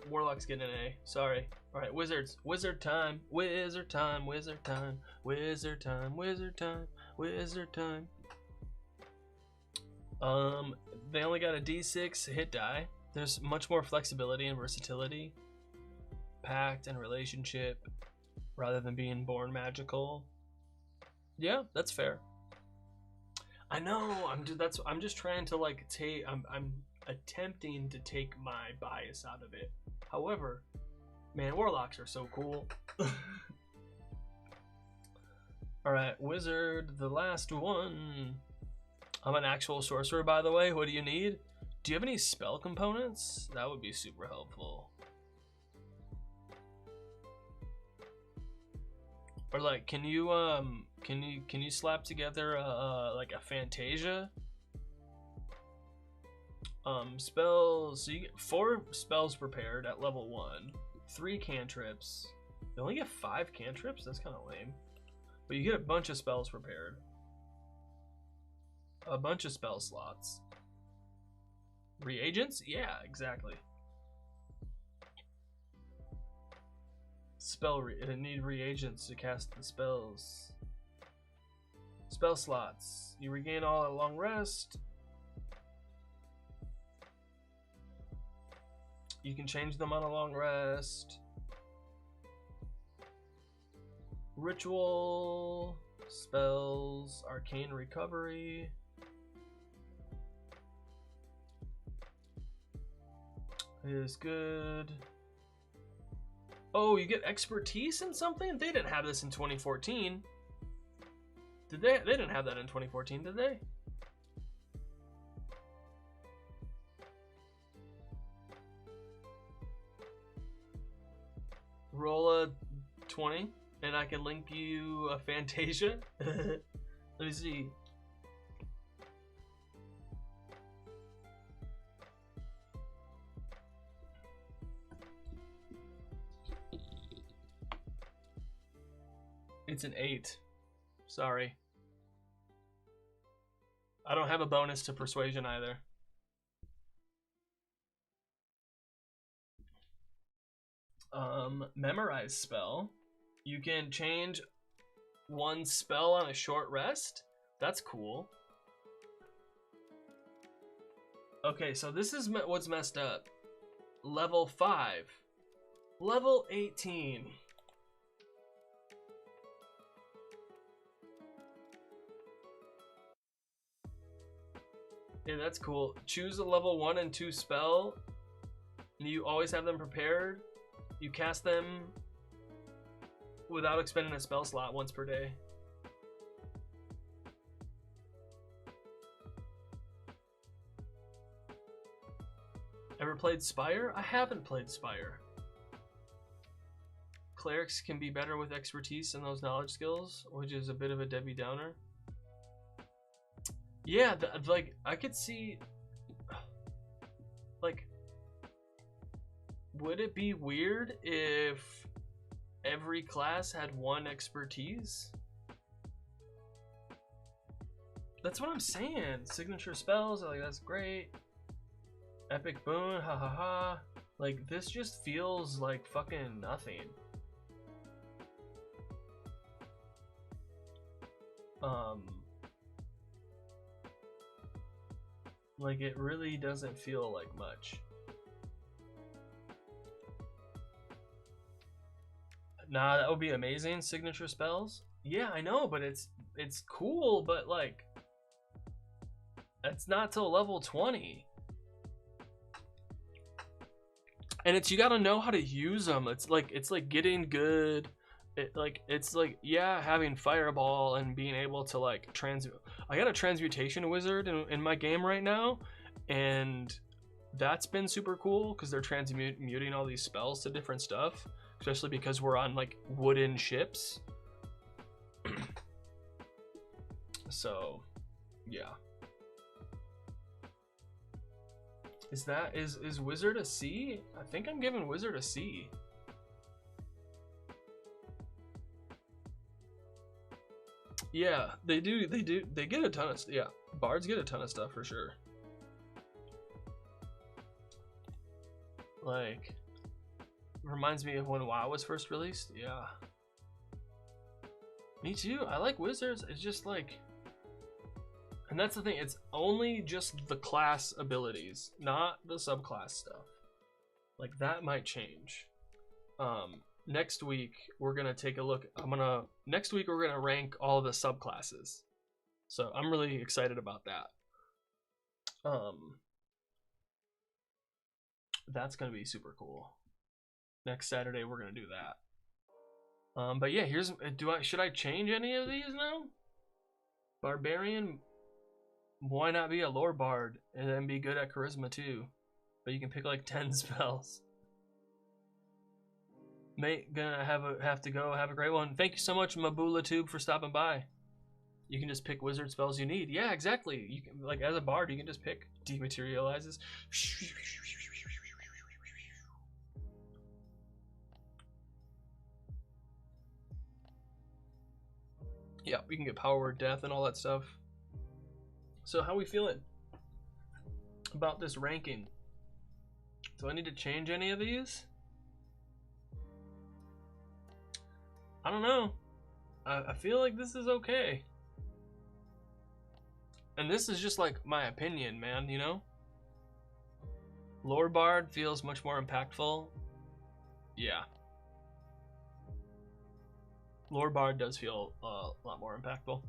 Warlock's getting an A. Sorry. Alright, Wizards. Wizard time. Wizard time. Wizard time. Wizard time. Wizard time. Wizard time. They only got a D6 hit die. There's much more flexibility and versatility. Pact and relationship rather than being born magical. Yeah, that's fair. I know. I'm just trying to like take. I'm attempting to take my bias out of it. However, man, Warlocks are so cool. Alright, Wizard, the last one. I'm an actual sorcerer, by the way. What do you need? Do you have any spell components? That would be super helpful. Or like, can you slap together like a Fantasia? Spells, so you get 4 spells prepared at level 1, 3 cantrips. You only get 5 cantrips? That's kind of lame. But you get a bunch of spells prepared. A bunch of spell slots. Reagents? Yeah, exactly. It need reagents to cast the spells. Spell slots. You regain all at long rest. You can change them on a long rest. Ritual, spells, arcane recovery. Is good. Oh, you get expertise in something? They didn't have this in 2014. Did they? They didn't have that in 2014, did they? Roll a 20 and I can link you a Fantasia. Let me see. It's an 8. Sorry. I don't have a bonus to persuasion either. memorize spell. You can change one spell on a short rest. That's cool. Okay, so this is what's messed up. Level 5. Level 18. Yeah, that's cool. Choose a level 1 and 2 spell. You always have them prepared. You cast them without expending a spell slot once per day. Ever played Spire? I haven't played Spire. Clerics can be better with expertise in those knowledge skills, which is a bit of a Debbie Downer. Yeah, like, I could see, like, would it be weird if every class had one expertise? That's what I'm saying. Signature spells, like, that's great. Epic boon, ha ha ha. Like, this just feels like fucking nothing. Like, it really doesn't feel like much. Nah, that would be amazing. Signature spells. Yeah, I know, but it's cool, but like, it's not till level 20. And you gotta know how to use them. It's like getting good. It's like, yeah, having fireball and being able to like I got a transmutation wizard in my game right now, and that's been super cool because they're transmuting all these spells to different stuff, especially because we're on like wooden ships. So yeah. Is wizard a C? I think I'm giving wizard a C. Yeah, they do. They get a ton of, yeah, bards get a ton of stuff for sure. Like, reminds me of when WoW was first released. Yeah. Me too. I like wizards. It's just like, and that's the thing, it's only just the class abilities, not the subclass stuff. Like, that might change. Next week we're gonna take a look. Next week we're gonna rank all the subclasses. So I'm really excited about that. That's gonna be super cool. Next Saturday we're gonna do that. But yeah, should I change any of these now? Barbarian, why not be a lore bard and then be good at charisma too? But you can pick like 10 spells. Mate, gonna have to go. Have a great one. Thank you so much, MabulaTube, for stopping by. You can just pick wizard spells you need. Yeah, exactly. You can, like, as a bard, you can just pick dematerializes. Yeah, we can get power word death and all that stuff. So how we feeling about this ranking? Do I need to change any of these? I don't know. I feel like this is okay. And this is just like my opinion, man, you know? Lore Bard feels much more impactful. Yeah. Lore Bard does feel a lot more impactful.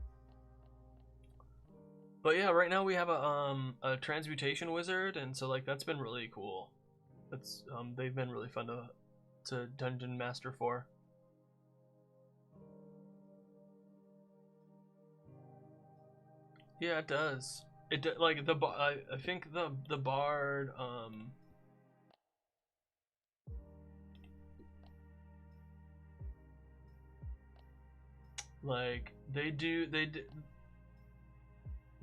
But yeah, right now we have a transmutation wizard, and so like that's been really cool. That's they've been really fun to dungeon master for. Yeah, it does. Like I think the bard like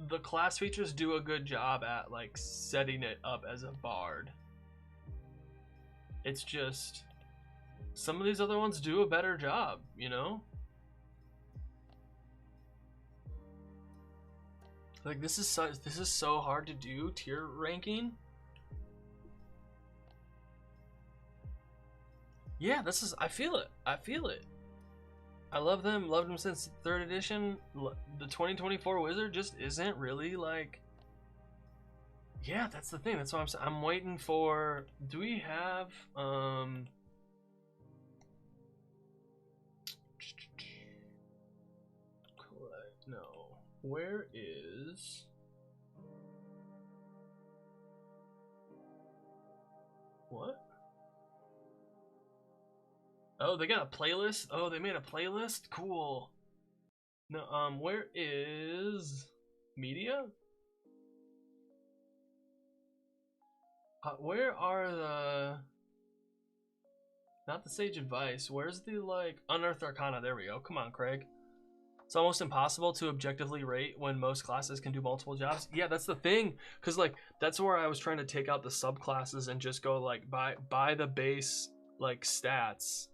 the class features do a good job at like setting it up as a bard. It's just some of these other ones do a better job, you know? Like this is so hard to do, tier ranking. Yeah, this is. I feel it. I feel it. I love them. Loved them since 3rd edition. The 2024 Wizard just isn't really like. Yeah, that's the thing. That's why I'm waiting for. Do we have No. Where is? What? Oh, they got a playlist? Oh, they made a playlist? Cool. No, where is media? Where are the... Not the Sage Advice. Where's the, like, Unearthed Arcana? There we go. Come on, Craig. It's almost impossible to objectively rate when most classes can do multiple jobs. Yeah, that's the thing. Because, like, that's where I was trying to take out the subclasses and just go, like, by the base, like, stats.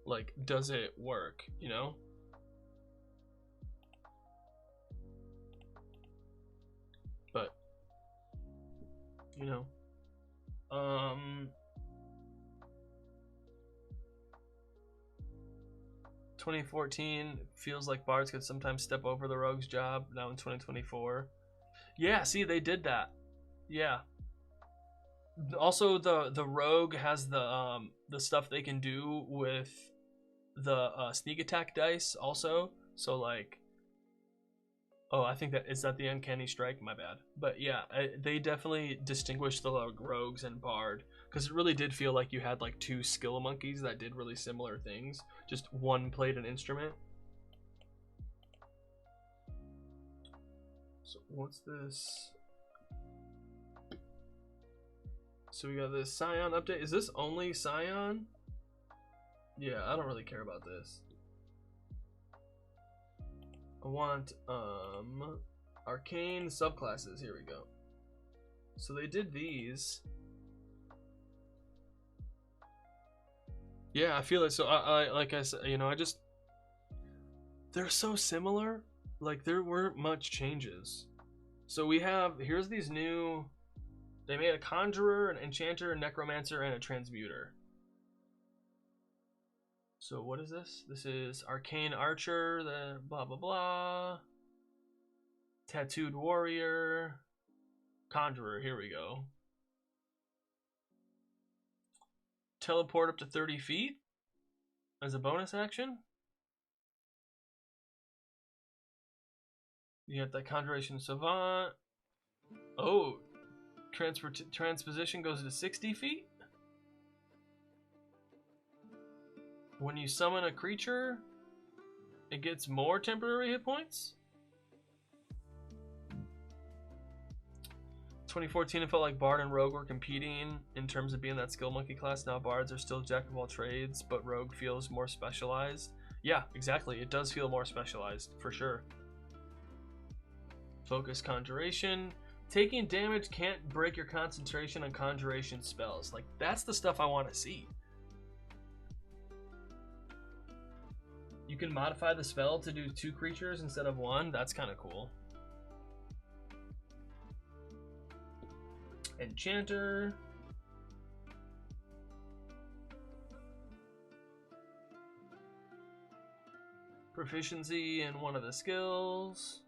Like, does it work, you know? But, you know. 2014 feels like bards could sometimes step over the rogue's job. Now in 2024, yeah. See, they did that. Yeah. Also, the rogue has the stuff they can do with the sneak attack dice. Also, so like, oh, I think that is that the uncanny strike. My bad. But yeah, they definitely distinguished the rogues and bard. Because it really did feel like you had like 2 skill monkeys that did really similar things. Just one played an instrument. So what's this? So we got this Scion update. Is this only Scion? Yeah, I don't really care about this. I want arcane subclasses. Here we go. So they did these. Yeah, I feel it. So I like I said, you know, I just they're so similar. Like there weren't much changes. So we have here's these new. They made a conjurer, an enchanter, a necromancer, and a transmuter. So what is this? This is arcane archer. The blah blah blah. Tattooed warrior. Conjurer. Here we go. Teleport up to 30 feet as a bonus action. You got that Conjuration Savant. Oh, transposition goes to 60 feet. When you summon a creature, it gets more temporary hit points. 2014, it felt like Bard and Rogue were competing in terms of being that skill monkey class. Now Bards are still jack of all trades, but Rogue feels more specialized. Yeah, exactly. It does feel more specialized, for sure. Focus Conjuration. Taking damage can't break your concentration on Conjuration spells. Like, that's the stuff I want to see. You can modify the spell to do 2 creatures instead of 1. That's kind of cool. Enchanter. Proficiency in one of the skills.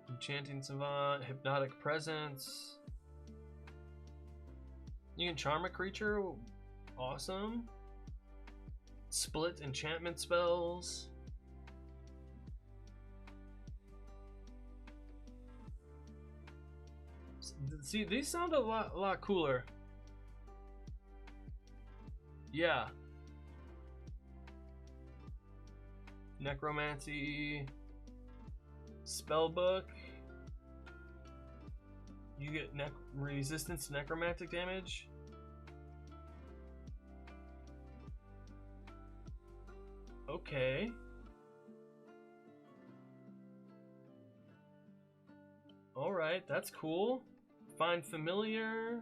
Enchanting Savant. Hypnotic Presence. You can charm a creature. Awesome. Split enchantment spells. See, these sound a lot cooler. Yeah. Necromancy. Spellbook. You get resistance to necromantic damage. Okay. Alright, that's cool. Find familiar.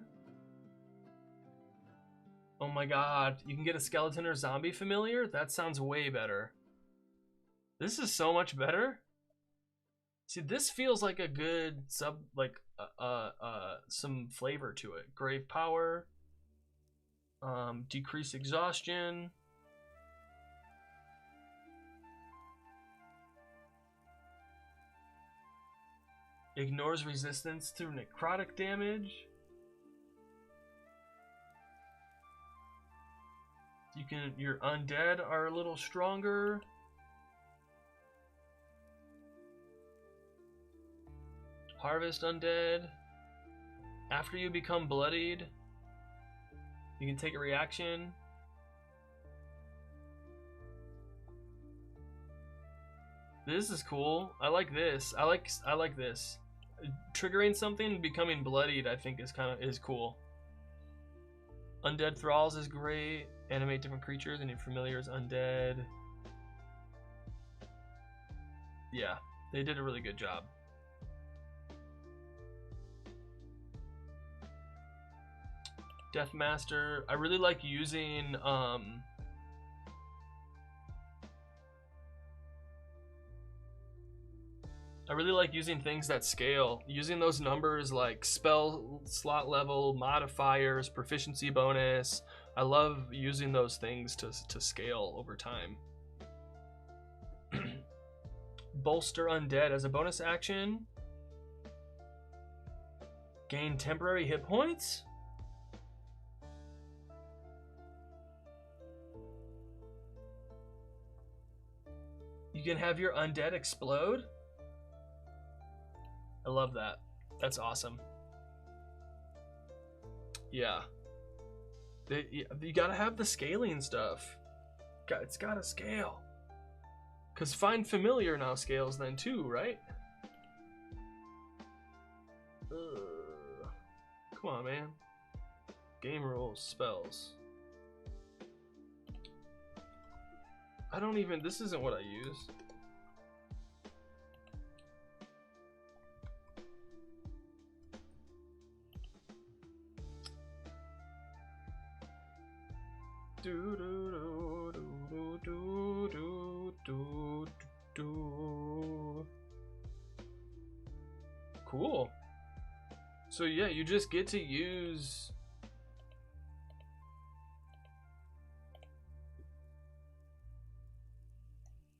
Oh my god, you can get a skeleton or zombie familiar? That sounds way better. This is so much better. See, this feels like a good some flavor to it. Grave power, decrease exhaustion. Ignores resistance through necrotic damage. Your undead are a little stronger. Harvest undead. After you become bloodied, you can take a reaction. This is cool. I like this. I like this. Triggering something and becoming bloodied, I think is cool. Undead Thralls is great. Animate different creatures and your familiar is undead. Yeah, they did a really good job. Deathmaster. I really like using things that scale. Using those numbers like spell slot level, modifiers, proficiency bonus. I love using those things to scale over time. Bolster Undead as a bonus action. Gain temporary hit points. You can have your undead explode. I love that. That's awesome. Yeah. You gotta have the scaling stuff. It's gotta scale. Because Find Familiar now scales then too, right? Come on, man. Game rules, spells. I don't even, this isn't what I use. Do do do do do do do. Cool. So yeah, you just get to use.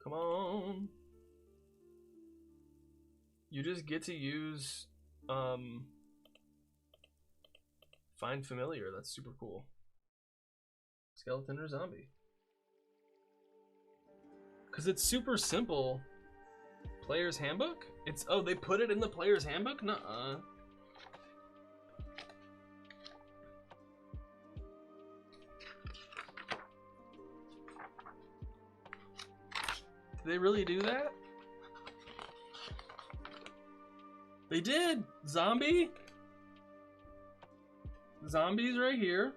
Come on. You just get to use Find Familiar. That's super cool. Skeleton or zombie. Because it's super simple. Player's handbook? It's, oh, they put it in the player's handbook? Nuh-uh. Did they really do that? They did! Zombie? Zombies right here.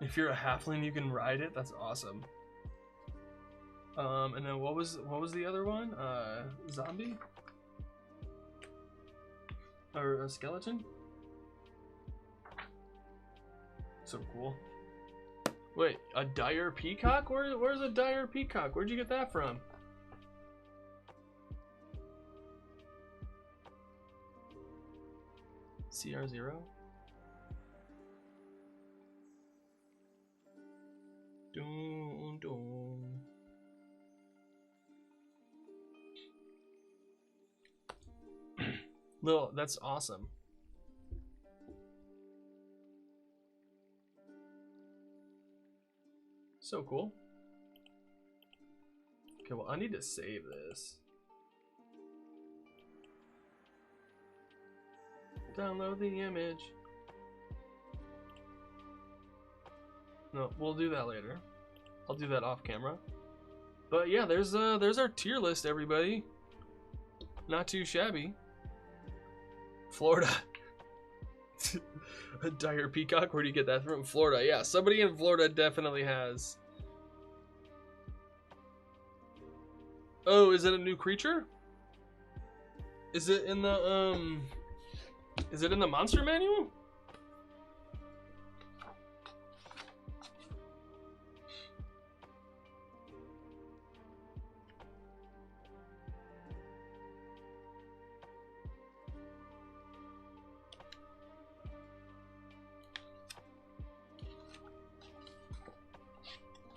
If you're a halfling, you can ride it. That's awesome. And then what was the other one? Zombie? Or a skeleton? So cool. Wait, a dire peacock? Where's a dire peacock? Where'd you get that from? CR0? Dun, dun. No, that's awesome. So cool. Okay, well, I need to save this. Download the image. No, we'll do that later. I'll do that off camera. But yeah, there's our tier list, everybody. Not too shabby. Florida. A dire peacock? Where do you get that from? Florida. Yeah, somebody in Florida definitely has. Oh, is it a new creature? Is it in the monster manual?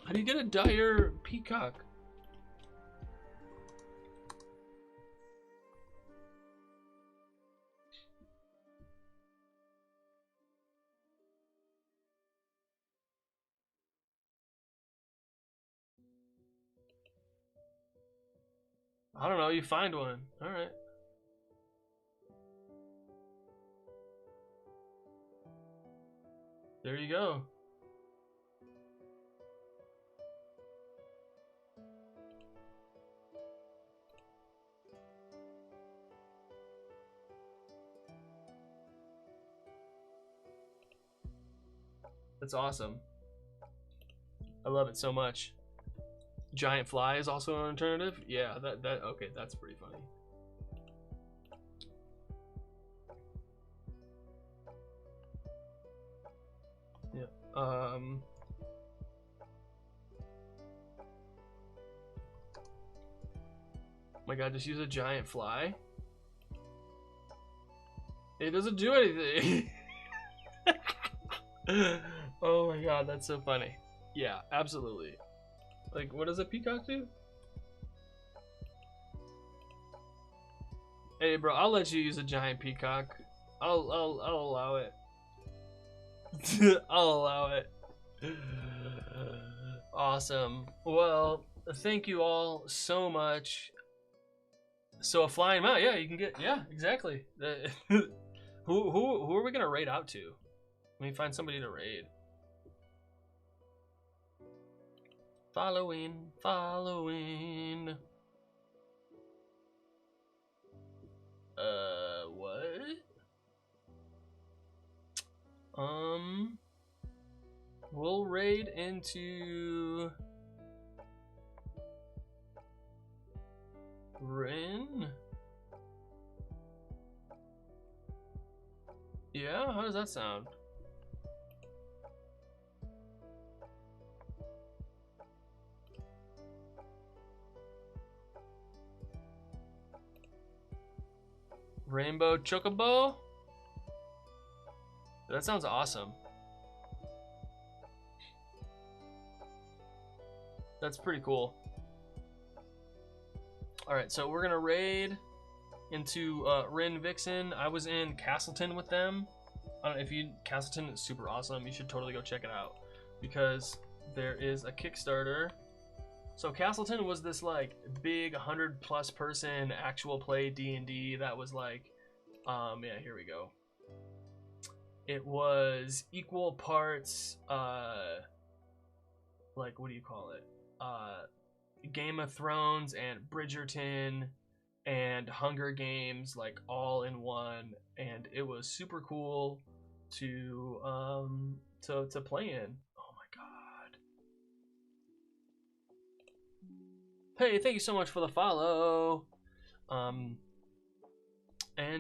How do you get a dire peacock? I don't know, you find one. Alright. There you go. That's awesome. I love it so much. Giant fly is also an alternative. Yeah, that okay, that's pretty funny. Yeah. Oh my god, just use a giant fly. It doesn't do anything. Oh my god, that's so funny. Yeah, absolutely. Like, what does a peacock do? Hey, bro, I'll let you use a giant peacock. I'll allow it. I'll allow it. Awesome. Well, thank you all so much. So a flying mount, yeah, you can get, yeah, exactly. Who are we gonna raid out to? Let me find somebody to raid. Following. What? We'll raid into Rin. Yeah, how does that sound? Rainbow Chocobo? That sounds awesome. That's pretty cool. Alright, so we're gonna raid into Rin Vixen. I was in Castleton with them. I don't know if you, Castleton is super awesome. You should totally go check it out because there is a Kickstarter. So Castleton was this like big 100+ person actual play D&D that was like, yeah, here we go. It was equal parts, like, what do you call it? Game of Thrones and Bridgerton and Hunger Games, like all in one, and it was super cool to play in. Oh my god. Hey, thank you so much for the follow. And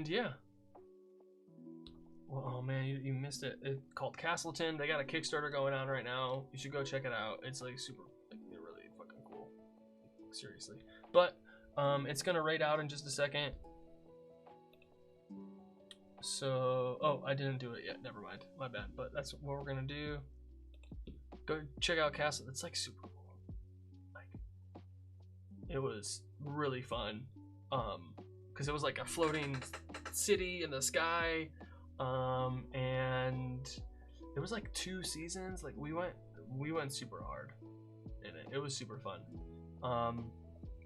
yeah. Well, oh man, you missed it. It's called Castleton. They got a Kickstarter going on right now. You should go check it out. It's like super, like, they're really fucking cool. Seriously. But it's gonna raid out in just a second. So, oh, I didn't do it yet. Never mind. My bad. But that's what we're gonna do. Go check out Castle. It's like super cool. Like, it was really fun. Because it was like a floating city in the sky. And it was like 2 seasons. Like we went super hard in it. It was super fun.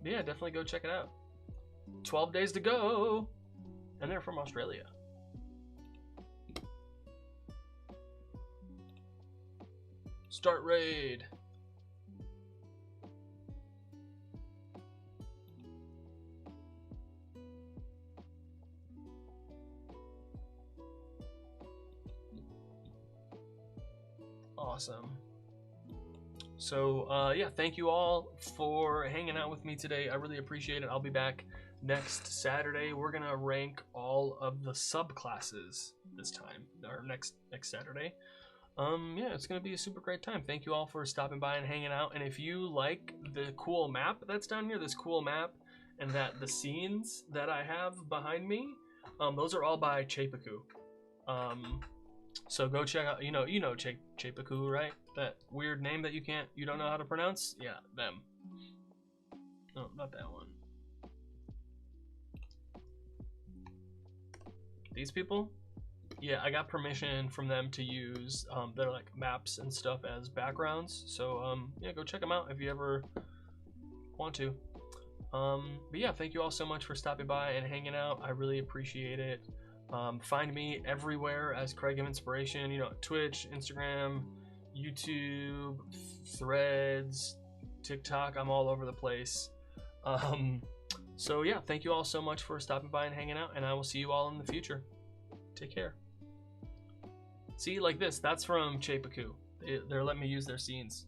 Yeah, definitely go check it out. 12 days to go, and they're from Australia. Start raid. Awesome. So yeah, thank you all for hanging out with me today. I really appreciate it. I'll be back next Saturday. We're gonna rank all of the subclasses this time, or next Saturday. Yeah, it's gonna be a super great time. Thank you all for stopping by and hanging out. And if you like the cool map that's down here, this cool map, and that the scenes that I have behind me, those are all by Chepaku. So go check out, you know Chepaku, right? That weird name that you don't know how to pronounce? Yeah, them. No, not that one. These people? Yeah, I got permission from them to use their like maps and stuff as backgrounds. So yeah, go check them out if you ever want to. But yeah, thank you all so much for stopping by and hanging out. I really appreciate it. Find me everywhere as Craig of Inspiration, Twitch, Instagram, YouTube, Threads, TikTok. I'm all over the place. So yeah, thank you all so much for stopping by and hanging out, and I will see you all in the future. Take care. See, like this, that's from Chepaku. They're letting me use their scenes.